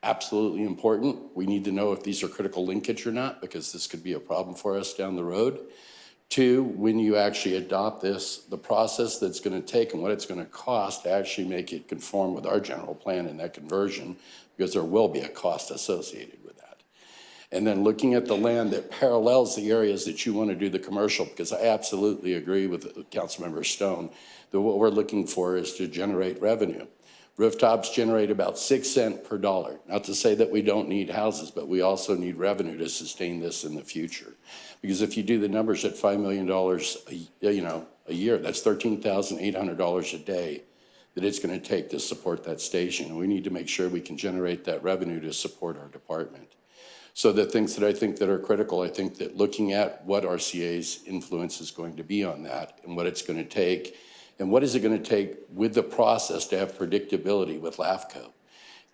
Absolutely important. We need to know if these are critical linkage or not, because this could be a problem for us down the road. Two, when you actually adopt this, the process that's going to take and what it's going to cost to actually make it conform with our general plan and that conversion, because there will be a cost associated with that. And then looking at the land that parallels the areas that you want to do the commercial, because I absolutely agree with Councilmember Stone that what we're looking for is to generate revenue. Rooftops generate about 6 cents per dollar. Not to say that we don't need houses, but we also need revenue to sustain this in the future. Because if you do the numbers at $5 million a year, that's $13,800 a day that it's going to take to support that station. And we need to make sure we can generate that revenue to support our department. So the things that I think that are critical, I think that looking at what RCA's influence is going to be on that and what it's going to take, and what is it going to take with the process to have predictability with LAFCO.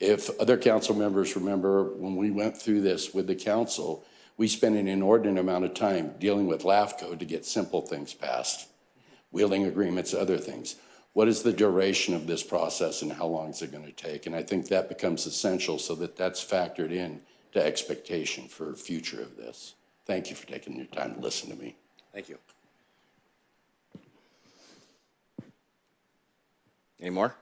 If other council members remember when we went through this with the council, we spent an inordinate amount of time dealing with LAFCO to get simple things passed, wheeling agreements, other things. What is the duration of this process and how long is it going to take? And I think that becomes essential so that that's factored in to expectation for future of this. Thank you for taking your time to listen to me. Thank you. Any more?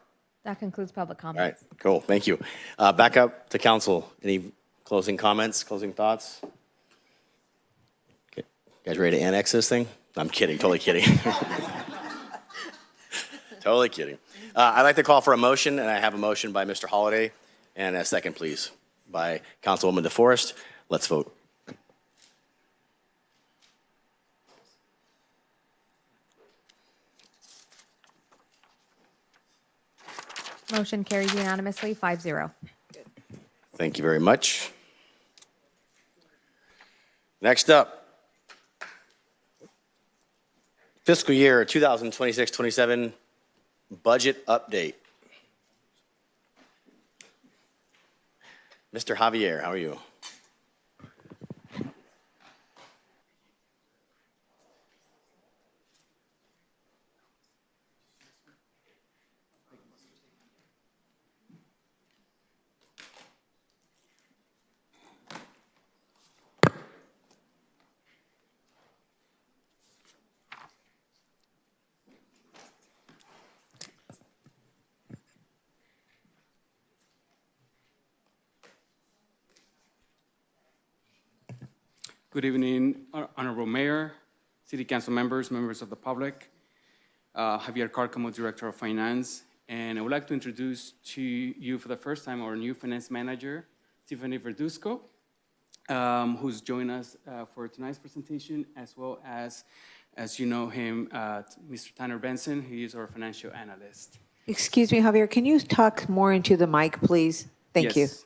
That concludes public All right, comments. cool, thank you. Back up to council. Any closing comments, closing thoughts? Okay. You guys ready to annex this thing? I'm kidding, totally kidding. Totally kidding. I'd like to call for a motion, and I have a motion by Mr. Holliday, and a second, please, by Councilwoman DeForest. Let's vote. Motion carries unanimously, 5-0. Thank you very much. Next up, fiscal year 2026-27 budget update. Mr. Javier, how are you? Good evening, Honorable Mayor, City Council members, members of the public. Javier Carcamo, Director of Finance, and I would like to introduce to you for the first time our new Finance Manager, Tiffany Verduzco, who's joined us for tonight's presentation, as well as you know him, Mr. Tanner Benson. He is our Financial Analyst. Excuse me, Javier, can you talk more into the mic, please? Thank you. Yes.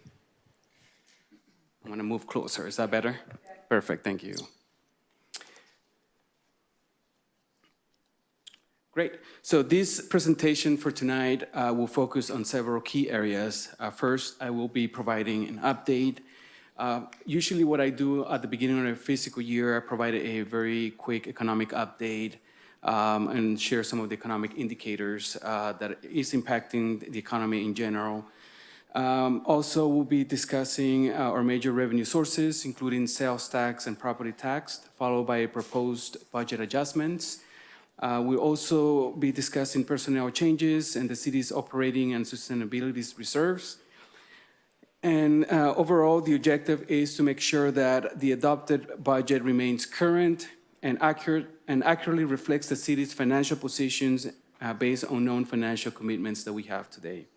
I'm going to move closer. Is that better? Perfect, thank you. Great. So this presentation for tonight will focus on several key areas. First, I will be providing an update. Usually what I do at the beginning of a fiscal year, I provide a very quick economic update and share some of the economic indicators that is impacting the economy in general. Also, we'll be discussing our major revenue sources, including sales tax and property tax, followed by proposed budget adjustments. We'll also be discussing personnel changes and the city's operating and sustainability reserves. And overall, the objective is to make sure that the adopted budget remains current and accurately reflects the city's financial positions based on known financial commitments that we have today.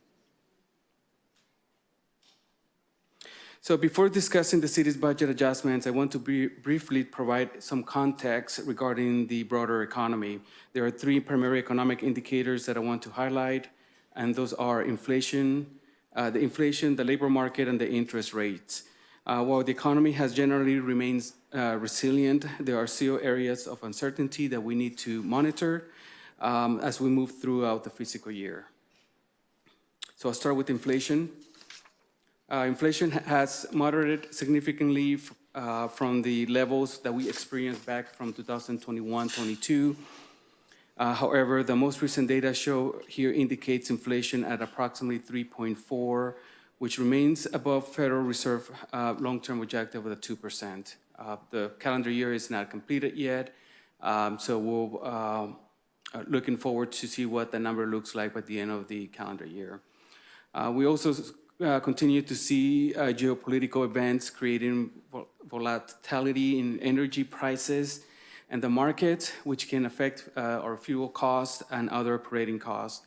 So before discussing the city's budget adjustments, I want to briefly provide some context regarding the broader economy. There are three primary economic indicators that I want to highlight, and those are inflation, the labor market, and the interest rates. While the economy has generally remained resilient, there are still areas of uncertainty that we need to monitor as we move throughout the fiscal year. So I'll start with inflation. Inflation has moderated significantly from the levels that we experienced back from 2021-22. However, the most recent data show here indicates inflation at approximately 3.4, which remains above Federal Reserve long-term objective of 2%. The calendar year is not completed yet, so we'll looking forward to see what the number looks like by the end of the calendar year. We also continue to see geopolitical events creating volatility in energy prices and the market, which can affect our fuel costs and other operating costs.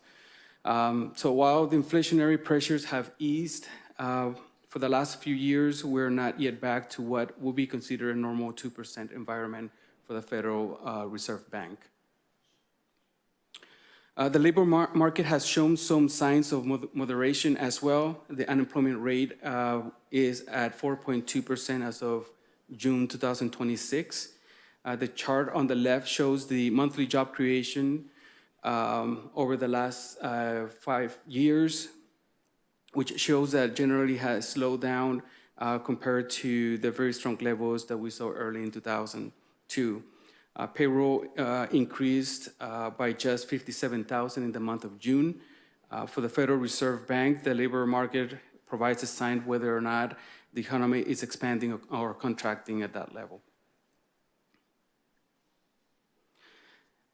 So while the inflationary pressures have eased for the last few years, we're not yet back to what will be considered a normal 2% environment for the Federal Reserve Bank. The labor market has shown some signs of moderation as well. The unemployment rate is at 4.2% as of June 2026. The chart on the left shows the monthly job creation over the last 5 years, which shows that generally has slowed down compared to the very strong levels that we saw early in 2002. Payroll increased by just 57,000 in the month of June. For the Federal Reserve Bank, the labor market provides a sign whether or not the economy is expanding or contracting at that level.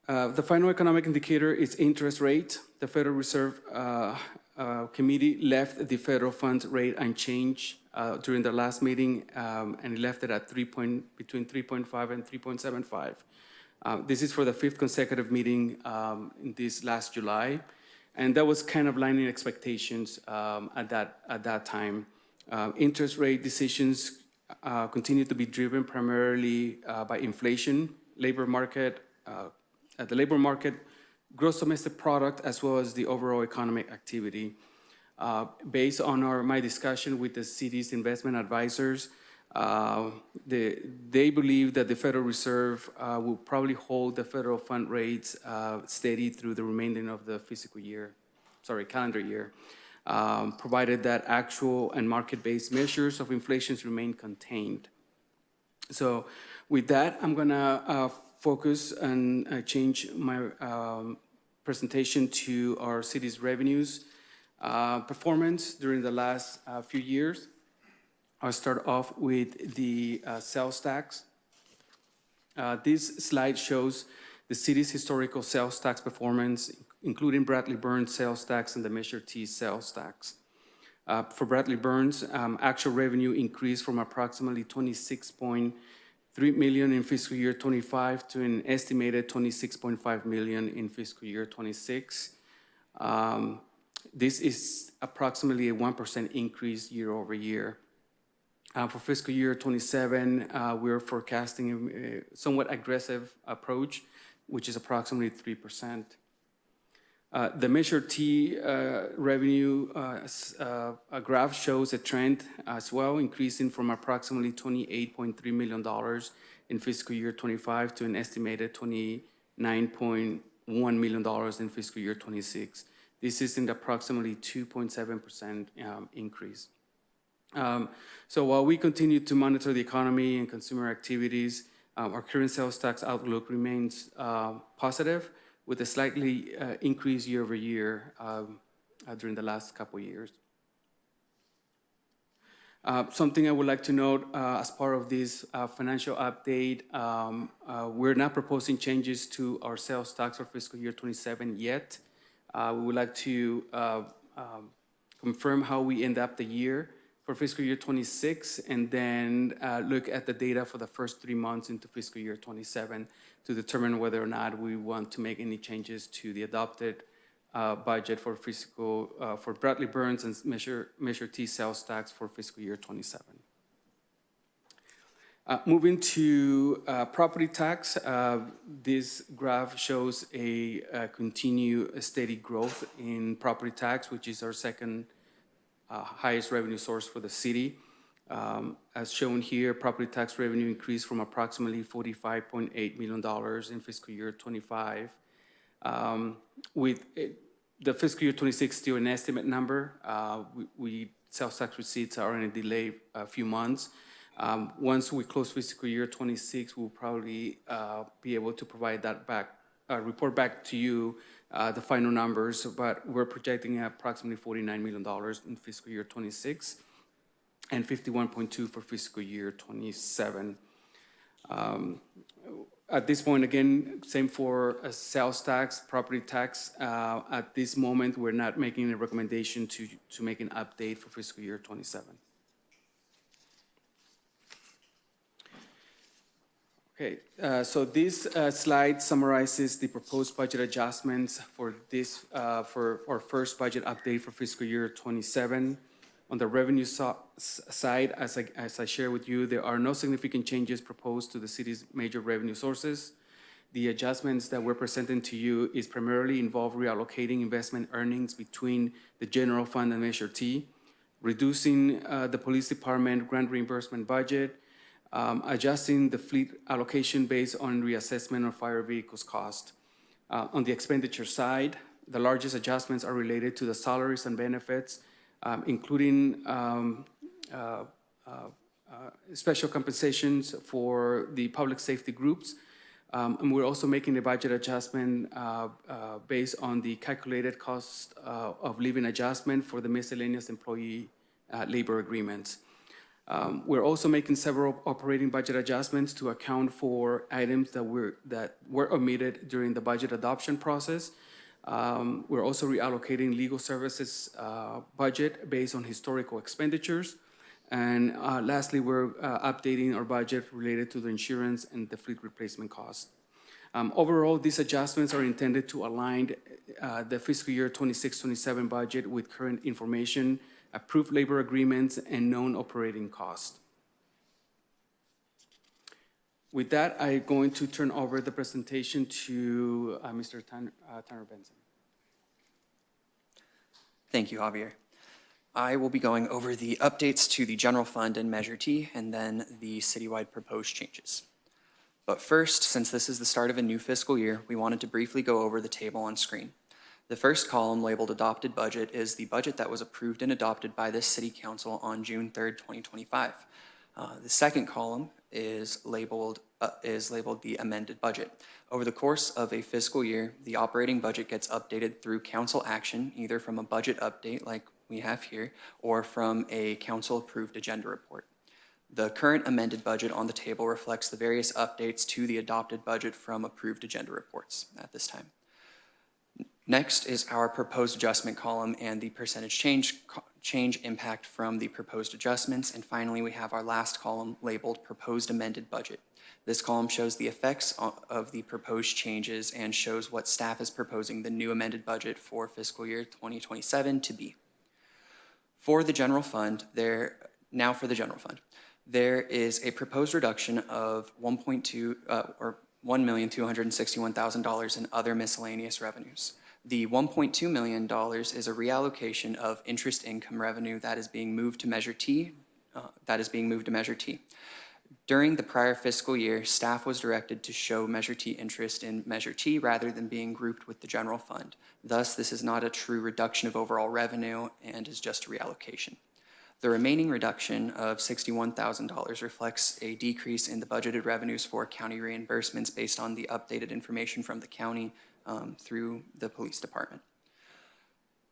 The final economic indicator is interest rate. The Federal Reserve Committee left the federal funds rate unchanged during the last meeting, and it left it at between 3.5 and 3.75. This is for the 5th consecutive meeting in this last July, and that was kind of lining expectations at that time. Interest rate decisions continue to be driven primarily by inflation, labor market, the labor market, gross domestic product, as well as the overall economic activity. Based on my discussion with the city's investment advisors, they believe that the Federal Reserve will probably hold the federal fund rates steady through the remainder of the calendar year, provided that actual and market-based measures of inflation remain contained. So with that, I'm gonna focus and change my presentation to our city's revenues performance during the last few years. I'll start off with the sales tax. This slide shows the city's historical sales tax performance, including Bradley Burns sales tax and the Measure T sales tax. For Bradley Burns, actual revenue increased from approximately $26.3 million in fiscal year 25 to an estimated $26.5 million in fiscal year 26. This is approximately a 1% increase year over year. For fiscal year 27, we're forecasting a somewhat aggressive approach, which is approximately 3%. The Measure T revenue graph shows a trend as well, increasing from approximately $28.3 million in fiscal year 25 to an estimated $29.8 million in fiscal year '26. This is an approximately 2.7% increase. So while we continue to monitor the economy and consumer activities, our current sales tax outlook remains positive, with a slightly increase year over year during the last couple of years. Something I would like to note as part of this financial update, we're not proposing changes to our sales tax for fiscal year '27 yet. We would like to confirm how we end up the year for fiscal year '26, and then look at the data for the first 3 months into fiscal year '27 to determine whether or not we want to make any changes to the adopted budget for for Bradley Burns and Measure T sales tax for fiscal year '27. Moving to property tax, this graph shows a continued steady growth in property tax, which is our second highest revenue source for the city. As shown here, property tax revenue increased from approximately $45.8 million in fiscal year '25. With the fiscal year '26 still an estimate number, sales tax receipts are on a delay a few months. Once we close fiscal year '26, we'll probably be able to provide that back, report back to you the final numbers, but we're projecting approximately $49 million in fiscal year '26 and 51.2 for fiscal year '27. At this point, again, same for sales tax, property tax. At this moment, we're not making a recommendation to make an update for fiscal year '27. Okay, so this slide summarizes the proposed budget adjustments for for our first budget update for fiscal year '27. On the revenue side, as I share with you, there are no significant changes proposed to the city's major revenue sources. The adjustments that we're presenting to you is primarily involve reallocating investment earnings between the general fund and Measure T, reducing the police department grant reimbursement budget, adjusting the fleet allocation based on reassessment of fire vehicles cost. On the expenditure side, the largest adjustments are related to the salaries and benefits, including special compensations for the public safety groups. And we're also making a budget adjustment based on the calculated cost of living adjustment for the miscellaneous employee labor agreements. We're also making several operating budget adjustments to account for items that were omitted during the budget adoption process. We're also reallocating legal services budget based on historical expenditures. And lastly, we're updating our budget related to the insurance and the fleet replacement cost. Overall, these adjustments are intended to align the fiscal year '26-27 budget with current information, approved labor agreements, and known operating costs. With that, I'm going to turn over the presentation to Mr. Tanner Benson. Thank you, Javier. I will be going over the updates to the general fund and Measure T, and then the citywide proposed changes. But first, since this is the start of a new fiscal year, we wanted to briefly go over the table on screen. The first column, labeled Adopted Budget, is the budget that was approved and adopted by this City Council on June 3rd, 2025. The second column is labeled the Amended Budget. Over the course of a fiscal year, the operating budget gets updated through council action, either from a budget update like we have here, or from a council-approved agenda report. The current amended budget on the table reflects the various updates to the adopted budget from approved agenda reports at this time. Next is our proposed adjustment column and the percentage change impact from the proposed adjustments. And finally, we have our last column labeled Proposed Amended Budget. This column shows the effects of the proposed changes and shows what staff is proposing the new amended budget for fiscal year 2027 to be. For the general fund, there is a proposed reduction of $1,261,000 in other miscellaneous revenues. The $1.2 million is a reallocation of interest income revenue that is being moved to Measure T. During the prior fiscal year, staff was directed to show Measure T interest in Measure T rather than being grouped with the general fund. Thus, this is not a true reduction of overall revenue and is just a reallocation. The remaining reduction of $61,000 reflects a decrease in the budgeted revenues for county reimbursements based on the updated information from the county through the police department.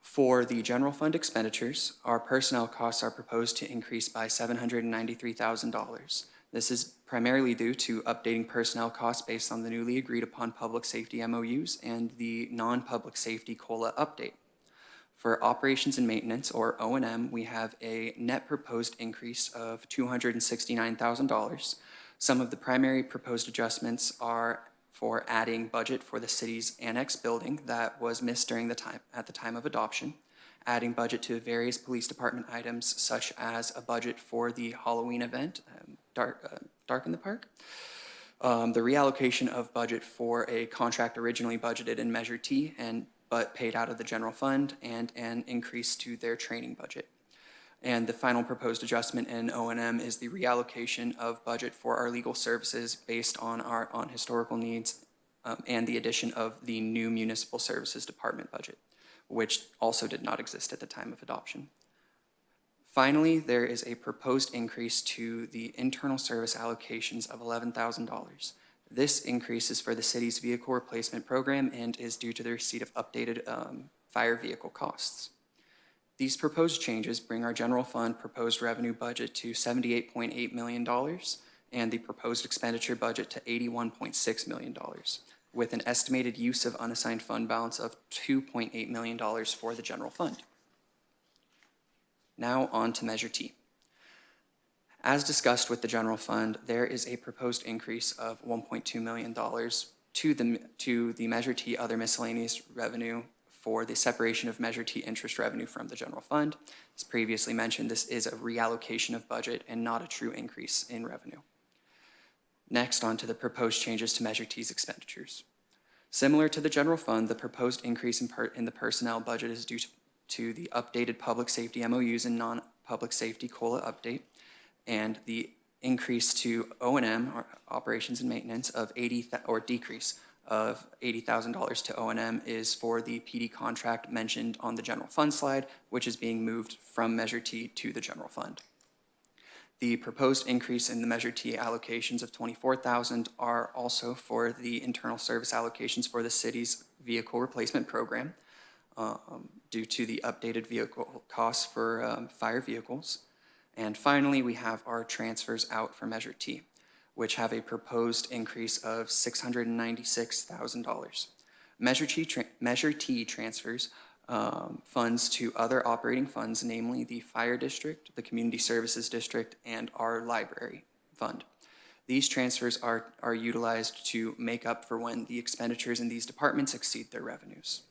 For the general fund expenditures, our personnel costs are proposed to increase by $793,000. This is primarily due to updating personnel costs based on the newly agreed upon public safety MOUs and the non-public safety COLA update. For operations and maintenance, or O&M, we have a net proposed increase of $269,000. Some of the primary proposed adjustments are for adding budget for the city's annex building that was missed at the time of adoption, adding budget to various police department items such as a budget for the Halloween event, Dark in the Park, the reallocation of budget for a contract originally budgeted in Measure T but paid out of the general fund, and an increase to their training budget. And the final proposed adjustment in O&M is the reallocation of budget for our legal services based on historical needs and the addition of the new municipal services department budget, which also did not exist at the time of adoption. Finally, there is a proposed increase to the internal service allocations of $11,000. This increase is for the city's vehicle replacement program and is due to the receipt of updated fire vehicle costs. These proposed changes bring our general fund proposed revenue budget to $78.8 million and the proposed expenditure budget to $81.6 million, with an estimated use of unassigned fund balance of $2.8 million for the general fund. Now on to Measure T. As discussed with the general fund, there is a proposed increase of $1.2 million to the Measure T other miscellaneous revenue for the separation of Measure T interest revenue from the general fund. As previously mentioned, this is a reallocation of budget and not a true increase in revenue. Next, on to the proposed changes to Measure T's expenditures. Similar to the general fund, the proposed increase in the personnel budget is due to the updated public safety MOUs and non-public safety COLA update, and the increase to O&M, or operations and maintenance, of decrease of $80,000 to O&M is for the PD contract mentioned on the general fund slide, which is being moved from Measure T to the general fund. The proposed increase in the Measure T allocations of $24,000 are also for the internal service allocations for the city's vehicle replacement program due to the updated vehicle costs for fire vehicles. And finally, we have our transfers out for Measure T, which have a proposed increase of $696,000. Measure T transfers funds to other operating funds, namely the Fire District, the Community Services District, and our Library Fund. These transfers are utilized to make up for when the expenditures in these departments exceed their revenues.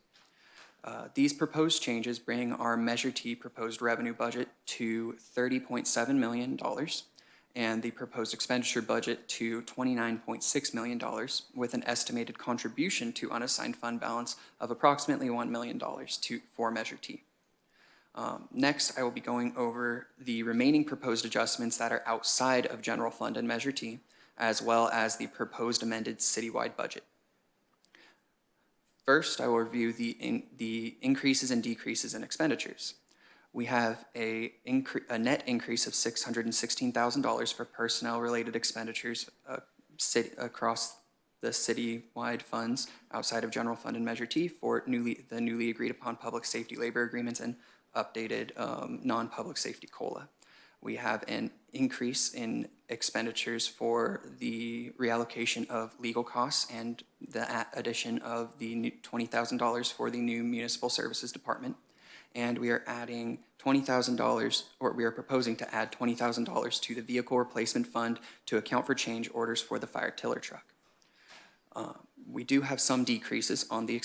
These proposed changes bring our Measure T proposed revenue budget to $30.7 million and the proposed expenditure budget to $29.6 million, with an estimated contribution to unassigned fund balance of approximately $1 million for Measure T. Next, I will be going over the remaining proposed adjustments that are outside of general fund and Measure T, as well as the proposed amended citywide budget. First, I will review the increases and decreases in expenditures. We have a net increase of $616,000 for personnel-related expenditures across the citywide funds outside of general fund and Measure T for the newly agreed upon public safety labor agreements and updated non-public safety COLA. We have an increase in expenditures for the reallocation of legal costs and the addition of the $20,000 for the new municipal services department. And we are adding $20,000, or we are proposing to add $20,000 to the vehicle replacement fund to account for change orders for the fire tiller truck. We do have some decreases on the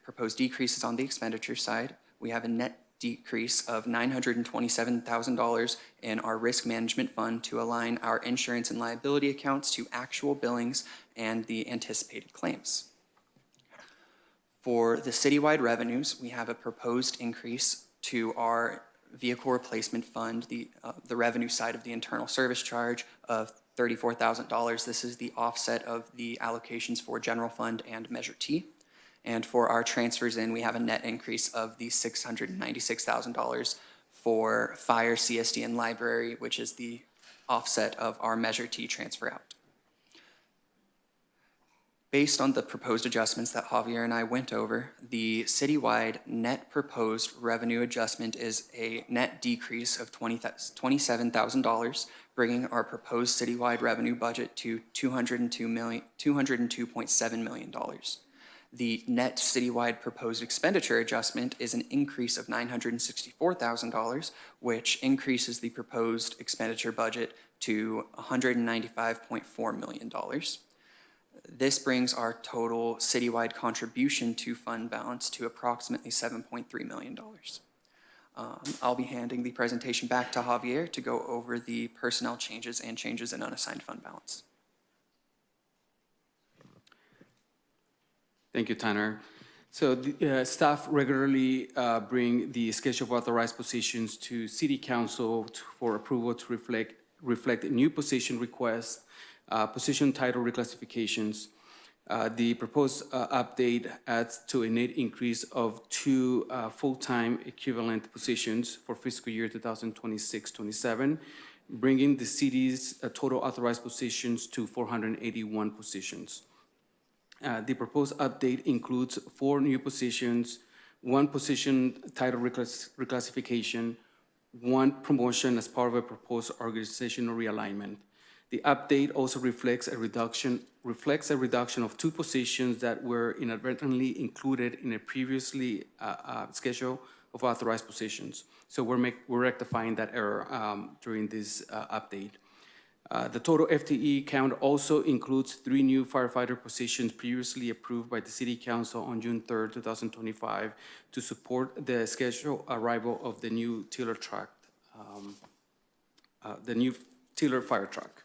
proposed decreases on the expenditure side. We have a net decrease of $927,000 in our risk management fund to align our insurance and liability accounts to actual billings and the anticipated claims. For the citywide revenues, we have a proposed increase to our vehicle replacement fund, the revenue side of the internal service charge, of $34,000. This is the offset of the allocations for general fund and Measure T. And for our transfers in, we have a net increase of the $696,000 for fire, CSD, and library, which is the offset of our Measure T transfer out. Based on the proposed adjustments that Javier and I went over, the citywide net proposed revenue adjustment is a net decrease of $27,000, bringing our proposed citywide revenue budget to $202.7 million. The net citywide proposed expenditure adjustment is an increase of $964,000, which increases the proposed expenditure budget to $195.4 million. This brings our total citywide contribution to fund balance to approximately $7.3 million. I'll be handing the presentation back to Javier to go over the personnel changes and changes in unassigned fund balance. Thank you, Tanner. So the staff regularly bring the schedule of authorized positions to City Council for approval to reflect new position requests, position title reclassifications. The proposed update adds to a net increase of 2 full-time equivalent positions for fiscal year 2026-27, bringing the city's total authorized positions to 481 positions. The proposed update includes 4 new positions, 1 position title reclassification, 1 promotion as part of a proposed organizational realignment. The update also reflects a reduction of 2 positions that were inadvertently included in a previously schedule of authorized positions. So we're rectifying that error during this update. The total FTE count also includes 3 new firefighter positions previously approved by the City Council on June 3rd, 2025 to support the scheduled arrival of the new Tiller truck, the new Tiller fire truck.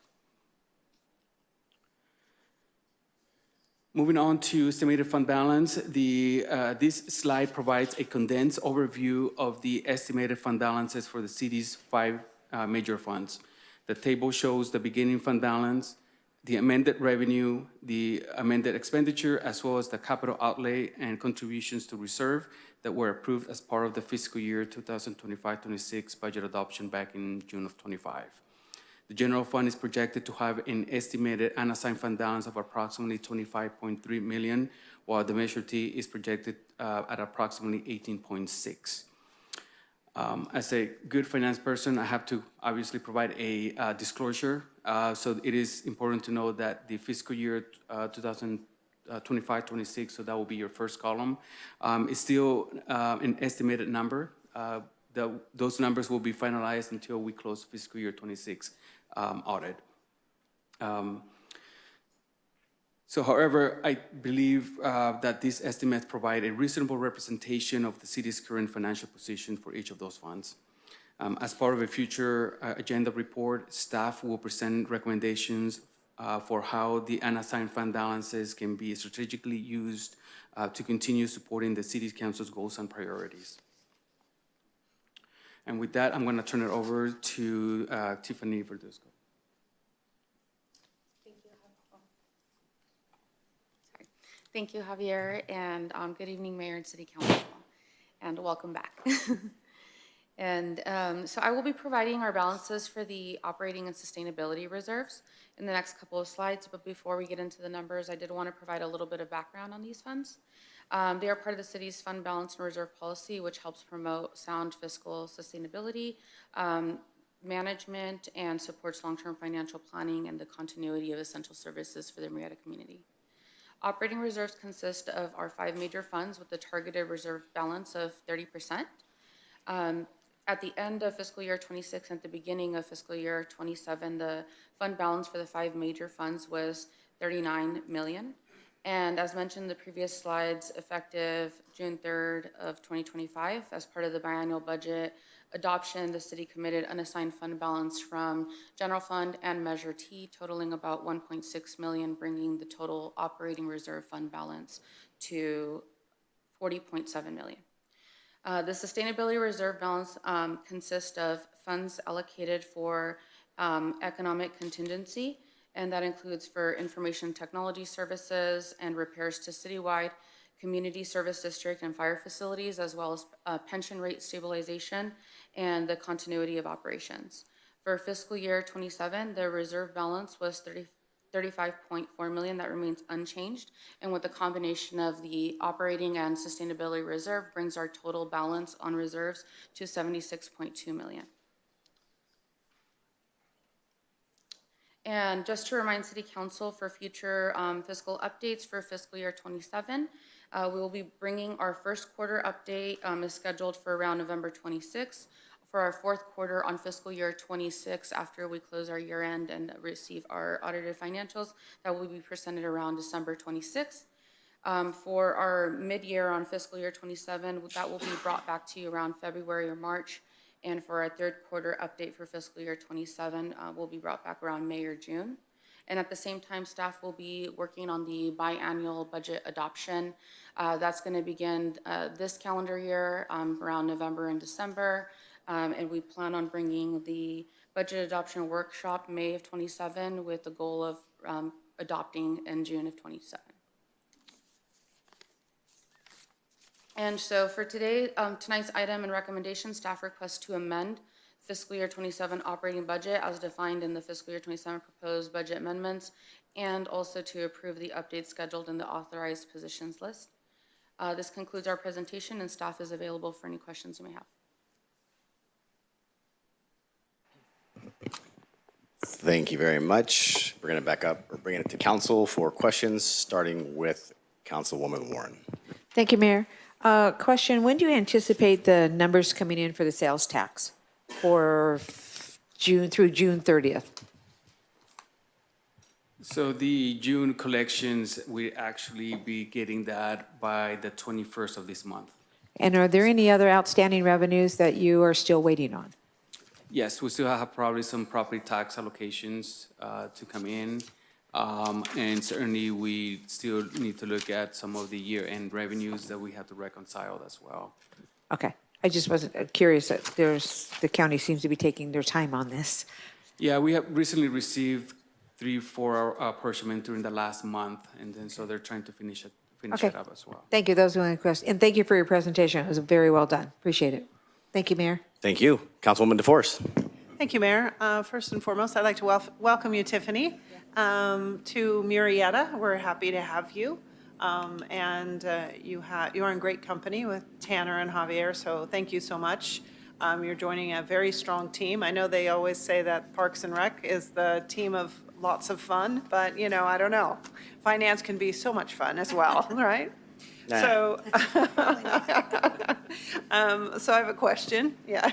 Moving on to estimated fund balance, this slide provides a condensed overview of the estimated fund balances for the city's 5 major funds. The table shows the beginning fund balance, the amended revenue, the amended expenditure, as well as the capital outlay and contributions to reserve that were approved as part of the fiscal year 2025-26 budget adoption back in June of 25. The general fund is projected to have an estimated unassigned fund balance of approximately $25.3 million, while the Measure T is projected at approximately $18.6. As a good finance person, I have to obviously provide a disclosure. So it is important to know that the fiscal year 2025-26, so that will be your first column, is still an estimated number. Those numbers will be finalized until we close fiscal year 26 audit. So, however, I believe that these estimates provide a reasonable representation of the city's current financial position for each of those funds. As part of a future agenda report, staff will present recommendations for how the unassigned fund balances can be strategically used to continue supporting the city council's goals and priorities. And with that, I'm going to turn it over to Tiffany Verduzco. Thank you, Javier, and good evening, Mayor and City Council, and welcome back. And so I will be providing our balances for the operating and sustainability reserves in the next couple of slides, but before we get into the numbers, I did want to provide a little bit of background on these funds. They are part of the city's fund balance and reserve policy, which helps promote sound fiscal sustainability, management, and supports long-term financial planning and the continuity of essential services for the Murrieta community. Operating reserves consist of our 5 major funds with a targeted reserve balance of 30%. At the end of fiscal year 26 and at the beginning of fiscal year 27, the fund balance for the 5 major funds was $39 million. And as mentioned in the previous slides, effective June 3rd of 2025, as part of the biannual budget adoption, the city committed unassigned fund balance from general fund and Measure T, totaling about $1.6 million, bringing the total operating reserve fund balance to $40.7 million. The sustainability reserve balance consists of funds allocated for economic contingency, and that includes for information technology services and repairs to citywide, community service district and fire facilities, as well as pension rate stabilization and the continuity of operations. For fiscal year 27, the reserve balance was $35.4 million. That remains unchanged. And with the combination of the operating and sustainability reserve brings our total balance on reserves to $76.2 million. And just to remind City Council for future fiscal updates for fiscal year 27, we will be bringing our first quarter update is scheduled for around November 26th. For our fourth quarter on fiscal year 26, after we close our year end and receive our audited financials, that will be presented around December 26th. For our mid-year on fiscal year 27, that will be brought back to you around February or March. And for our third quarter update for fiscal year 27, will be brought back around May or June. And at the same time, staff will be working on the biannual budget adoption. That's going to begin this calendar year around November and December. And we plan on bringing the budget adoption workshop May of 27 with the goal of adopting in June of 27. And so for today, tonight's item and recommendation, staff requests to amend fiscal year 27 operating budget as defined in the fiscal year 27 proposed budget amendments, and also to approve the updates scheduled in the authorized positions list. This concludes our presentation, and staff is available for any questions you may have. Thank you very much. We're going to back up. We're bringing it to council for questions, starting with Councilwoman Warren. Thank you, Mayor. Question, when do you anticipate the numbers coming in for the sales tax for June through June 30th? So the June collections, we actually be getting that by the 21st of this month. And are there any other outstanding revenues that you are still waiting on? Yes, we still have probably some property tax allocations to come in. And certainly we still need to look at some of the year-end revenues that we have to reconcile as well. Okay, I just wasn't curious that the county seems to be taking their time on this. Yeah, we have recently received 3-4 apportionment during the last month, and then so they're trying to finish it up as well. Thank you, those are the questions. And thank you for your presentation, it was very well done, appreciate it. Thank you, Mayor. Thank you. Councilwoman DeForest. Thank you, Mayor. First and foremost, I'd like to welcome you, Tiffany, to Murrieta. We're happy to have you. You're in great company with Tanner and Javier, so thank you so much. You're joining a very strong team. I know they always say that Parks and Rec is the team of lots of fun, but I don't know. Finance can be so much fun as well, right? Nah. So I have a question. Yeah.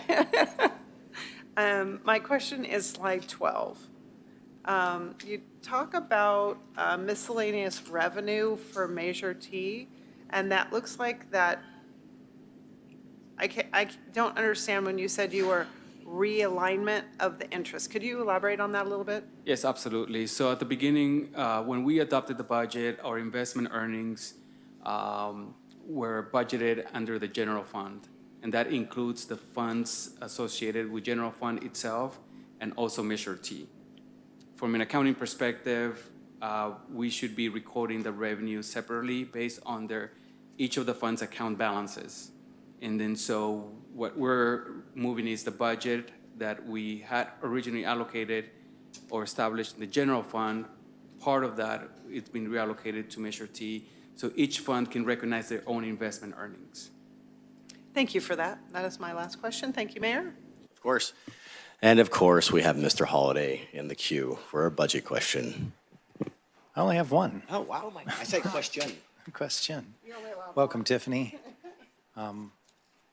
My question is slide 12. You talk about miscellaneous revenue for Measure T, and that looks like that. I don't understand when you said you were realignment of the interest. Could you elaborate on that a little bit? Yes, absolutely. So at the beginning, when we adopted the budget, our investment earnings were budgeted under the general fund, and that includes the funds associated with general fund itself and also Measure T. From an accounting perspective, we should be recording the revenue separately based on each of the funds' account balances. And then so what we're moving is the budget that we had originally allocated or established in the general fund. Part of that, it's been reallocated to Measure T, so each fund can recognize their own investment earnings. Thank you for that. That is my last question. Thank you, Mayor. Of course. And of course, we have Mr. Holliday in the queue for a budget question. I only have one. Oh, wow. I said question. Question. Welcome, Tiffany.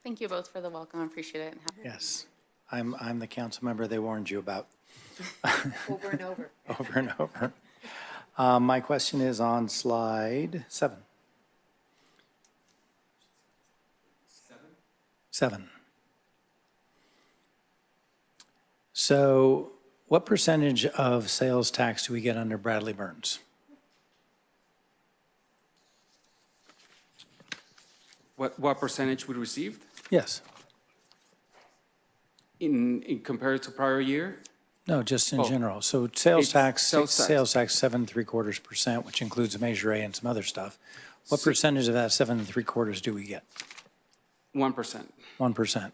Thank you both for the welcome. I appreciate it. Yes, I'm the council member they warned you about. Over and over. Over and over. My question is on slide 7. 7. So what percentage of sales tax do we get under Bradley Burns? What percentage we received? Yes. In compared to prior year? No, just in Oh. general. So sales It's tax, sales tax. sales tax, 7.75%, which includes a Measure A and some other stuff. What percentage of that 7.75 do we get? 1%. 1%.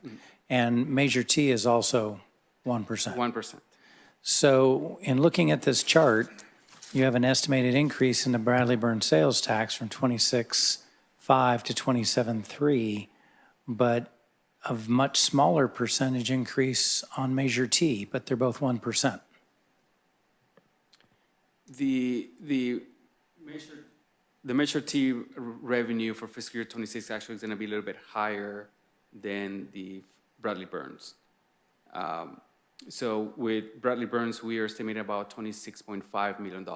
And Measure T is also 1%. 1%. So in looking at this chart, you have an estimated increase in the Bradley-Burn sales tax from 26.5 to 27.3, but a much smaller percentage increase on Measure T, but they're both 1%. The Measure T revenue for fiscal year '26 actually is going to be a little bit higher than the Bradley Burns. So with Bradley Burns, we are estimating about $26.5 million.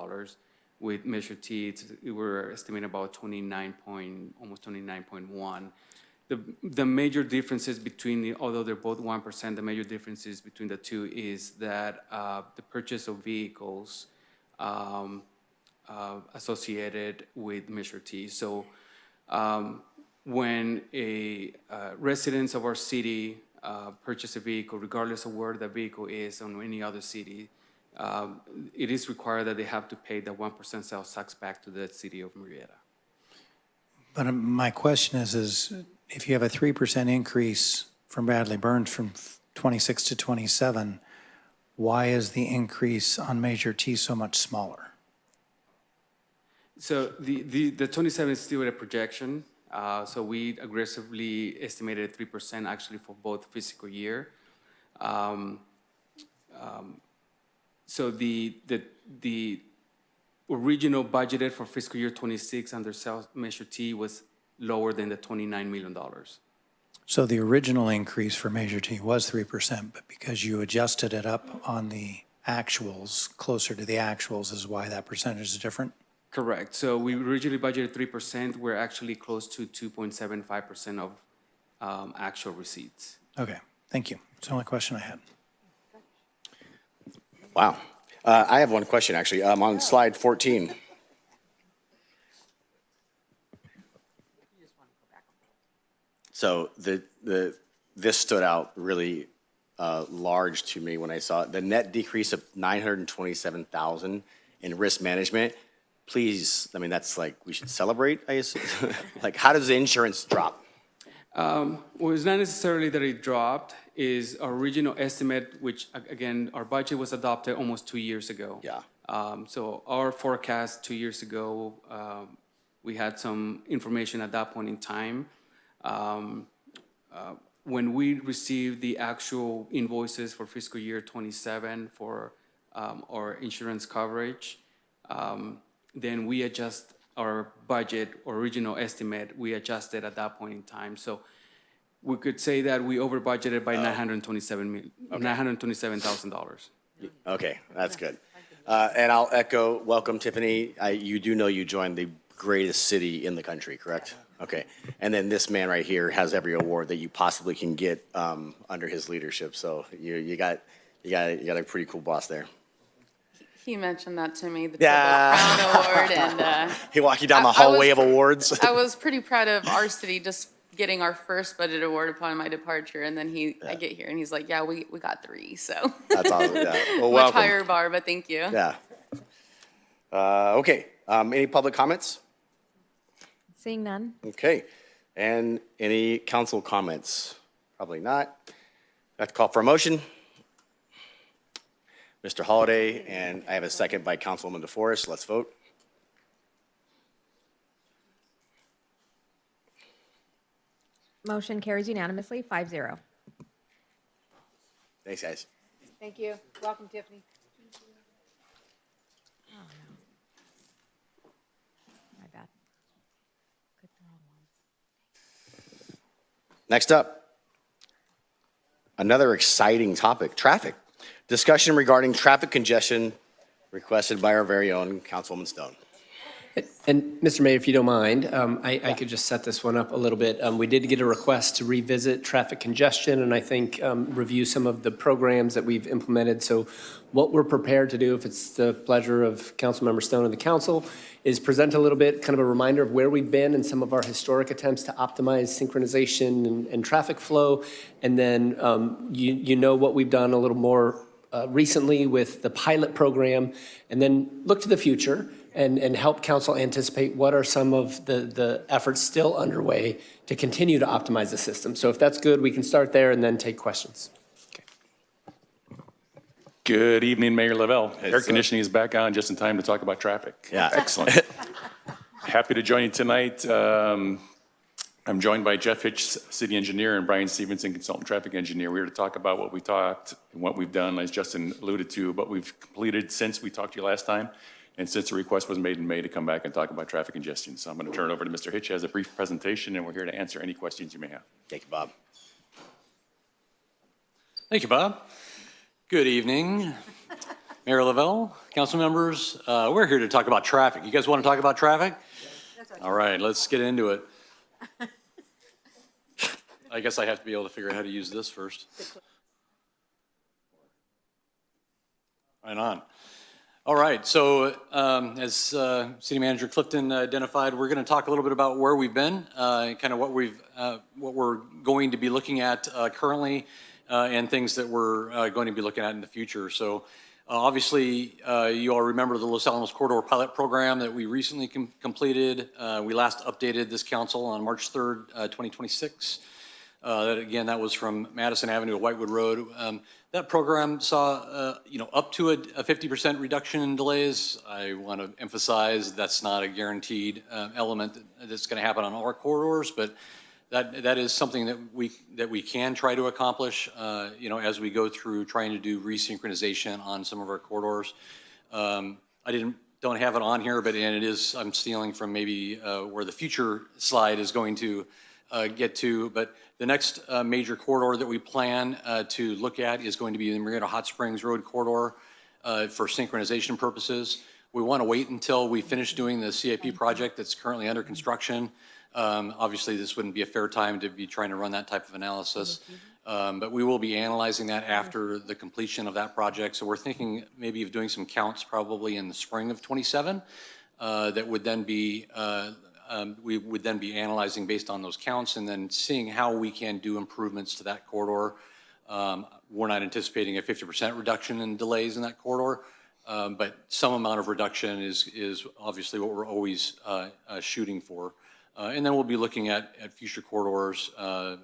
With Measure T, we're estimating about almost 29.1. The major differences between, although they're both 1%, the major differences between the two is that the purchase of vehicles associated with Measure T. So when a residents of our city purchase a vehicle, regardless of where the vehicle is on any other city, it is required that they have to pay the 1% sales tax back to the city of Murrieta. But my question is if you have a 3% increase from Bradley Burns from 26 to 27, why is the increase on Measure T so much smaller? So the 27 is still a projection. So we aggressively estimated 3% actually for both fiscal year. So the original budgeted for fiscal year '26 under sales Measure T was lower than the $29 million. So the original increase for Measure T was 3%, but because you adjusted it up on the actuals, closer to the actuals is why that percentage is different? Correct. So we originally budgeted 3%. We're actually close to 2.75% of actual receipts. Okay, thank you. It's the only question I had. Wow. I have one question, actually. On slide 14. So this stood out really large to me when I saw it. The net decrease of $927,000 in risk management. Please, I mean, that's like, we should celebrate, I assume. Like, how does the insurance drop? Well, it's not necessarily that it dropped. Is our original estimate, which again, our budget was adopted almost 2 years ago. Yeah. So our forecast 2 years ago, we had some information at that point in time. When we received the actual invoices for fiscal year '27 for our insurance coverage, then we adjust our budget, original estimate, we adjusted at that point in time. So we could say that we over budgeted by $927,000. Okay, that's good. And I'll echo, welcome, Tiffany. You do know you joined the greatest city in the country, correct? Okay. And then this man right here has every award that you possibly can get under his leadership. So you got a pretty cool boss there. He mentioned that to me, the Yeah. Triple Crown Award, and He walked you down the hallway of awards. I was pretty proud of our city just getting our first budget award upon my departure, and then I get here and he's like, "Yeah, we got 3, so." That's awesome. Yeah. Well, Much welcome. higher bar, but thank you. Yeah. Okay. Any public comments? Seeing none. Okay. And any council comments? Probably not. I have to call for a motion. Mr. Holliday, and I have a second by Councilwoman DeForest. Let's vote. Motion carries unanimously, 5-0. Thanks, guys. Thank you. Welcome, Tiffany. Oh, no. My bad. Clicked the wrong one. Next up, another exciting topic, traffic. Discussion regarding traffic congestion requested by our very own Councilwoman Stone. And Mr. Mayor, if you don't mind, I could just set this one up a little bit. We did get a request to revisit traffic congestion and I think review some of the programs that we've implemented. So what we're prepared to do, if it's the pleasure of Councilmember Stone and the council, is present a little bit, kind of a reminder of where we've been and some of our historic attempts to optimize synchronization and traffic flow. And then you know what we've done a little more recently with the pilot program, and then look to the future and help council anticipate what are some of the efforts still underway to continue to optimize the system. So if that's good, we can start there and then take questions. Good evening, Mayor Lavelle. Air conditioning is back on just in time to talk about traffic. Yeah. Excellent. Happy to join you tonight. I'm joined by Jeff Hitch, city engineer, and Brian Stevenson, consultant traffic engineer. We're here to talk about what we talked and what we've done, as Justin alluded to, what we've completed since we talked to you last time, and since the request was made in May to come back and talk about traffic congestion. So I'm going to turn it over to Mr. Hitch as a brief presentation, and we're here to answer any questions you may have. Thank you, Bob. Thank you, Bob. Good evening, Mayor Lavelle, council members. We're here to talk about traffic. You guys want to talk about traffic? All right, let's get into it. I guess I have to be able to figure out how to use this first. Right on. All right, so as City Manager Clifton identified, we're going to talk a little bit about where we've been, kind of what we're going to be looking at currently, and things that we're going to be looking at in the future. So obviously, you all remember the Los Alamos Corridor Pilot Program that we recently completed. We last updated this council on March 3rd, 2026. That was from Madison Avenue to Whitewood Road. That program saw, up to a 50% reduction in delays. I want to emphasize that's not a guaranteed element that's going to happen on all our corridors, but that is something that we can try to accomplish, as we go through trying to do resynchronization on some of our corridors. I don't have it on here, but I'm stealing from maybe where the future slide is going to get to. But the next major corridor that we plan to look at is going to be the Murrieta Hot Springs Road corridor for synchronization purposes. We want to wait until we finish doing the CIP project that's currently under construction. Obviously, this wouldn't be a fair time to be trying to run that type of analysis, but we will be analyzing that after the completion of that project. So we're thinking maybe of doing some counts probably in the spring of 27. That would then be, we would then be analyzing based on those counts and then seeing how we can do improvements to that corridor. We're not anticipating a 50% reduction in delays in that corridor, but some amount of reduction is obviously what we're always shooting for. And then we'll be looking at future corridors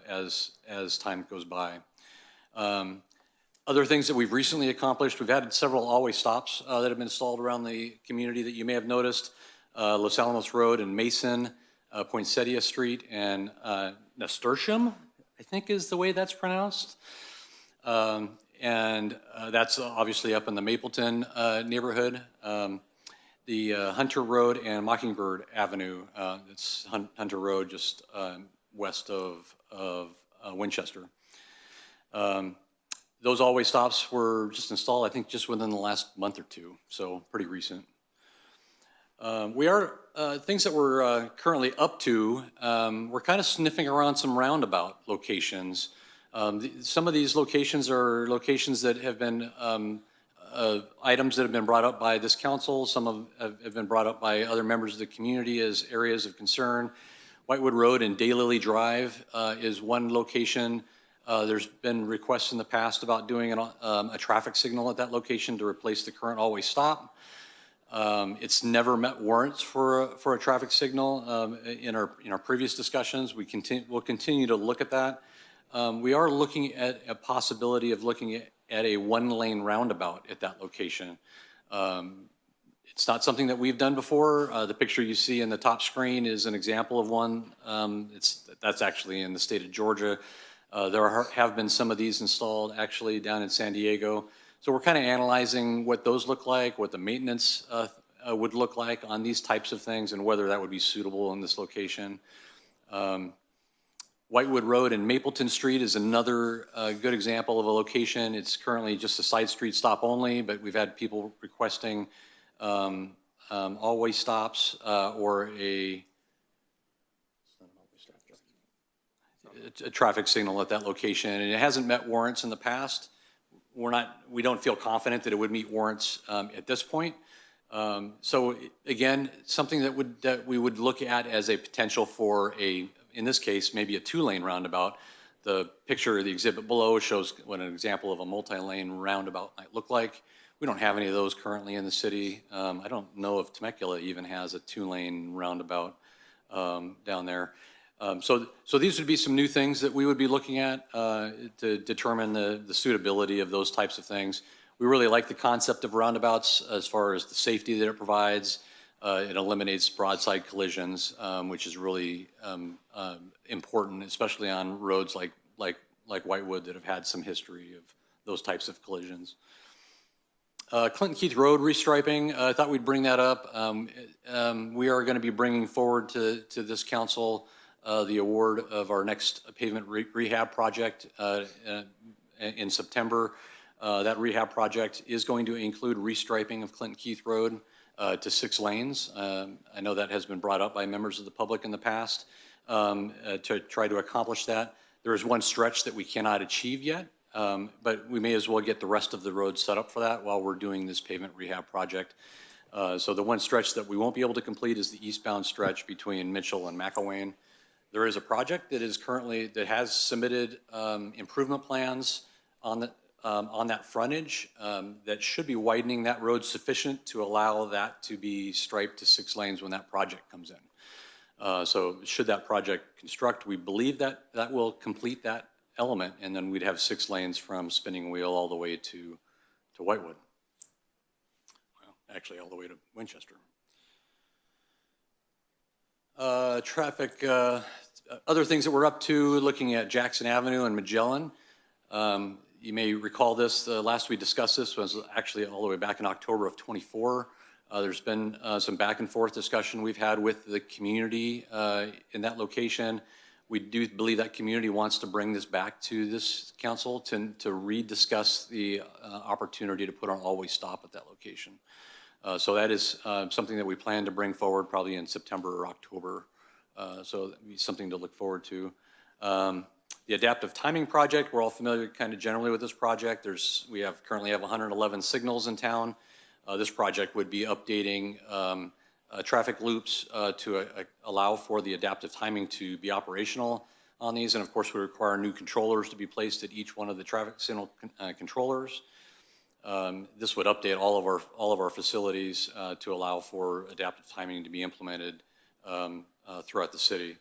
as time goes by. Other things that we've recently accomplished, we've had several always stops that have been installed around the community that you may have noticed. Los Alamos Road and Mason, Poinsettia Street, and Nasturtium, I think is the way that's pronounced. And that's obviously up in the Mapleton neighborhood. The Hunter Road and Mockingbird Avenue, it's Hunter Road just west of Winchester. Those always stops were just installed, I think, just within the last month or two, so pretty recent. Things that we're currently up to, we're kind of sniffing around some roundabout locations. Some of these locations are locations that have been items that have been brought up by this council. Some have been brought up by other members of the community as areas of concern. Whitewood Road and Daylily Drive is one location. There's been requests in the past about doing a traffic signal at that location to replace the current always stop. It's never met warrants for a traffic signal. In our previous discussions, we'll continue to look at that. We are looking at a possibility of looking at a one-lane roundabout at that location. It's not something that we've done before. The picture you see in the top screen is an example of one. That's actually in the state of Georgia. There have been some of these installed actually down in San Diego. So we're kind of analyzing what those look like, what the maintenance would look like on these types of things, and whether that would be suitable in this location. Whitewood Road and Mapleton Street is another good example of a location. It's currently just a side street stop only, but we've had people requesting always stops or a traffic signal at that location. And it hasn't met warrants in the past. We don't feel confident that it would meet warrants at this point. So again, something that we would look at as a potential for in this case, maybe a two-lane roundabout the picture, the exhibit below shows what an example of a multi-lane roundabout might look like. We don't have any of those currently in the city. I don't know if Temecula even has a 2-lane roundabout down there. So these would be some new things that we would be looking at to determine the suitability of those types of things. We really like the concept of roundabouts as far as the safety that it provides. It eliminates broadside collisions, which is really important, especially on roads like Whitewood that have had some history of those types of collisions. Clinton Keith Road restriping, I thought we'd bring that up. We are going to be bringing forward to this council the award of our next pavement rehab project in September. That rehab project is going to include restriping of Clinton Keith Road to 6 lanes. I know that has been brought up by members of the public in the past to try to accomplish that. There is one stretch that we cannot achieve yet, but we may as well get the rest of the road set up for that while we're doing this pavement rehab project. So the one stretch that we won't be able to complete is the eastbound stretch between Mitchell and McElwain. There is a project that is currently, that has submitted improvement plans on that frontage that should be widening that road sufficient to allow that to be striped to 6 lanes when that project comes in. So should that project construct, we believe that that will complete that element, and then we'd have 6 lanes from Spinning Wheel all the way to Whitewood. Well, actually all the way to Winchester. Traffic, other things that we're up to, looking at Jackson Avenue and Magellan. You may recall this, last we discussed this was actually all the way back in October of '24. There's been some back and forth discussion we've had with the community in that location. We do believe that community wants to bring this back to this council to rediscuss the opportunity to put an always stop at that location. So that is something that we plan to bring forward probably in September or October. So that'd be something to look forward to. The adaptive timing project, we're all familiar kind of generally with this project. We currently have 111 signals in town. This project would be updating traffic loops to allow for the adaptive timing to be operational on these. And of course, we require new controllers to be placed at each one of the traffic signal controllers. This would update all of our facilities to allow for adaptive timing to be implemented throughout the city.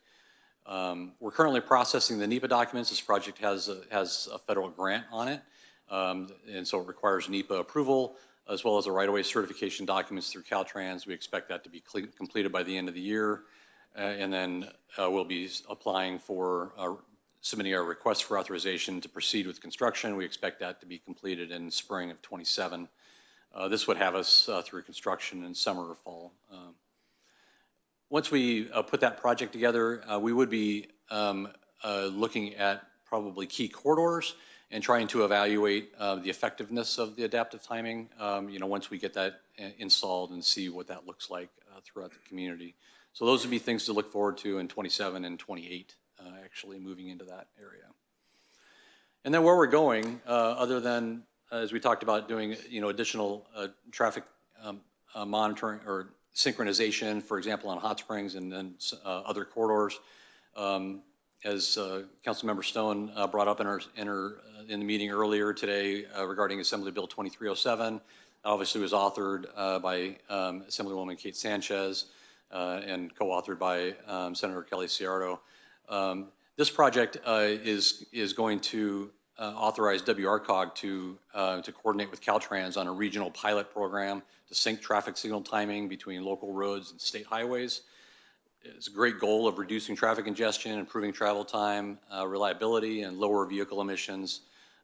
We're currently processing the NEPA documents. This project has a federal grant on it, and so it requires NEPA approval as well as the right-of-way certification documents through Caltrans. We expect that to be completed by the end of the year, and then we'll be applying for submitting our request for authorization to proceed with construction. We expect that to be completed in spring of '27. This would have us through construction in summer or fall. Once we put that project together, we would be looking at probably key corridors and trying to evaluate the effectiveness of the adaptive timing, once we get that installed and see what that looks like throughout the community. So those would be things to look forward to in '27 and '28, actually moving into that area. And then where we're going, other than, as we talked about, doing additional traffic monitoring or synchronization, for example, on Hot Springs and then other corridors. As Councilmember Stone brought up in the meeting earlier today regarding Assembly Bill 2307, obviously was authored by Assemblywoman Kate Sanchez and co-authored by Senator Kelly Ciardo. This project is going to authorize WRCOG to coordinate with Caltrans on a regional pilot program to sync traffic signal timing between local roads and state highways. It's a great goal of reducing traffic congestion, improving travel time, reliability, and lower vehicle emissions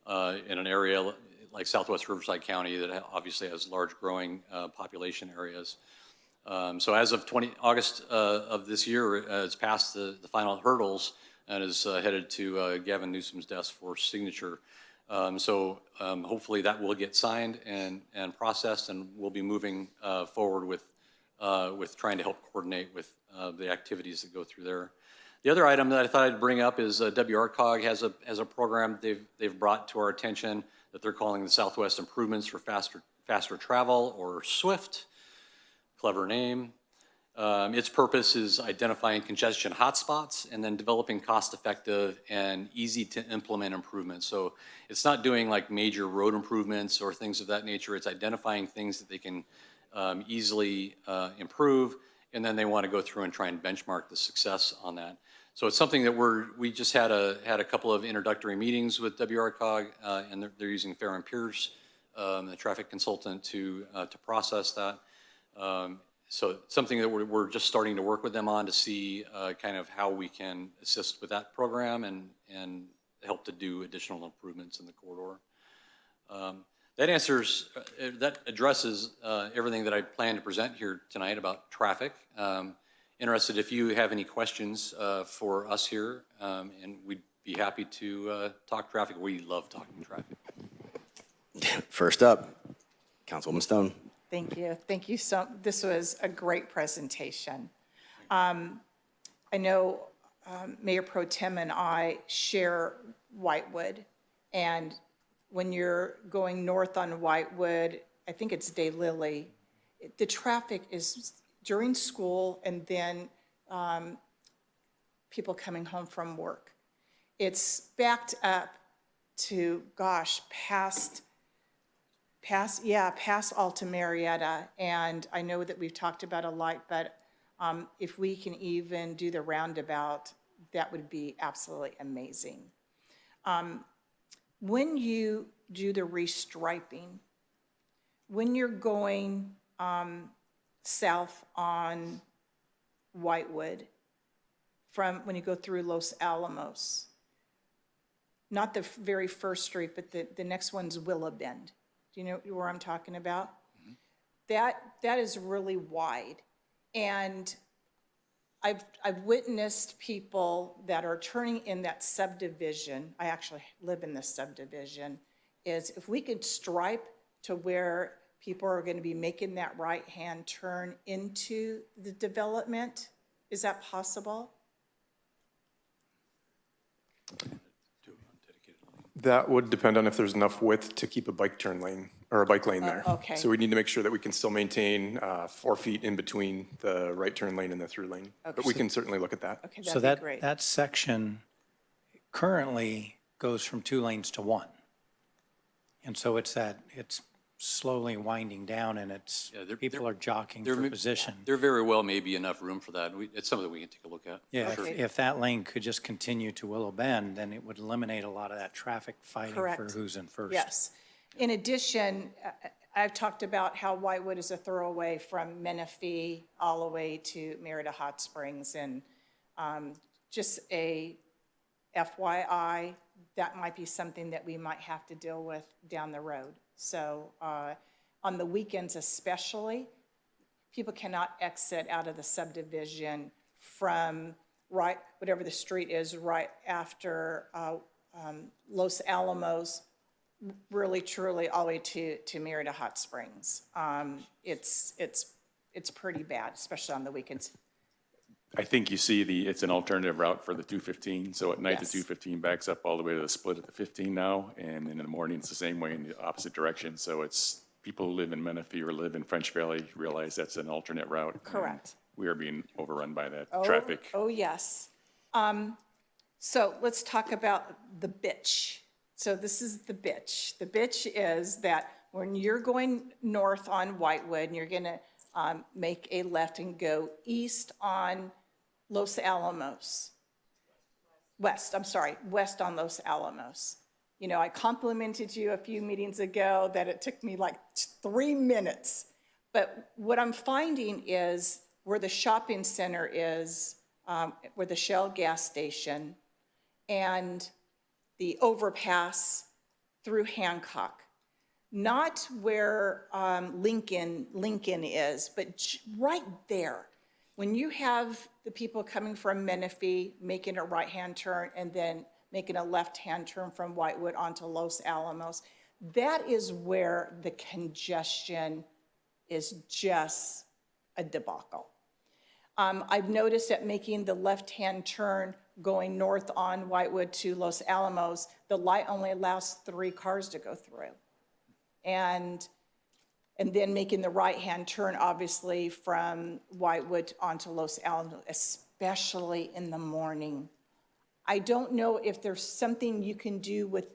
in an area like Southwest Riverside County that obviously has large growing population areas. So as of August of this year, it's passed the final hurdles and is headed to Gavin Newsom's desk for signature. So hopefully that will get signed and processed, and we'll be moving forward with trying to help coordinate with the activities that go through there. The other item that I thought I'd bring up is WRCOG has a program they've brought to our attention that they're calling the Southwest Improvements for Faster Travel, or SWIFT. Clever name. Its purpose is identifying congestion hotspots and then developing cost-effective and easy-to-implement improvements. So it's not doing like major road improvements or things of that nature. It's identifying things that they can easily improve, and then they want to go through and try and benchmark the success on that. So it's something that we just had a couple of introductory meetings with WRCOG, and they're using Fair and Pierce, the traffic consultant, to process that. So something that we're just starting to work with them on to see kind of how we can assist with that program and help to do additional improvements in the corridor. That addresses everything that I plan to present here tonight about traffic. Interested if you have any questions for us here, and we'd be happy to talk traffic. We love talking traffic. First up, Councilwoman Stone. Thank you. Thank you so, this was a great presentation. I know Mayor Pro Tem and I share Whitewood, and when you're going north on Whitewood, I think it's Daylily, the traffic is during school and then people coming home from work. It's backed up to, gosh, past Alta Murrieta, and I know that we've talked about a light, but if we can even do the roundabout, that would be absolutely amazing. When you do the restriping, when you're going south on Whitewood, from when you go through Los Alamos, not the very first street, but the next one's Willow Bend. Do you know where I'm talking about? Mm-hmm. That is really wide. And I've witnessed people that are turning in that subdivision. I actually live in this subdivision. Is if we could stripe to where people are going to be making that right-hand turn into the development, is that possible? That would depend on if there's enough width to keep a bike turn lane or a bike lane there. Okay. So we need to make sure that we can still maintain 4 feet in between the right turn lane and the through lane. Okay. But we can certainly look at that. Okay, So that'd be great. that section currently goes from 2 lanes to 1. And so it's slowly winding down, and people are jockeying for position. There very well may be enough room for that. It's something we can take a look at. Yeah, Sure. if that lane could just continue to Willow Bend, then it would eliminate a lot of that traffic fighting for Correct. who's in first. Yes. In addition, I've talked about how Whitewood is a thoroughway from Menifee all the way to Murrieta Hot Springs, and just a FYI, that might be something that we might have to deal with down the road. So on the weekends especially, people cannot exit out of the subdivision from right, whatever the street is, right after Los Alamos, really truly all the way to Murrieta Hot Springs. It's pretty bad, especially on the weekends. I think you see it's an alternative route for the 215. So at night, Yes. the 215 backs up all the way to the split at the 15 now. And in the morning, it's the same way in the opposite direction. So it's people who live in Menifee or live in French Valley realize that's an alternate route. Correct. We are being overrun by that traffic. Oh, yes. So let's talk about the bitch. So this is the bitch. The bitch is that when you're going north on Whitewood and you're gonna make a left and go east on Los Alamos. West on Los Alamos. You know, I complimented you a few meetings ago that it took me like 3 minutes. But what I'm finding is where the shopping center is, where the Shell gas station, and the overpass through Hancock. Not where Lincoln is, but right there. When you have the people coming from Menifee making a right-hand turn and then making a left-hand turn from Whitewood onto Los Alamos, that is where the congestion is just a debacle. I've noticed that making the left-hand turn going north on Whitewood to Los Alamos, the light only allows 3 cars to go through. And and then making the right-hand turn, obviously, from Whitewood onto Los Alamos, especially in the morning. I don't know if there's something you can do with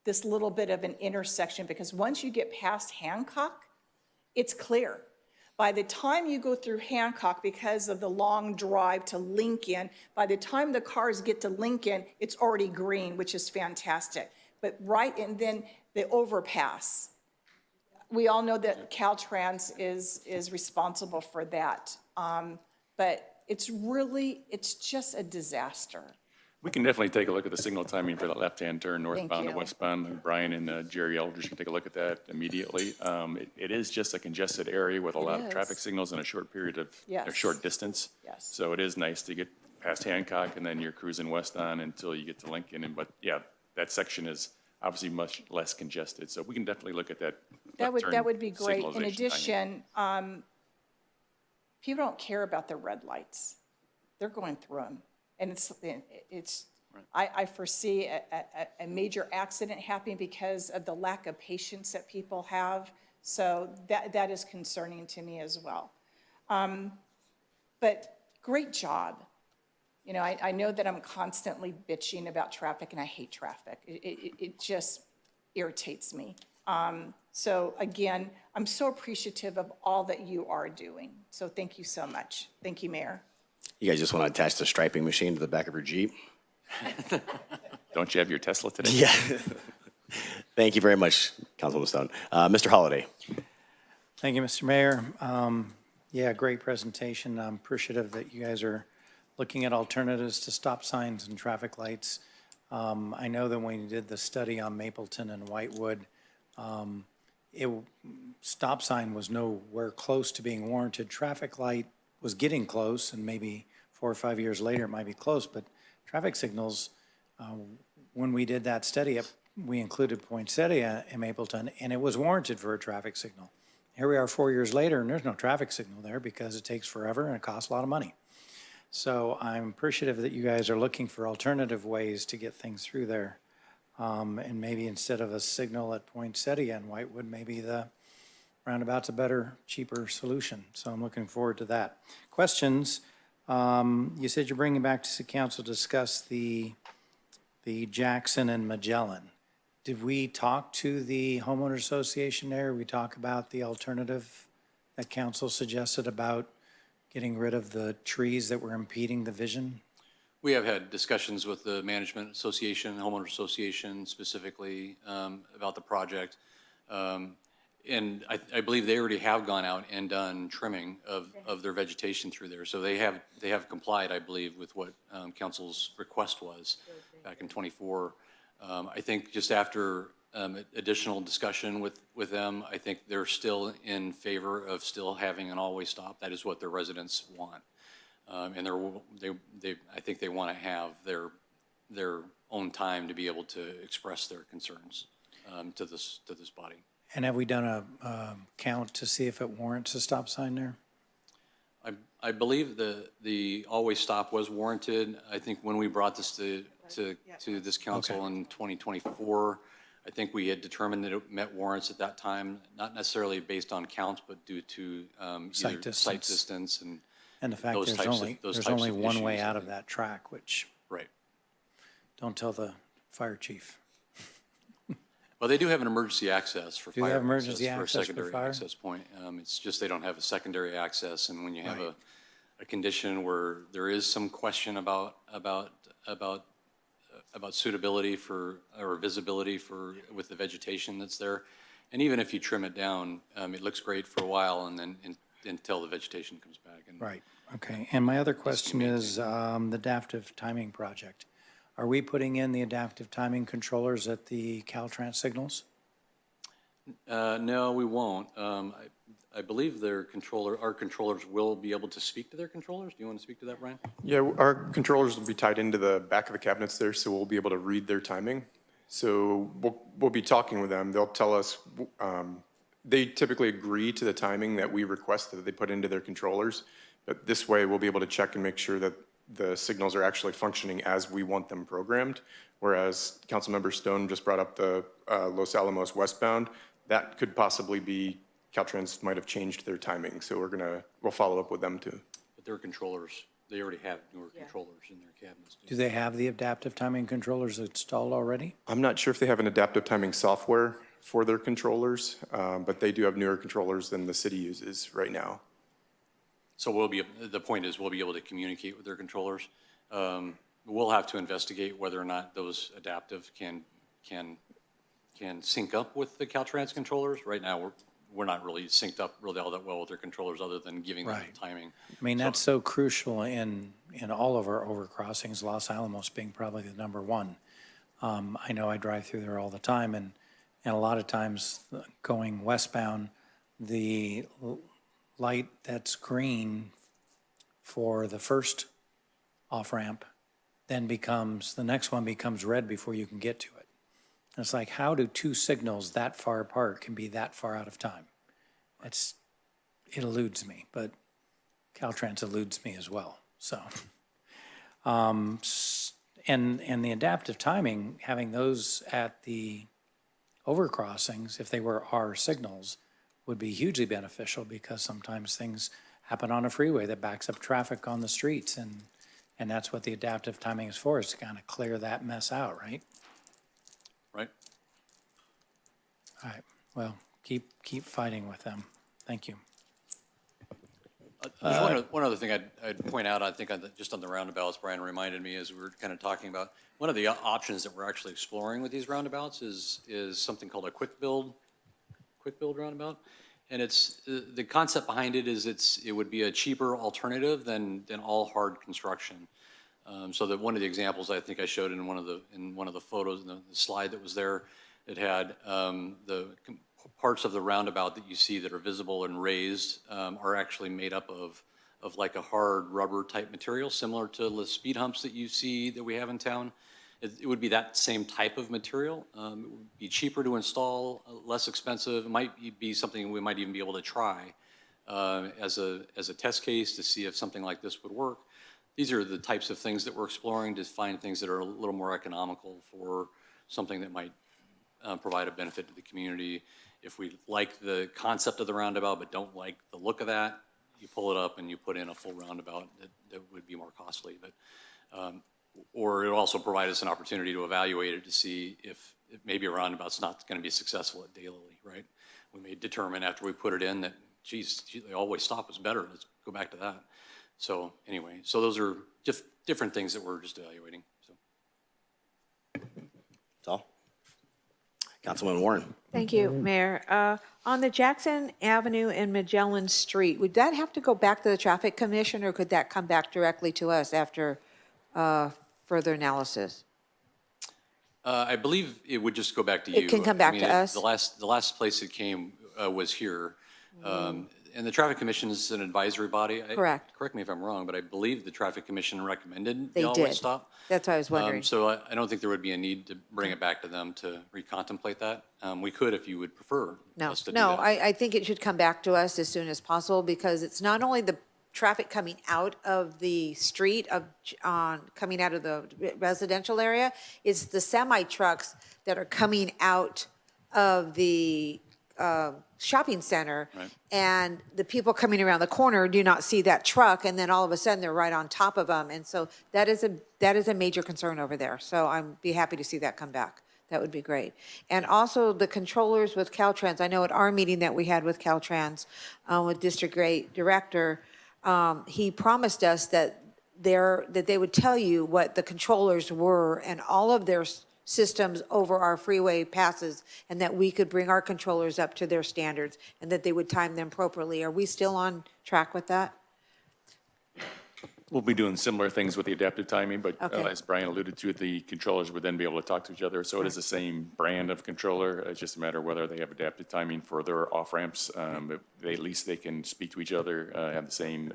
this little bit of an intersection, because once you get past Hancock, it's clear. By the time you go through Hancock, because of the long drive to Lincoln, by the time the cars get to Lincoln, it's already green, which is fantastic. But right, and then the overpass. We all know that Caltrans is responsible for that. But it's just a disaster. We can definitely take a look at the signal timing for that left-hand turn northbound and you. westbound. And Brian and Jerry Eldridge can take a look at that immediately. It is just a congested area with a lot of traffic signals in a short period of, a short distance. Yes. So it is nice to get past Hancock and then you're cruising west on until you get to Lincoln. But yeah, that section is obviously much less congested. So we can definitely look at that. That would be great. In signalization timing. addition, people don't care about the red lights. They're going through them. And I foresee a major accident happening because of the lack of patience that people have. So that is concerning to me as well. But great job. You know, I know that I'm constantly bitching about traffic, and I hate traffic. It just irritates me. So again, I'm so appreciative of all that you are doing. So thank you so much. Thank you, Mayor. You guys just want to attach the striping machine to the back of your Jeep? Don't you have your Tesla today? Yeah. Thank you very much, Councilwoman Stone. Mr. Holliday. Thank you, Mr. Mayor. Yeah, great presentation. I'm appreciative that you guys are looking at alternatives to stop signs and traffic lights. I know that when you did the study on Mapleton and Whitewood, stop sign was nowhere close to being warranted. Traffic light was getting close, and maybe 4 or 5 years later it might be close, but traffic signals, when we did that study, we included Poinsettia and Mapleton, and it was warranted for a traffic signal. Here we are 4 years later, and there's no traffic signal there because it takes forever and it costs a lot of money. So I'm appreciative that you guys are looking for alternative ways to get things through there. And maybe instead of a signal at Poinsettia and Whitewood, maybe the roundabout's a better, cheaper solution. So I'm looking forward to that. Questions? You said you're bringing back to City Council to discuss the Jackson and Magellan. Did we talk to the homeowner association there? We talk about the alternative that council suggested about getting rid of the trees that were impeding the vision? We have had discussions with the management association, homeowner association specifically about the project. And I believe they already have gone out and done trimming of their vegetation through there. So they have complied, I believe, with what council's request was back in '24. I think just after additional discussion with them, I think they're still in favor of still having an always stop. That is what their residents want. And I think they want to have their own time to be able to express their concerns to this body. And have we done a count to see if it warrants a stop sign there? I believe the always stop was warranted. I think when we brought this to this council in 2024, I think we had determined that it met warrants at that time, not necessarily based on counts, but due to Site either site distance and the fact those there's only one issues, way I out of think. that track, which Right. don't tell the fire chief. Well, they do have an emergency access for Do they fire. have emergency For a access for secondary fire? access point. It's just they don't have a secondary access, and when you have a condition where there is some question about suitability for, or visibility for, with the vegetation that's there, and even if you trim it down, it looks great for a while, and then until the vegetation comes back. And Right, okay. And my other question is the adaptive timing project. Are we putting in the adaptive timing controllers at the Caltrans signals? No, we won't. I believe our controllers will be able to speak to their controllers. Do you want to speak to that, Brian? Yeah, our controllers will be tied into the back of the cabinets there, so we'll be able to read their timing. So we'll be talking with them. They'll tell us, they typically agree to the timing that we request that they put into their controllers. But this way, we'll be able to check and make sure that the signals are actually functioning as we want them programmed. Whereas Councilmember Stone just brought up the Los Alamos westbound, that could possibly be, Caltrans might have changed their timing, so we'll follow up with them too. But their controllers, they already have newer controllers in their cabinets. Do they have the adaptive timing controllers installed already? I'm not sure if they have an adaptive timing software for their controllers, but they do have newer controllers than the city uses right now. So the point is, we'll be able to communicate with their controllers. We'll have to investigate whether or not those adaptive can sync up with the Caltrans controllers. Right now, we're not really synced up really all that well with their controllers, other than giving them the timing. I mean, that's so crucial in all of our overcrossings, Los Alamos being probably the number one. I know I drive through there all the time, and a lot of times going westbound, the light that's green for the first off-ramp then the next one becomes red before you can get to it. And it's like, how do two signals that far apart can be that far out of time? It eludes me, but Caltrans eludes me as well. So, and the adaptive timing, having those at the overcrossings, if they were our signals, would be hugely beneficial, because sometimes things happen on a freeway that backs up traffic on the streets, and that's what the adaptive timing is for, is to kind of clear that mess out, right? Right. All right, well, keep fighting with them. Thank you. There's one other thing I'd point out, I think just on the roundabouts, Brian reminded me as we were kind of talking about, one of the options that we're actually exploring with these roundabouts is something called a quick build roundabout. And the concept behind it is it would be a cheaper alternative than all hard construction. So that one of the examples I think I showed in one of the photos, in the slide that was there, it had the parts of the roundabout that you see that are visible and raised are actually made up of like a hard rubber type material, similar to the speed humps that you see that we have in town. It would be that same type of material. It would be cheaper to install, less expensive. It might be something we might even be able to try as a test case to see if something like this would work. These are the types of things that we're exploring, to find things that are a little more economical for something that might provide a benefit to the community. If we like the concept of the roundabout but don't like the look of that, you pull it up and you put in a full roundabout that would be more costly. But or it'll also provide us an opportunity to evaluate it to see if maybe a roundabout's not going to be successful at daily, right? We may determine after we put it in that, geez, the all-way stop was better. Let's go back to that. So anyway, so those are just different things that we're just evaluating. So. That's all. Councilwoman Warren. Thank you, Mayor. On the Jackson Avenue and Magellan Street, would that have to go back to the Traffic Commission, or could that come back directly to us after further analysis? I believe it would just go back to you. It can come back to us? The last place it came was here. And the Traffic Commission is an advisory body. Correct. Correct me if I'm wrong, but I believe the Traffic Commission recommended They the all-way did. stop. That's what I was wondering. So I don't think there would be a need to bring it back to them to recontemplate that. We could if you would prefer us to do that. I think it should come back to us as soon as possible, because it's not only the traffic coming out of the street coming out of the residential area, it's the semi trucks that are coming out of the shopping center, Right. and the people coming around the corner do not see that truck, and then all of a sudden they're right on top of them, and so that is a major concern over there. So I'm be happy to see that come back. That would be great. And also the controllers with Caltrans. I know at our meeting that we had with Caltrans, with District 8 Director, he promised us that they would tell you what the controllers were and all of their systems over our freeway passes, and that we could bring our controllers up to their standards and that they would time them appropriately. Are we still on track with that? We'll be doing similar things with the adaptive timing, but Okay. as Brian alluded to, the controllers would then be able to talk to each other. So it is the same brand of controller. It's just a matter of whether they have adaptive timing for their off-ramps. But at least they can speak to each other, have the same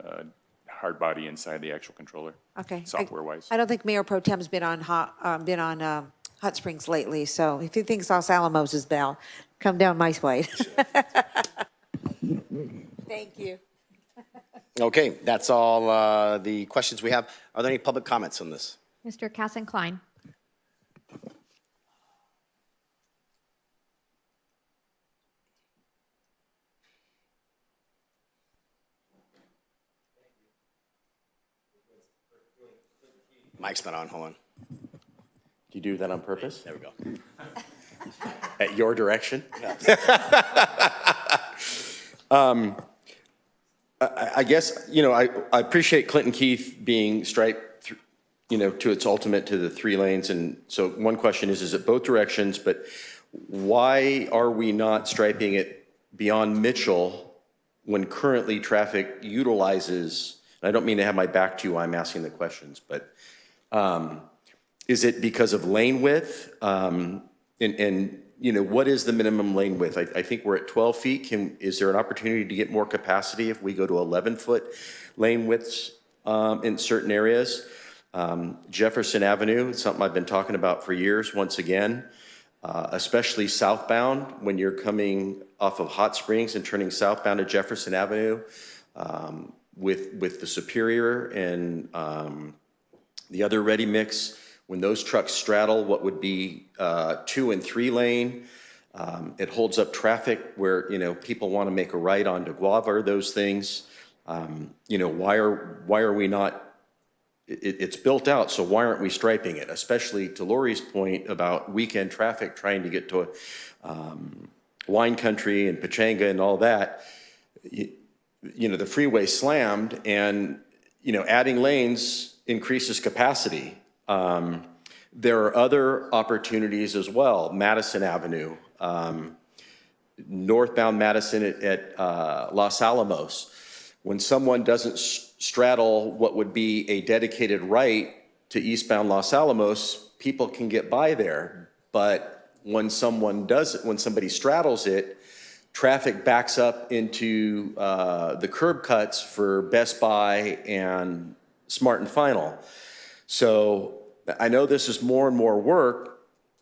hard body inside the actual controller, Okay. software-wise. I don't think Mayor Pro Tem's been on Hot Springs lately, so if he thinks Los Alamos is bad, come down my way. Thank you. Okay, that's all the questions we have. Are there any public comments on this? Mr. Casson Klein. Mic's not on, hold on. Do you do that on purpose? There we go. At your direction? I guess, I appreciate Clinton Keith being striped, to its ultimate to the 3 lanes. And so one question is it both directions? But why are we not striping it beyond Mitchell when currently traffic utilizes, and I don't mean to have my back to you while I'm asking the questions, but is it because of lane width? What is the minimum lane width? I think we're at 12 feet. Is there an opportunity to get more capacity if we go to 11-foot lane widths in certain areas? Jefferson Avenue, something I've been talking about for years, once again, especially southbound when you're coming off of Hot Springs and turning southbound to Jefferson Avenue with the Superior and the other ready mix. When those trucks straddle what would be 2 and 3 lane, it holds up traffic where, people want to make a right onto Guava or those things. Why are we not, it's built out, so why aren't we striping it? Especially to Lori's point about weekend traffic trying to get to wine country and Pachanga and all that. The freeway slammed and, adding lanes increases capacity. There are other opportunities as well. Madison Avenue, northbound Madison at Los Alamos. When someone doesn't straddle what would be a dedicated right to eastbound Los Alamos, people can get by there. But when somebody straddles it, traffic backs up into the curb cuts for Best Buy and Smart and Final. So I know this is more and more work,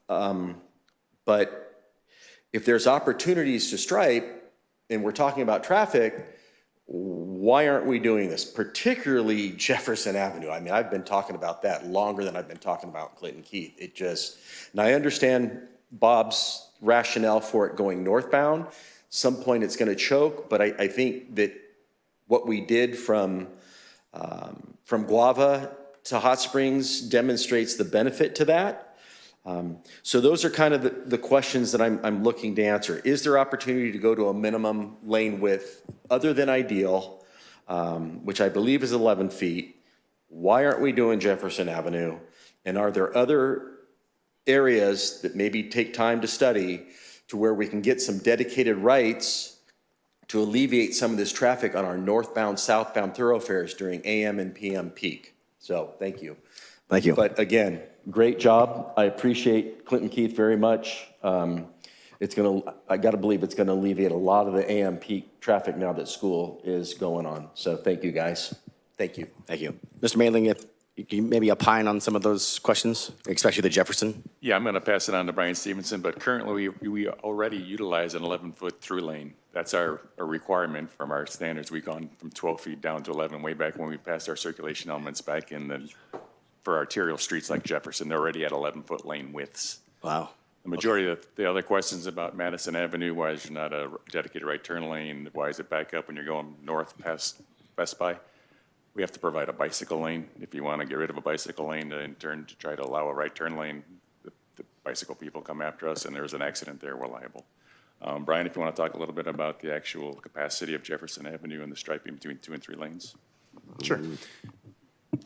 but if there's opportunities to stripe, and we're talking about traffic, why aren't we doing this? Particularly Jefferson Avenue. I mean, I've been talking about that longer than I've been talking about Clinton Keith. And I understand Bob's rationale for it going northbound. Some point it's going to choke, but I think that what we did from Guava to Hot Springs demonstrates the benefit to that. So those are kind of the questions that I'm looking to answer. Is there opportunity to go to a minimum lane width other than ideal, which I believe is 11 feet? Why aren't we doing Jefferson Avenue? And are there other areas that maybe take time to study to where we can get some dedicated rights to alleviate some of this traffic on our northbound, southbound thoroughfares during AM and PM peak? So thank you. Thank you. But again, great job. I appreciate Clinton Keith very much. I got to believe it's going to alleviate a lot of the AM peak traffic now that school is going on. So thank you, guys. Thank you. Thank you. Mr. Mailing, if you can maybe opine on some of those questions, especially the Jefferson. Yeah, I'm going to pass it on to Brian Stevenson, but currently we already utilize an 11-foot through lane. That's our requirement from our standards. We've gone from 12 feet down to 11 way back when we passed our circulation elements back in for arterial streets like Jefferson. They're already at 11-foot lane widths. Wow. The majority of the other questions about Madison Avenue, why is there not a dedicated right turn lane? Why is it back up when you're going north past Best Buy? We have to provide a bicycle lane. If you want to get rid of a bicycle lane in turn to try to allow a right turn lane, the bicycle people come after us and there's an accident there, we're liable. Brian, if you want to talk a little bit about the actual capacity of Jefferson Avenue and the striping between 2 and 3 lanes. Sure.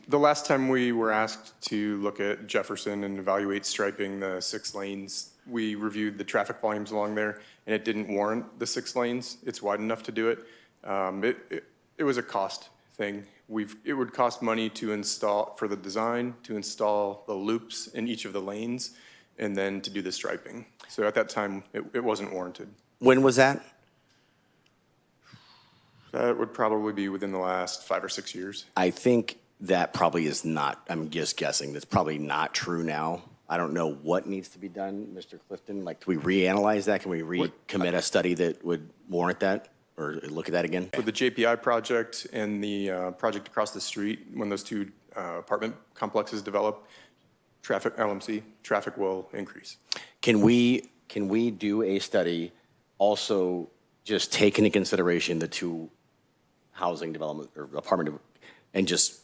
The last time we were asked to look at Jefferson and evaluate striping the 6 lanes, we reviewed the traffic volumes along there, and it didn't warrant the 6 lanes. It's wide enough to do it. It was a cost thing. It would cost money to install, for the design, to install the loops in each of the lanes, and then to do the striping. So at that time, it wasn't warranted. When was that? That would probably be within the last 5 or 6 years. I think that probably is not, I'm just guessing, that's probably not true now. I don't know what needs to be done, Mr. Clifton. Like, can we reanalyze that? Can we recommit a study that would warrant that or look at that again? With the JPI project and the project across the street, when those 2 apartment complexes develop, LMC traffic will increase. Can we do a study also just take into consideration the 2 housing development or apartment and just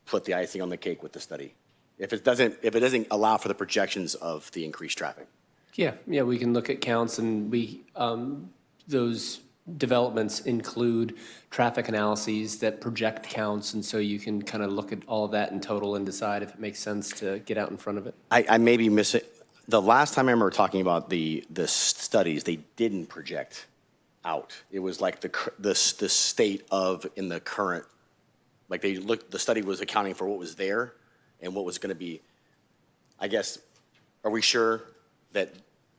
put the icing on the cake with the study? if it doesn't allow for the projections of the increased traffic. Yeah, we can look at counts, and those developments include traffic analyses that project counts, and so you can kind of look at all of that in total and decide if it makes sense to get out in front of it. I may be missing, the last time I remember talking about the studies, they didn't project out. It was like the state of in the current, like the study was accounting for what was there and what was going to be, I guess, are we sure that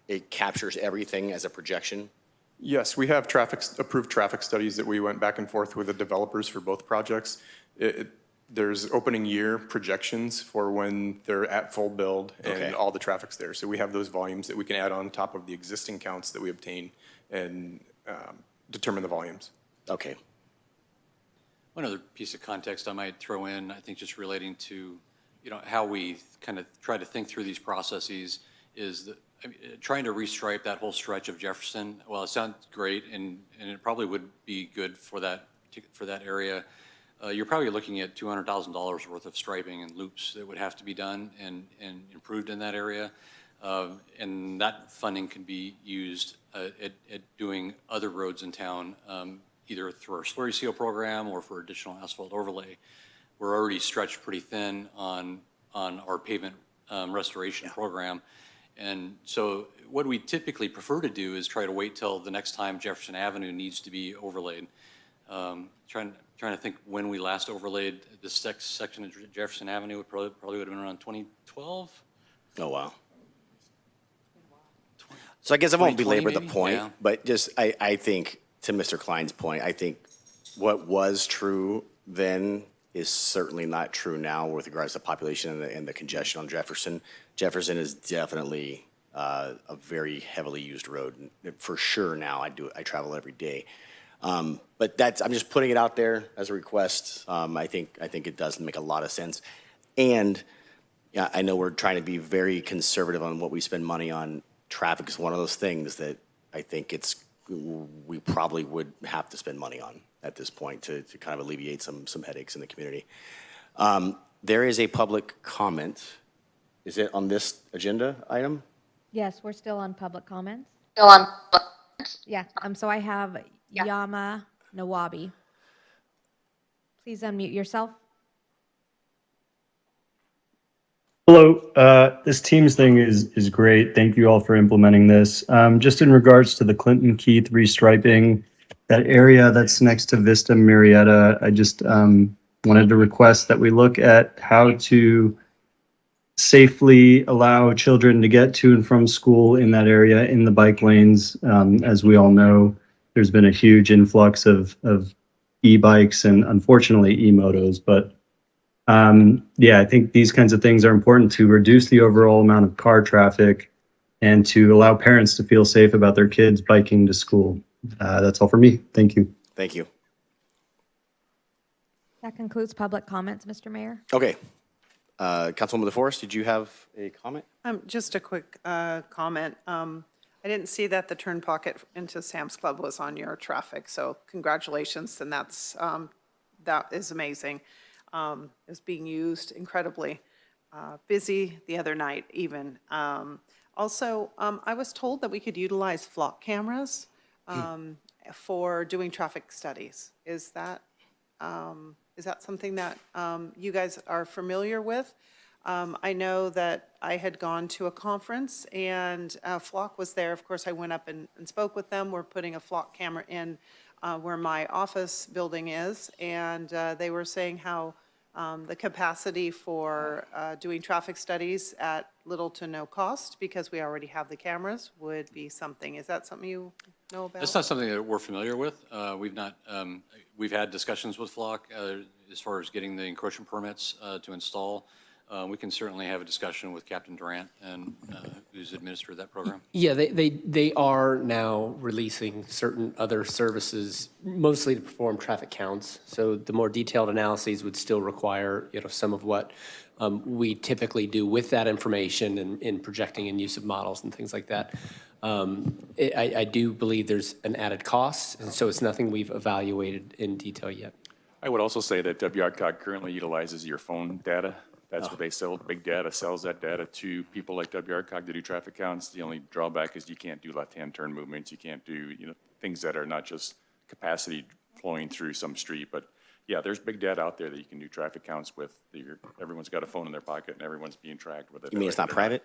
it captures everything as a projection? Yes, we have approved traffic studies that we went back and forth with the developers for both projects. There's opening year projections for when they're at full build and all the traffic's there. So we have those volumes that we can add on top of the existing counts that we obtain and determine the volumes. Okay. One other piece of context I might throw in, I think just relating to, how we kind of try to think through these processes is that trying to restripe that whole stretch of Jefferson, well, it sounds great, and it probably would be good for that area. You're probably looking at $200,000 worth of striping and loops that would have to be done and improved in that area. And that funding can be used at doing other roads in town, either through our slurry seal program or for additional asphalt overlay. We're already stretched pretty thin on our pavement restoration program. And so what we typically prefer to do is try to wait till the next time Jefferson Avenue needs to be overlaid. Trying to think when we last overlaid this section of Jefferson Avenue, it probably would have been around 2012. Oh, wow. So I guess I won't belabor the point, but just I think, to Mr. Klein's point, I think what was true then is certainly not true now with regards to population and the congestion on Jefferson. Jefferson is definitely a very heavily used road for sure now. I travel every day. But I'm just putting it out there as a request. I think it does make a lot of sense. And yeah, I know we're trying to be very conservative on what we spend money on. Traffic is one of those things that I think we probably would have to spend money on at this point to kind of alleviate some headaches in the community. There is a public comment. Is it on this agenda item? Yes, we're still on public comments. Still on. Yeah, so I have Yama Nawabi. Please unmute yourself. Hello, this Teams thing is great. Thank you all for implementing this. Just in regards to the Clinton Keith restriping, that area that's next to Vista Murrieta, I just wanted to request that we look at how to safely allow children to get to and from school in that area in the bike lanes. As we all know, there's been a huge influx of e-bikes and unfortunately e-motos, but yeah, I think these kinds of things are important to reduce the overall amount of car traffic and to allow parents to feel safe about their kids biking to school. That's all for me. Thank you. Thank you. That concludes public comments, Mr. Mayor. Okay. Councilwoman DeForest, did you have a comment? Just a quick comment. I didn't see that the turn pocket into Sam's Club was on your traffic, so congratulations, and that is amazing. Is being used incredibly busy the other night even. Also, I was told that we could utilize flock cameras for doing traffic studies. Is that something that you guys are familiar with? I know that I had gone to a conference and Flock was there. Of course, I went up and spoke with them. We're putting a Flock camera in where my office building is, and they were saying how the capacity for doing traffic studies at little to no cost, because we already have the cameras, would be something. Is that something you know about? It's not something that we're familiar with. We've had discussions with Flock as far as getting the encroachment permits to install. We can certainly have a discussion with Captain Durant and who's administered that program. Yeah, they are now releasing certain other services, mostly to perform traffic counts. So the more detailed analyses would still require, some of what we typically do with that information in projecting and use of models and things like that. I do believe there's an added cost, and so it's nothing we've evaluated in detail yet. I would also say that WRCOG currently utilizes your phone data That's what they sell. Big data sells that data to people like WRCOG to do traffic counts. The only drawback is you can't do left-hand turn movements. You can't do, things that are not just capacity flowing through some street. But yeah, there's big data out there that you can do traffic counts with. Everyone's got a phone in their pocket and everyone's being tracked with it. You mean it's not private?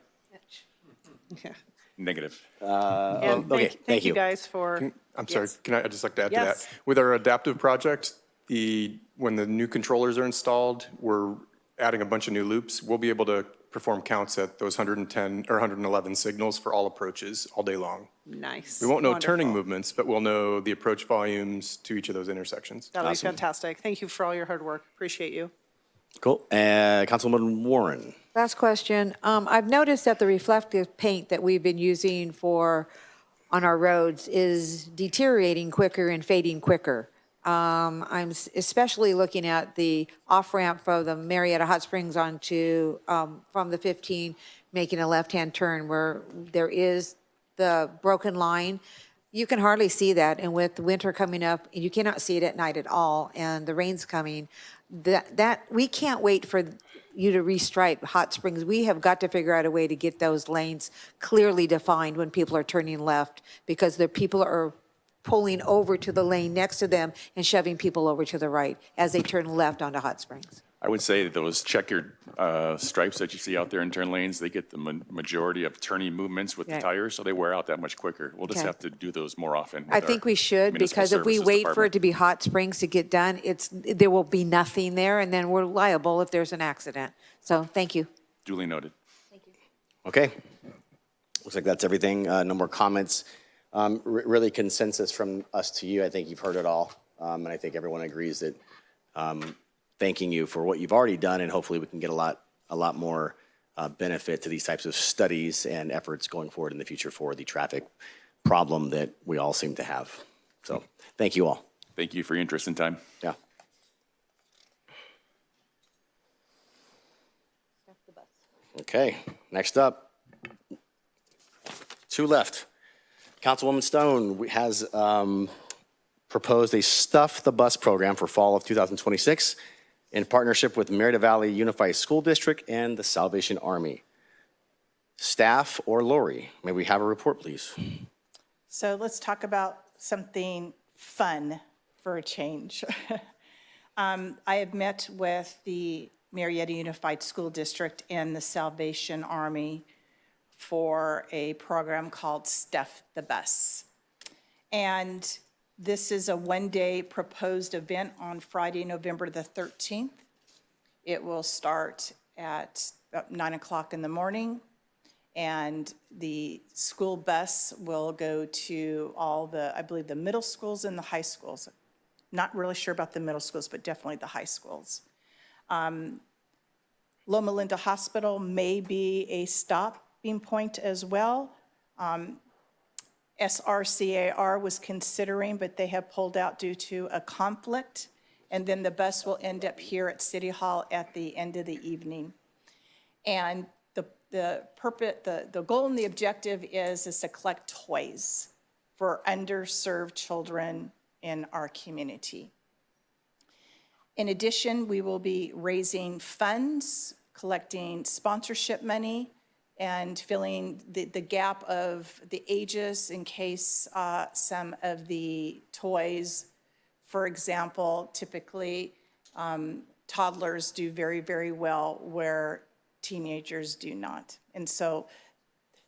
Yeah. Negative. And okay, thank you you. guys for. I'm sorry, Yes. can I just like to add to Yes. that? With our adaptive project, when the new controllers are installed, we're adding a bunch of new loops. We'll be able to perform counts at those 110 or 111 signals for all approaches all day long. Nice. We won't know turning Wonderful. movements, but we'll know the approach volumes to each of those intersections. That'll be Awesome. fantastic. Thank you for all your hard work. Appreciate you. Cool. Councilwoman Warren. Last question. I've noticed that the reflective paint that we've been using on our roads is deteriorating quicker and fading quicker. I'm especially looking at the off-ramp from the Murrieta Hot Springs onto, from the 15, making a left-hand turn where there is the broken line. You can hardly see that, and with winter coming up, you cannot see it at night at all, and the rain's coming. That we can't wait for you to restripe Hot Springs. We have got to figure out a way to get those lanes clearly defined when people are turning left, because the people are pulling over to the lane next to them and shoving people over to the right as they turn left onto Hot Springs. I would say that those checkered stripes that you see out there in turn lanes, they get the majority of turning movements with the Right. tires, so they wear out that much quicker. We'll just Okay. have to do those more often. I with think our we should, municipal because if we services wait for it department. to be Hot Springs to get done, there will be nothing there, and then we're liable if there's an accident. So, thank you. Duly noted. Okay. Looks like that's everything. No more comments. Really consensus from us to you. I think you've heard it all. And I think everyone agrees that thanking you for what you've already done, and hopefully we can get a lot more benefit to these types of studies and efforts going forward in the future for the traffic problem that we all seem to have. So thank you all. Thank you for your interest and time. Yeah. Okay, next up, two left. Councilwoman Stone has proposed a Stuff the Bus program for fall of 2026 in partnership with Murrieta Valley Unified School District and the Salvation Army. Staff or Lori, may we have a report, please? So let's talk about something fun for a change. I have met with the Murrieta Unified School District and the Salvation Army for a program called Stuff the Bus. And this is a one-day proposed event on Friday, November the 13th. It will start at about 9 o'clock in the morning, and the school bus will go to all the, I believe, the middle schools and the high schools. Not really sure about the middle schools, but definitely the high schools. Loma Linda Hospital may be a stopping point as well. SRCAR was considering, but they have pulled out due to a conflict. And then the bus will end up here at City Hall at the end of the evening. And the goal and the objective is to collect toys for underserved children in our community. In addition, we will be raising funds, collecting sponsorship money, and filling the gap of the ages in case some of the toys, for example, typically toddlers do very, very well where teenagers do not. And so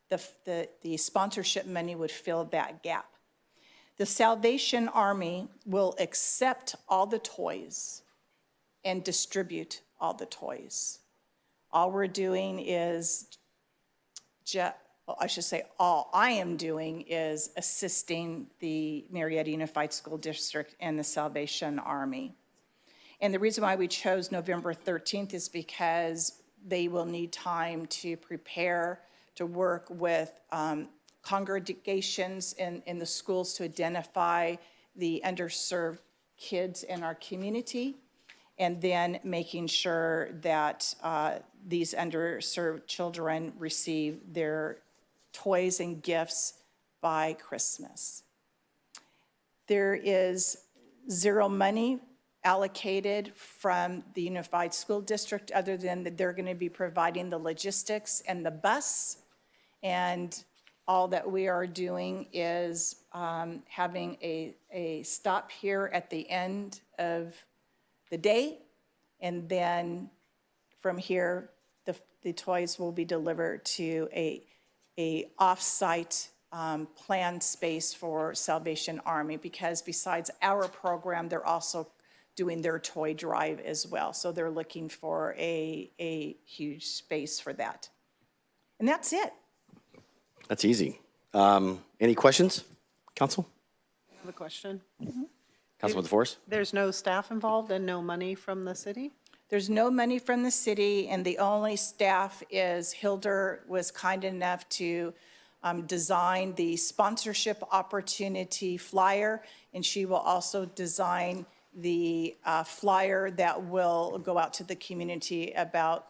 the sponsorship money would fill that gap. The Salvation Army will accept all the toys and distribute all the toys. All we're doing is, all I am doing is assisting the Murrieta Unified School District and the Salvation Army. And the reason why we chose November 13th is because they will need time to prepare, to work with congregations in the schools to identify the underserved kids in our community, and then making sure that these underserved children receive their toys and gifts by Christmas. There is zero money allocated from the Unified School District, other than that they're going to be providing the logistics and the bus. And all that we are doing is having a stop here at the end of the day. And then from here, the toys will be delivered to a off-site planned space for Salvation Army, because besides our program, they're also doing their toy drive as well. So they're looking for a huge space for that. And that's it. That's easy. Any questions, Council? I have a question. Councilman DeForest? There's no staff involved and no money from the city? There's no money from the city, and the only staff is Hilder was kind enough to design the sponsorship opportunity flyer, and she will also design the flyer that will go out to the community about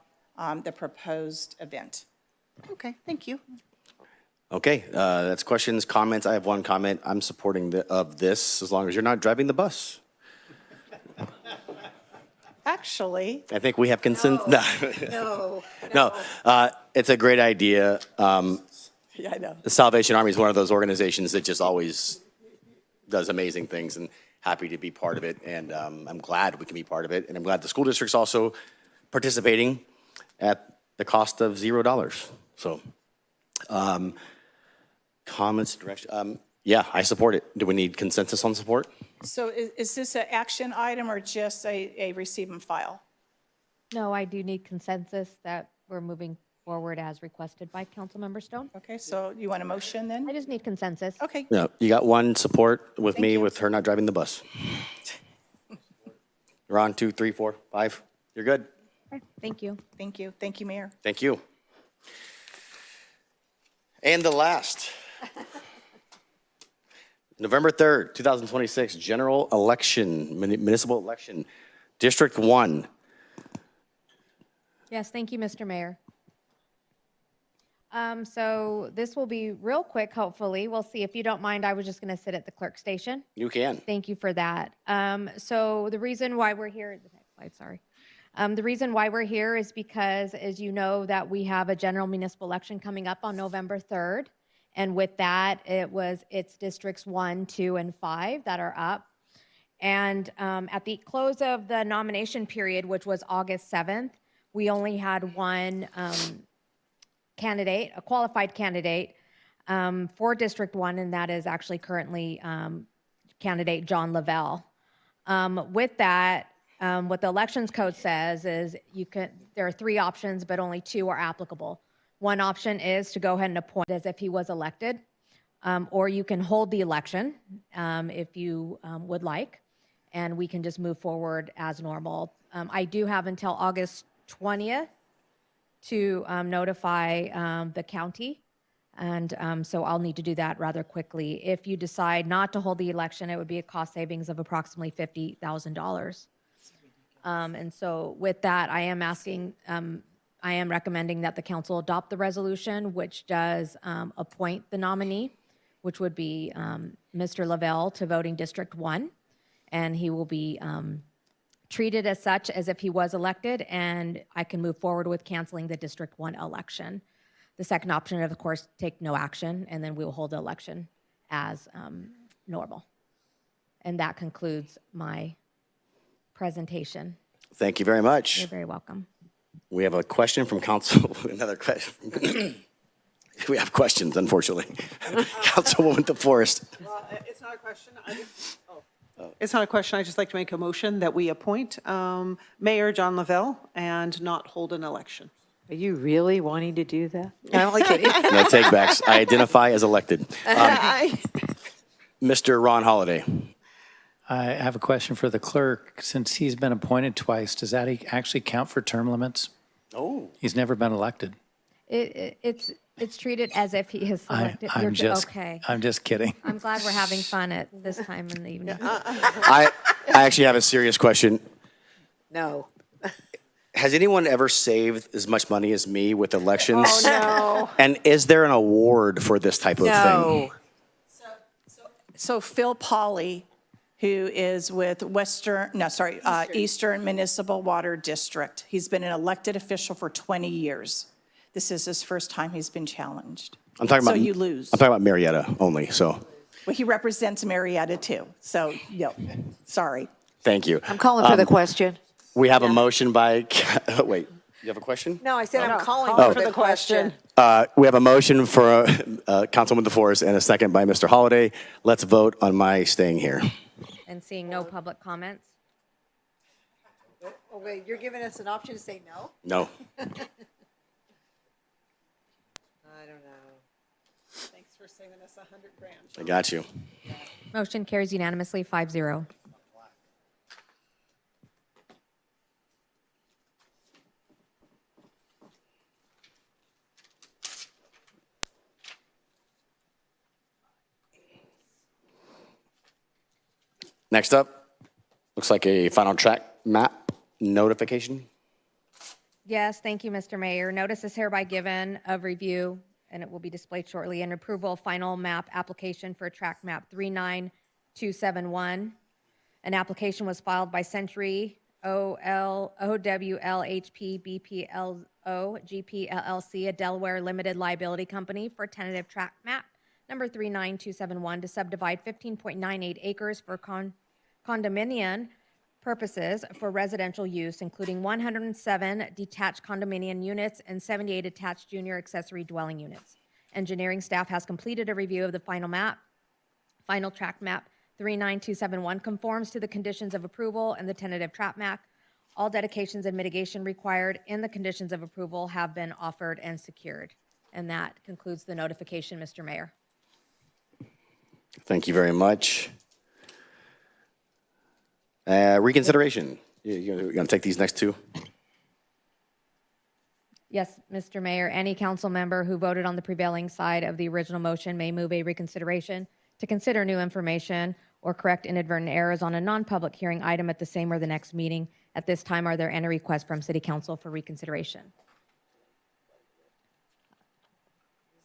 the proposed event. Okay, thank you. Okay, that's questions, comments. I have one comment. I'm supporting this as long as you're not driving the bus. Actually. I think we have consensus. No. No, it's a great idea. Yeah, I know. The Salvation Army is one of those organizations that just always does amazing things, and happy to be part of it. And I'm glad we can be part of it. And I'm glad the school district's also participating at the cost of $0. So comments, direction. Yeah, I support it. Do we need consensus on support? So is this an action item or just a receive and file? No, I do need consensus that we're moving forward as requested by Councilmember Stone. Okay, so you want a motion then? I just need consensus. Okay. No, you got one support with Thank me you. with her not driving the bus. You're on 2, 3, 4, 5. You're good. Okay, thank you. Thank you. Thank you, Mayor. Thank you. And the last. November 3rd, 2026, general election, municipal election, District 1. Yes, thank you, Mr. Mayor. So this will be real quick, hopefully. We'll see. If you don't mind, I was just going to sit at the clerk station. You can. Thank you for that. So the reason why we're here, the next slide, sorry. The reason why we're here is because, as you know, that we have a general municipal election coming up on November 3rd. And with that, it's districts 1, 2, and 5 that are up. And at the close of the nomination period, which was August 7th, we only had one candidate, a qualified candidate for District 1, and that is actually currently candidate John Lavelle. With that, what the elections code says is there are 3 options, but only 2 are applicable. One option is to go ahead and appoint as if he was elected, or you can hold the election if you would like, and we can just move forward as normal. I do have until August 20th to notify the county, and so I'll need to do that rather quickly. If you decide not to hold the election, it would be a cost savings of approximately $50,000. And so with that, I am recommending that the council adopt the resolution, which does appoint the nominee, which would be Mr. Lavelle to voting District 1, and he will be treated as such as if he was elected, and I can move forward with canceling the District 1 election. The second option, of course, take no action, and then we will hold the election as normal. And that concludes my presentation. Thank you very much. You're very welcome. We have a question from council, another question. We have questions, unfortunately. Councilwoman DeForest. Well, it's not a question. It's not a question. I'd just like to make a motion that we appoint Mayor John Lavelle and not hold an election. Are you really wanting to do that? I'm only kidding. No takebacks. I identify as elected. Mr. Ron Holiday. I have a question for the clerk. Since he's been appointed twice, does that actually count for term limits? Oh. He's never been elected. It's treated as if he is elected. I'm just kidding. I'm glad we're having fun at this time in the evening. I actually have a serious question. No. Has anyone ever saved as much money as me with elections? Oh, no. And is there an award for this type of thing? So Phil Pauley, who is with Eastern Municipal Water District. He's been an elected official for 20 years. This is his first time he's been challenged. I'm talking about. So you lose. I'm talking about Murrieta only, so, Well, he represents Murrieta too, so, sorry. thank you. I'm calling for the question. We have a motion by, wait, you have a question? No, I said I'm calling Oh. for the question. We have a motion for Councilwoman DeForest and a second by Mr. Holliday. Let's vote on my staying here. And seeing no public comments. Oh, wait, you're giving us an option to say no? No. I don't know. Thanks for saving us $100,000. I got you. Motion carries unanimously, 5-0. Next up, looks like a final track map notification. Yes, thank you, Mr. Mayor. Notice is hereby given of review, and it will be displayed shortly, and approval final map application for track map 39271. An application was filed by Century OWLHP BPLO GP LLC, a Delaware limited liability company, for tentative track map number 39271 to subdivide 15.98 acres for condominium purposes for residential use, including 107 detached condominium units and 78 attached junior accessory dwelling units. Engineering staff has completed a review of the final map. Final track map 39271 conforms to the conditions of approval and the tentative track map. All dedications and mitigation required in the conditions of approval have been offered and secured. And that concludes the notification, Mr. Mayor. Thank you very much. Reconsideration. You're going to take these next two? Yes, Mr. Mayor, any council member who voted on the prevailing side of the original motion may move a reconsideration to consider new information or correct inadvertent errors on a non-public hearing item at the same or the next meeting. At this time, are there any requests from City Council for reconsideration?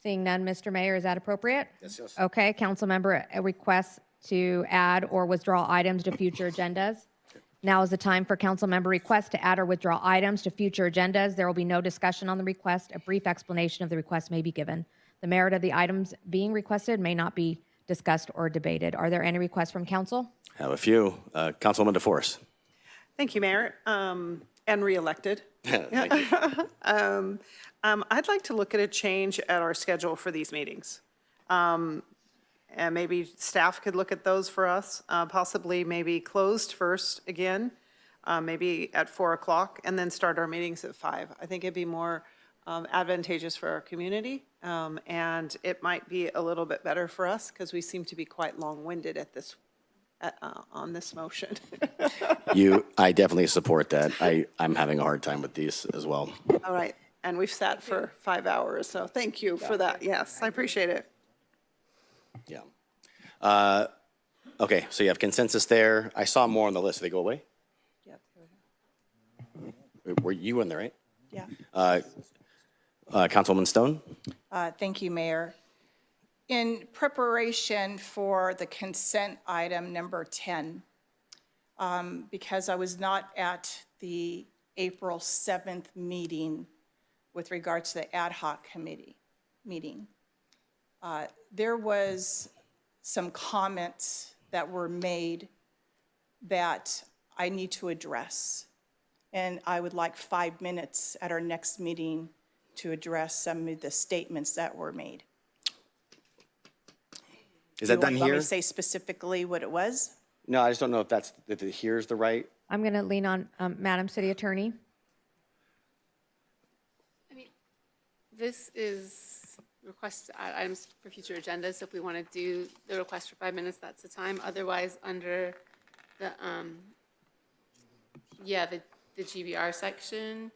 Seeing none, Mr. Mayor, is that appropriate? Yes, yes. Okay, council member requests to add or withdraw items to future agendas. Now is the time for council member requests to add or withdraw items to future agendas. There will be no discussion on the request. A brief explanation of the request may be given. The merit of the items being requested may not be discussed or debated. Are there any requests from council? Have a few. Councilwoman DeForest. Thank you, Mayor, and reelected. Thank you. I'd like to look at a change at our schedule for these meetings. And maybe staff could look at those for us, possibly maybe closed first again, maybe at 4 o'clock, and then start our meetings at 5. I think it'd be more advantageous for our community, and it might be a little bit better for us because we seem to be quite long-winded at this, on this motion. I definitely support that. I'm having a hard time with these as well. All right, and we've sat for 5 hours, so thank you for that. Yes, I appreciate it. Yeah. Okay, so you have consensus there. I saw more on the list. Did they go away? Were you in there, right? Yeah. Councilwoman Stone? Thank you, Mayor. In preparation for the consent item number 10, because I was not at the April 7th meeting with regards to the ad hoc committee meeting, there was some comments that were made that I need to address. And I would like 5 minutes at our next meeting to address some of the statements that were made. Is that done You want me here? to say specifically what it was? No, I just don't know if here's the right. I'm going to lean on Madam City Attorney. This is request items for future agendas. If we want to do the request for 5 minutes, that's the time. Otherwise, under the, the GBR section,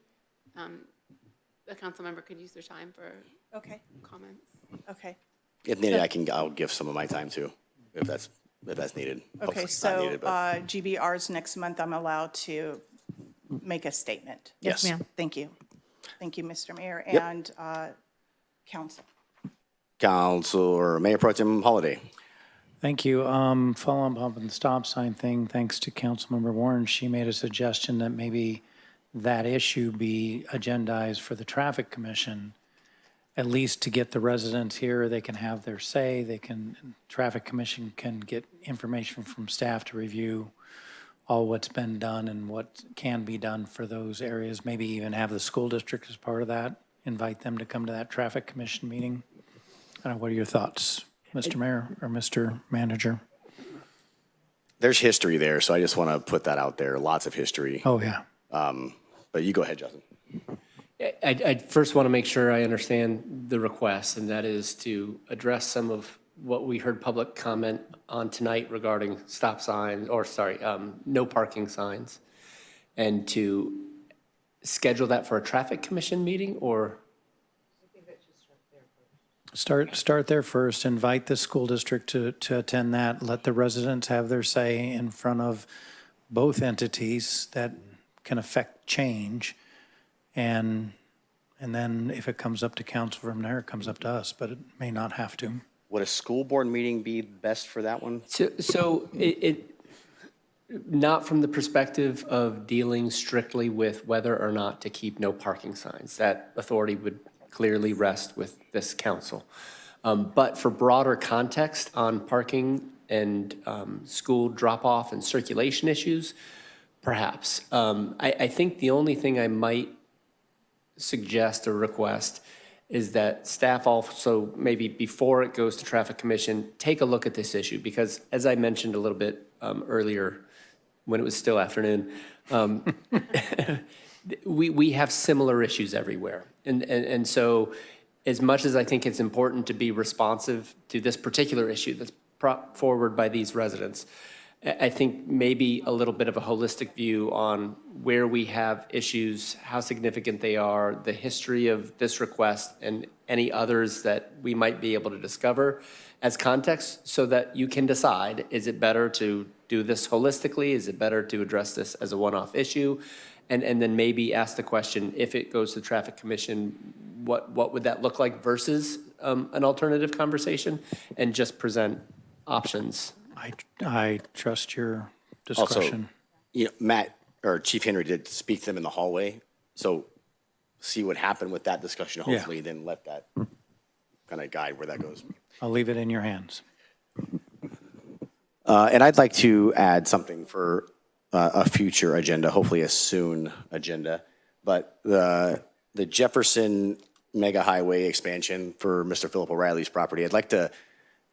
the council member could use their time for comments. Okay. If needed, I'll give some of my time too, if that's needed. Okay, Hopefully it's not so needed, but- GBR's next month, I'm allowed to make a statement. Yes, ma'am. Thank you. Thank you, Mr. Mayor Yep. and council. Council or Mayor Pro Tem Holliday. Thank you. Following up on the stop sign thing, thanks to Councilmember Warren, she made a suggestion that maybe that issue be agendized for the Traffic Commission, at least to get the residents here, they can have their say, Traffic Commission can get information from staff to review all what's been done and what can be done for those areas, maybe even have the school district as part of that, invite them to come to that Traffic Commission meeting. I don't know, what are your thoughts, Mr. Mayor or Mr. Manager? There's history there, so I just want to put that out there, lots of history. Oh, yeah. But you go ahead, Justin. I first want to make sure I understand the request, and that is to address some of what we heard public comment on tonight regarding stop signs, or sorry, no parking signs, and to schedule that for a traffic commission meeting, or? Start there first, invite the school district to attend that, let the residents have their say in front of both entities that can affect change. And then if it comes up to council from there, it comes up to us, but it may not have to. Would a school board meeting be best for that one? So it not from the perspective of dealing strictly with whether or not to keep no parking signs. That authority would clearly rest with this council. But for broader context on parking and school drop-off and circulation issues, perhaps. I think the only thing I might suggest or request is that staff also, maybe before it goes to Traffic Commission, take a look at this issue, because as I mentioned a little bit earlier, when it was still afternoon, we have similar issues everywhere. And so as much as I think it's important to be responsive to this particular issue that's brought forward by these residents, I think maybe a little bit of a holistic view on where we have issues, how significant they are, the history of this request, and any others that we might be able to discover as context, so that you can decide, is it better to do this holistically? Is it better to address this as a one-off issue? And then maybe ask the question, if it goes to the Traffic Commission, what would that look like versus an alternative conversation? And just present options. I trust your discretion. Also, Matt or Chief Henry did speak to them in the hallway, so see what happened with that discussion, hopefully, then let that kind of guide where that goes. I'll leave it in your hands. And I'd like to add something for a future agenda, hopefully a soon agenda, but the Jefferson Mega Highway expansion for Mr. Philip O'Reilly's property, I'd like to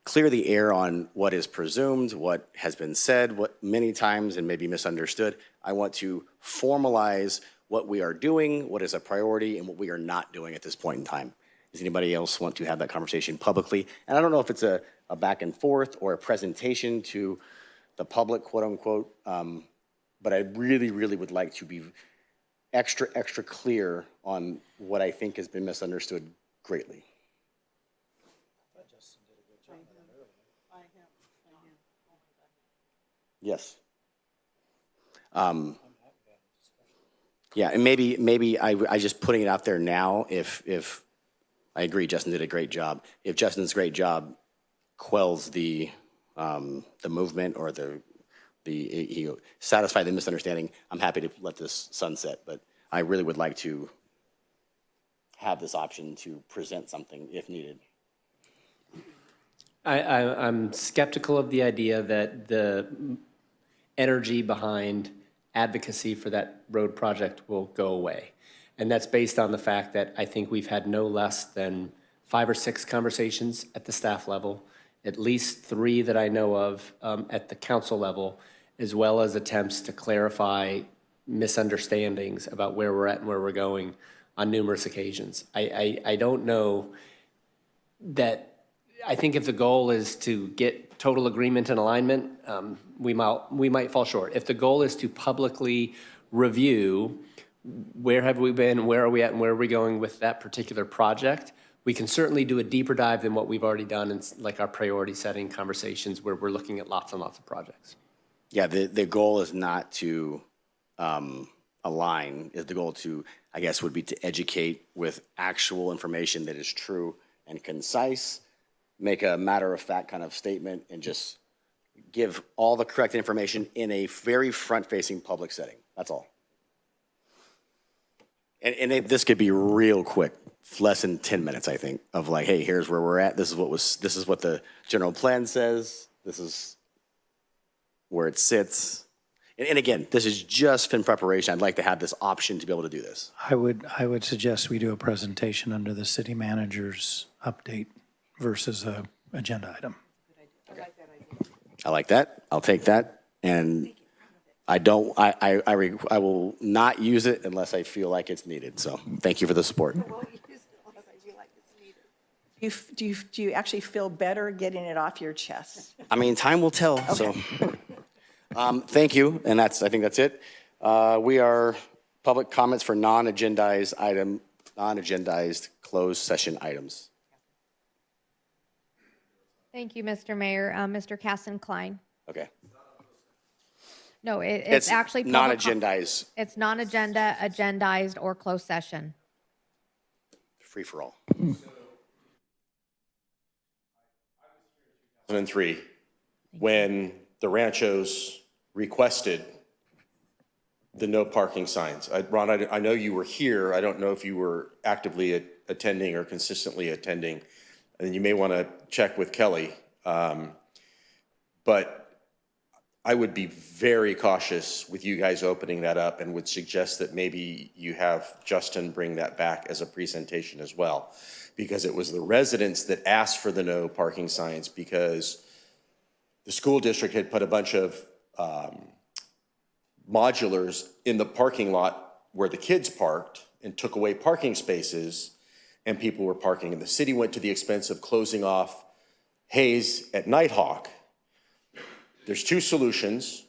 clear the air on what is presumed, what has been said, what many times and maybe misunderstood. I want to formalize what we are doing, what is a priority, and what we are not doing at this point in time. Does anybody else want to have that conversation publicly? And I don't know if it's a back and forth or a presentation to the public, quote unquote, but I really, really would like to be extra clear on what I think has been misunderstood greatly. Yes. Yeah, and maybe I just putting it out there now, if I agree Justin did a great job. If Justin's great job quells the movement or he satisfied the misunderstanding, I'm happy to let this sunset, but I really would like to have this option to present something if needed. I'm skeptical of the idea that the energy behind advocacy for that road project will go away. And that's based on the fact that I think we've had no less than 5 or 6 conversations at the staff level, at least 3 that I know of at the council level, as well as attempts to clarify misunderstandings about where we're at and where we're going on numerous occasions. I don't know that. I think if the goal is to get total agreement and alignment, we might fall short. If the goal is to publicly review where have we been, where are we at, and where are we going with that particular project, we can certainly do a deeper dive than what we've already done in like our priority setting conversations where we're looking at lots and lots of projects. Yeah, the goal is not to align. The goal to, I guess, would be to educate with actual information that is true and concise, make a matter-of-fact kind of statement and just give all the correct information in a very front-facing public setting. That's all. This could be real quick, less than 10 minutes, I think, of like, hey, here's where we're at. This is what the general plan says. This is where it sits. And again, this is just in preparation. I'd like to have this option to be able to do this. I would suggest we do a presentation under the city manager's update versus a agenda item. I like that. I'll take that. And I will not use it unless I feel like it's needed. So thank you for the support. Do you actually feel better getting it off your chest? I mean, time will tell. Okay. So, thank you. And I think that's it. We are public comments for non-agendized closed session items. Thank you, Mr. Mayor. Mr. Casson Klein. Okay. No, it's actually. Non-agendized, It's non-agenda, agendized, or closed session. free for all. 2003, when the Ranchos requested the no parking signs. Ron, I know you were here. I don't know if you were actively attending or consistently attending, and you may want to check with Kelly. But I would be very cautious with you guys opening that up and would suggest that maybe you have Justin bring that back as a presentation as well. Because it was the residents that asked for the no parking signs because the school district had put a bunch of modulars in the parking lot where the kids parked and took away parking spaces and people were parking. And the city went to the expense of closing off Hayes at Nighthawk. There's two solutions,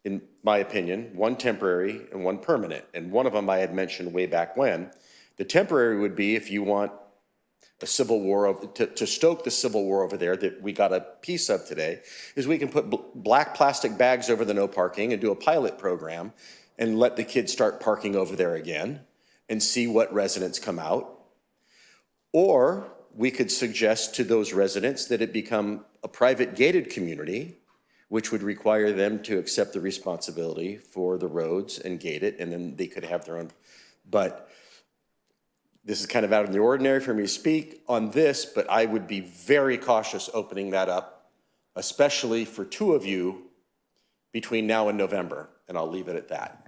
in my opinion, one temporary and one permanent. And one of them I had mentioned way back when. The temporary would be if you want a civil war, to stoke the civil war over there that we got a piece of today, is we can put black plastic bags over the no parking and do a pilot program and let the kids start parking over there again and see what residents come out. Or we could suggest to those residents that it become a private gated community, which would require them to accept the responsibility for the roads and gate it, and then they could have their own. But this is kind of out of the ordinary for me to speak on this, but I would be very cautious opening that up, especially for two of you between now and November, and I'll leave it at that.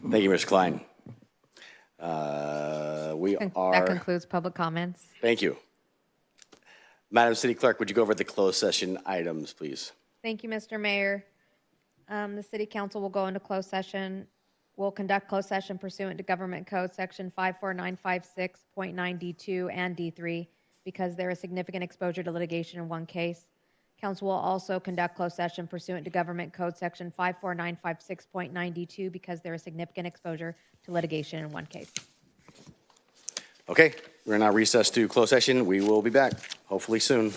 Thank you, Mr. Klein. That concludes public comments. Thank you. Madam City Clerk, would you go over the closed session items, please? Thank you, Mr. Mayor. The City Council will go into closed session. Will conduct closed session pursuant to Government Code Section 54956.9 D2 and D3 because there is significant exposure to litigation in one case. Council will also conduct closed session pursuant to Government Code Section 54956.9 D2 because there is significant exposure to litigation in one case. Okay, we're now recessed to closed session. We will be back, hopefully soon.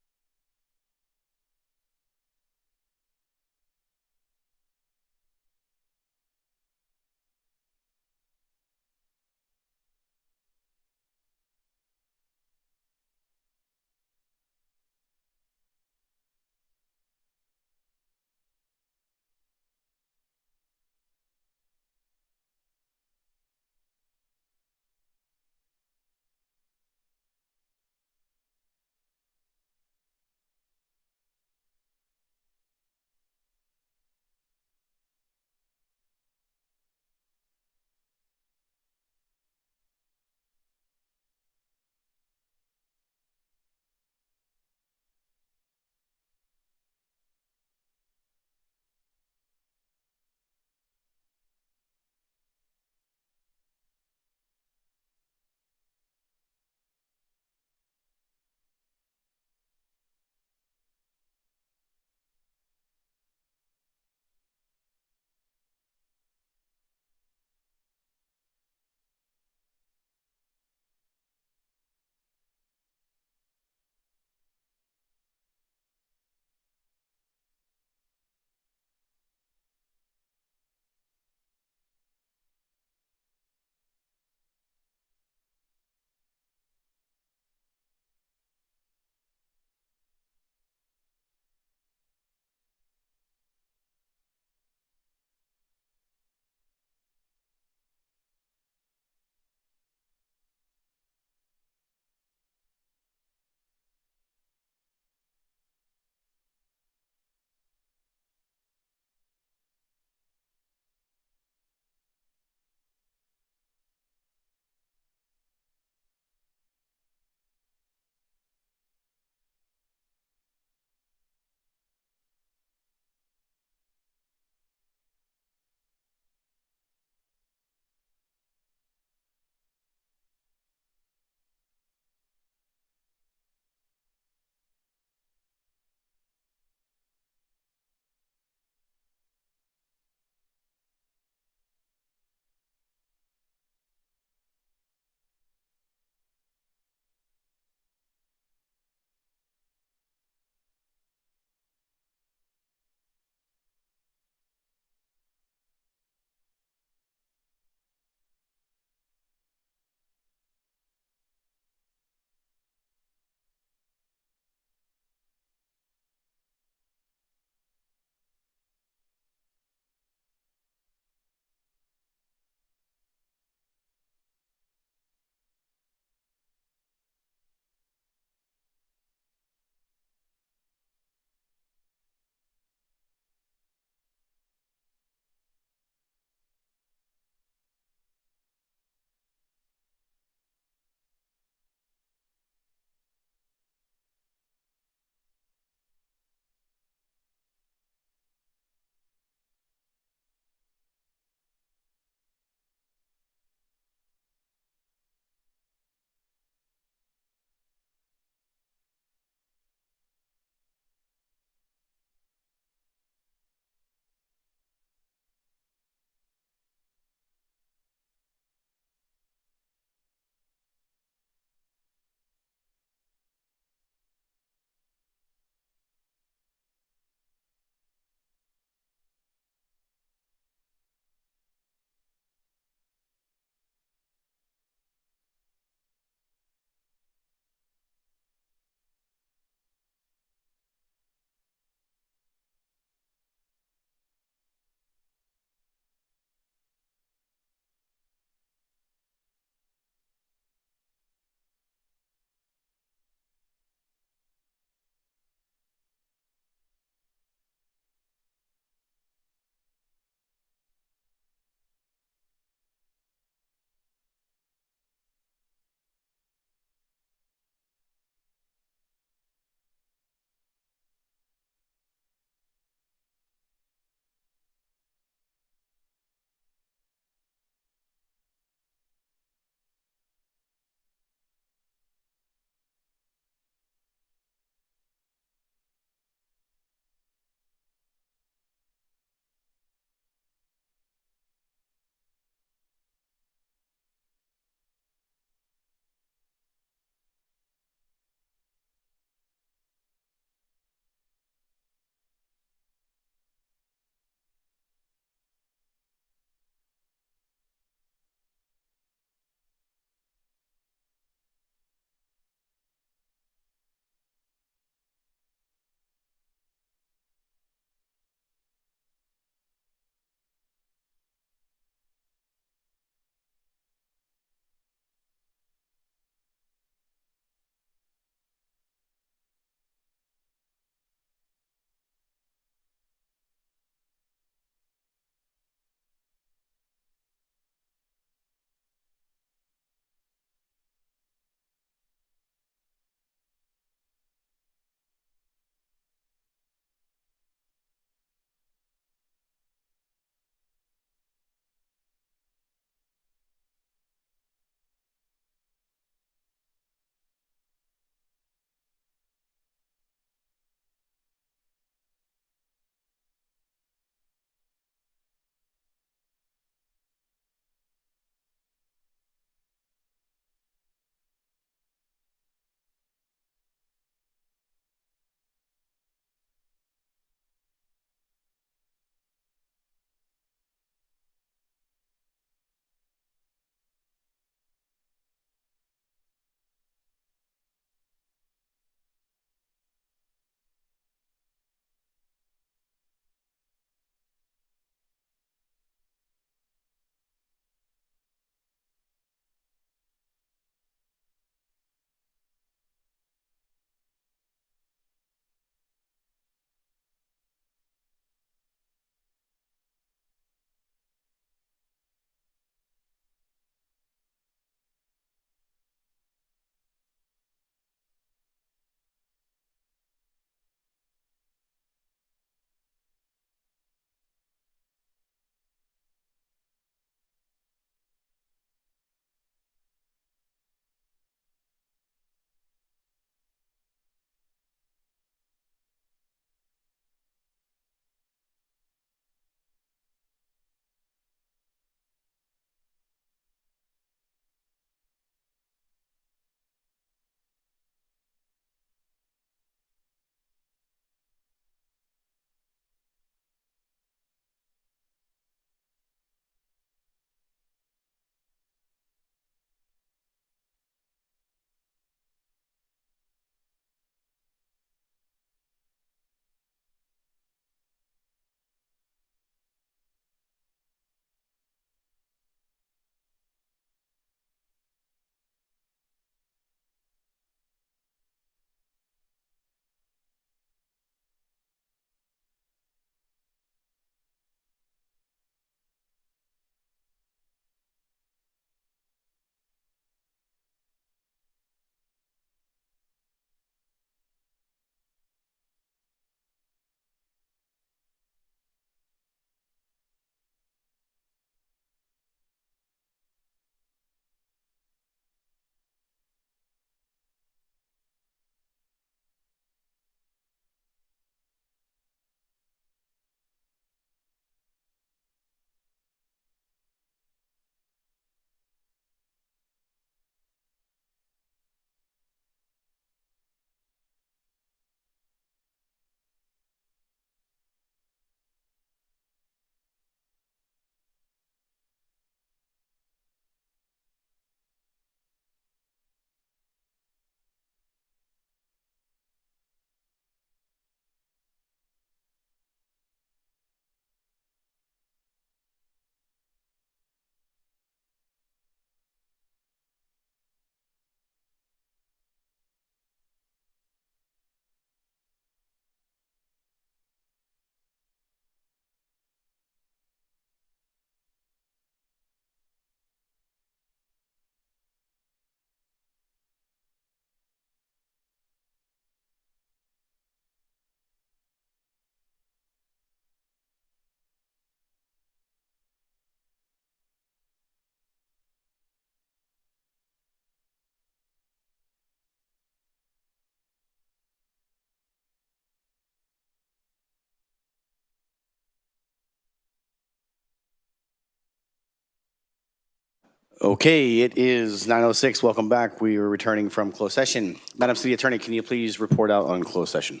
Okay, it is 9:06. Welcome back. We are returning from closed session. Madam City Attorney, can you please report out on closed session?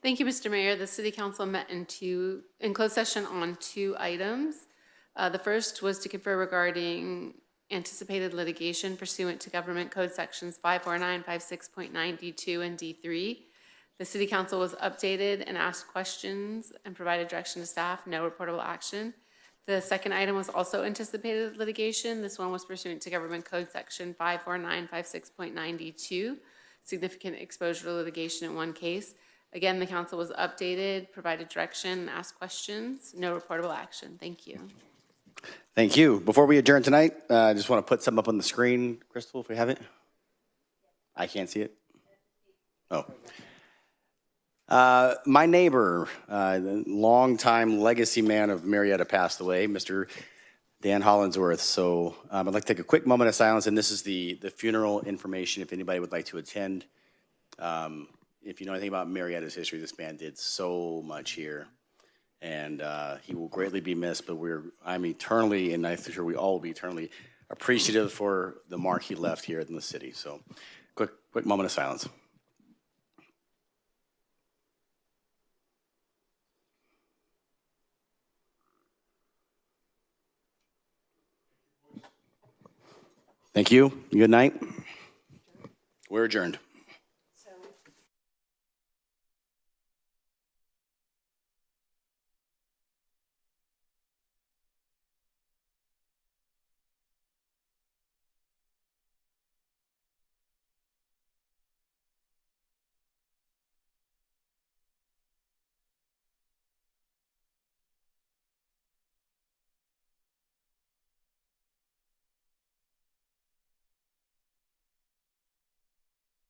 Thank you, Mr. Mayor. The City Council met in closed session on 2 items. The first was to confer regarding anticipated litigation pursuant to Government Code Sections 549, 56.9, D2, and D3. The City Council was updated and asked questions and provided direction to staff, no reportable action. The second item was also anticipated litigation. This one was pursuant to Government Code Section 549, 56.9, D2, significant exposure to litigation in one case. Again, the council was updated, provided direction, and asked questions, no reportable action. Thank you. Thank you. Before we adjourn tonight, I just want to put something up on the screen, Crystal, if we have it. I can't see it. Oh. My neighbor, the longtime legacy man of Murrieta, passed away, Mr. Dan Hollinsworth. So I'd like to take a quick moment of silence, and this is the funeral information if anybody would like to attend. If you know anything about Murrieta's history, this man did so much here. And he will greatly be missed, but I'm eternally, and I'm sure we all will be eternally appreciative for the mark he left here in the city. So quick moment of silence. Thank you. Good night. We're adjourned.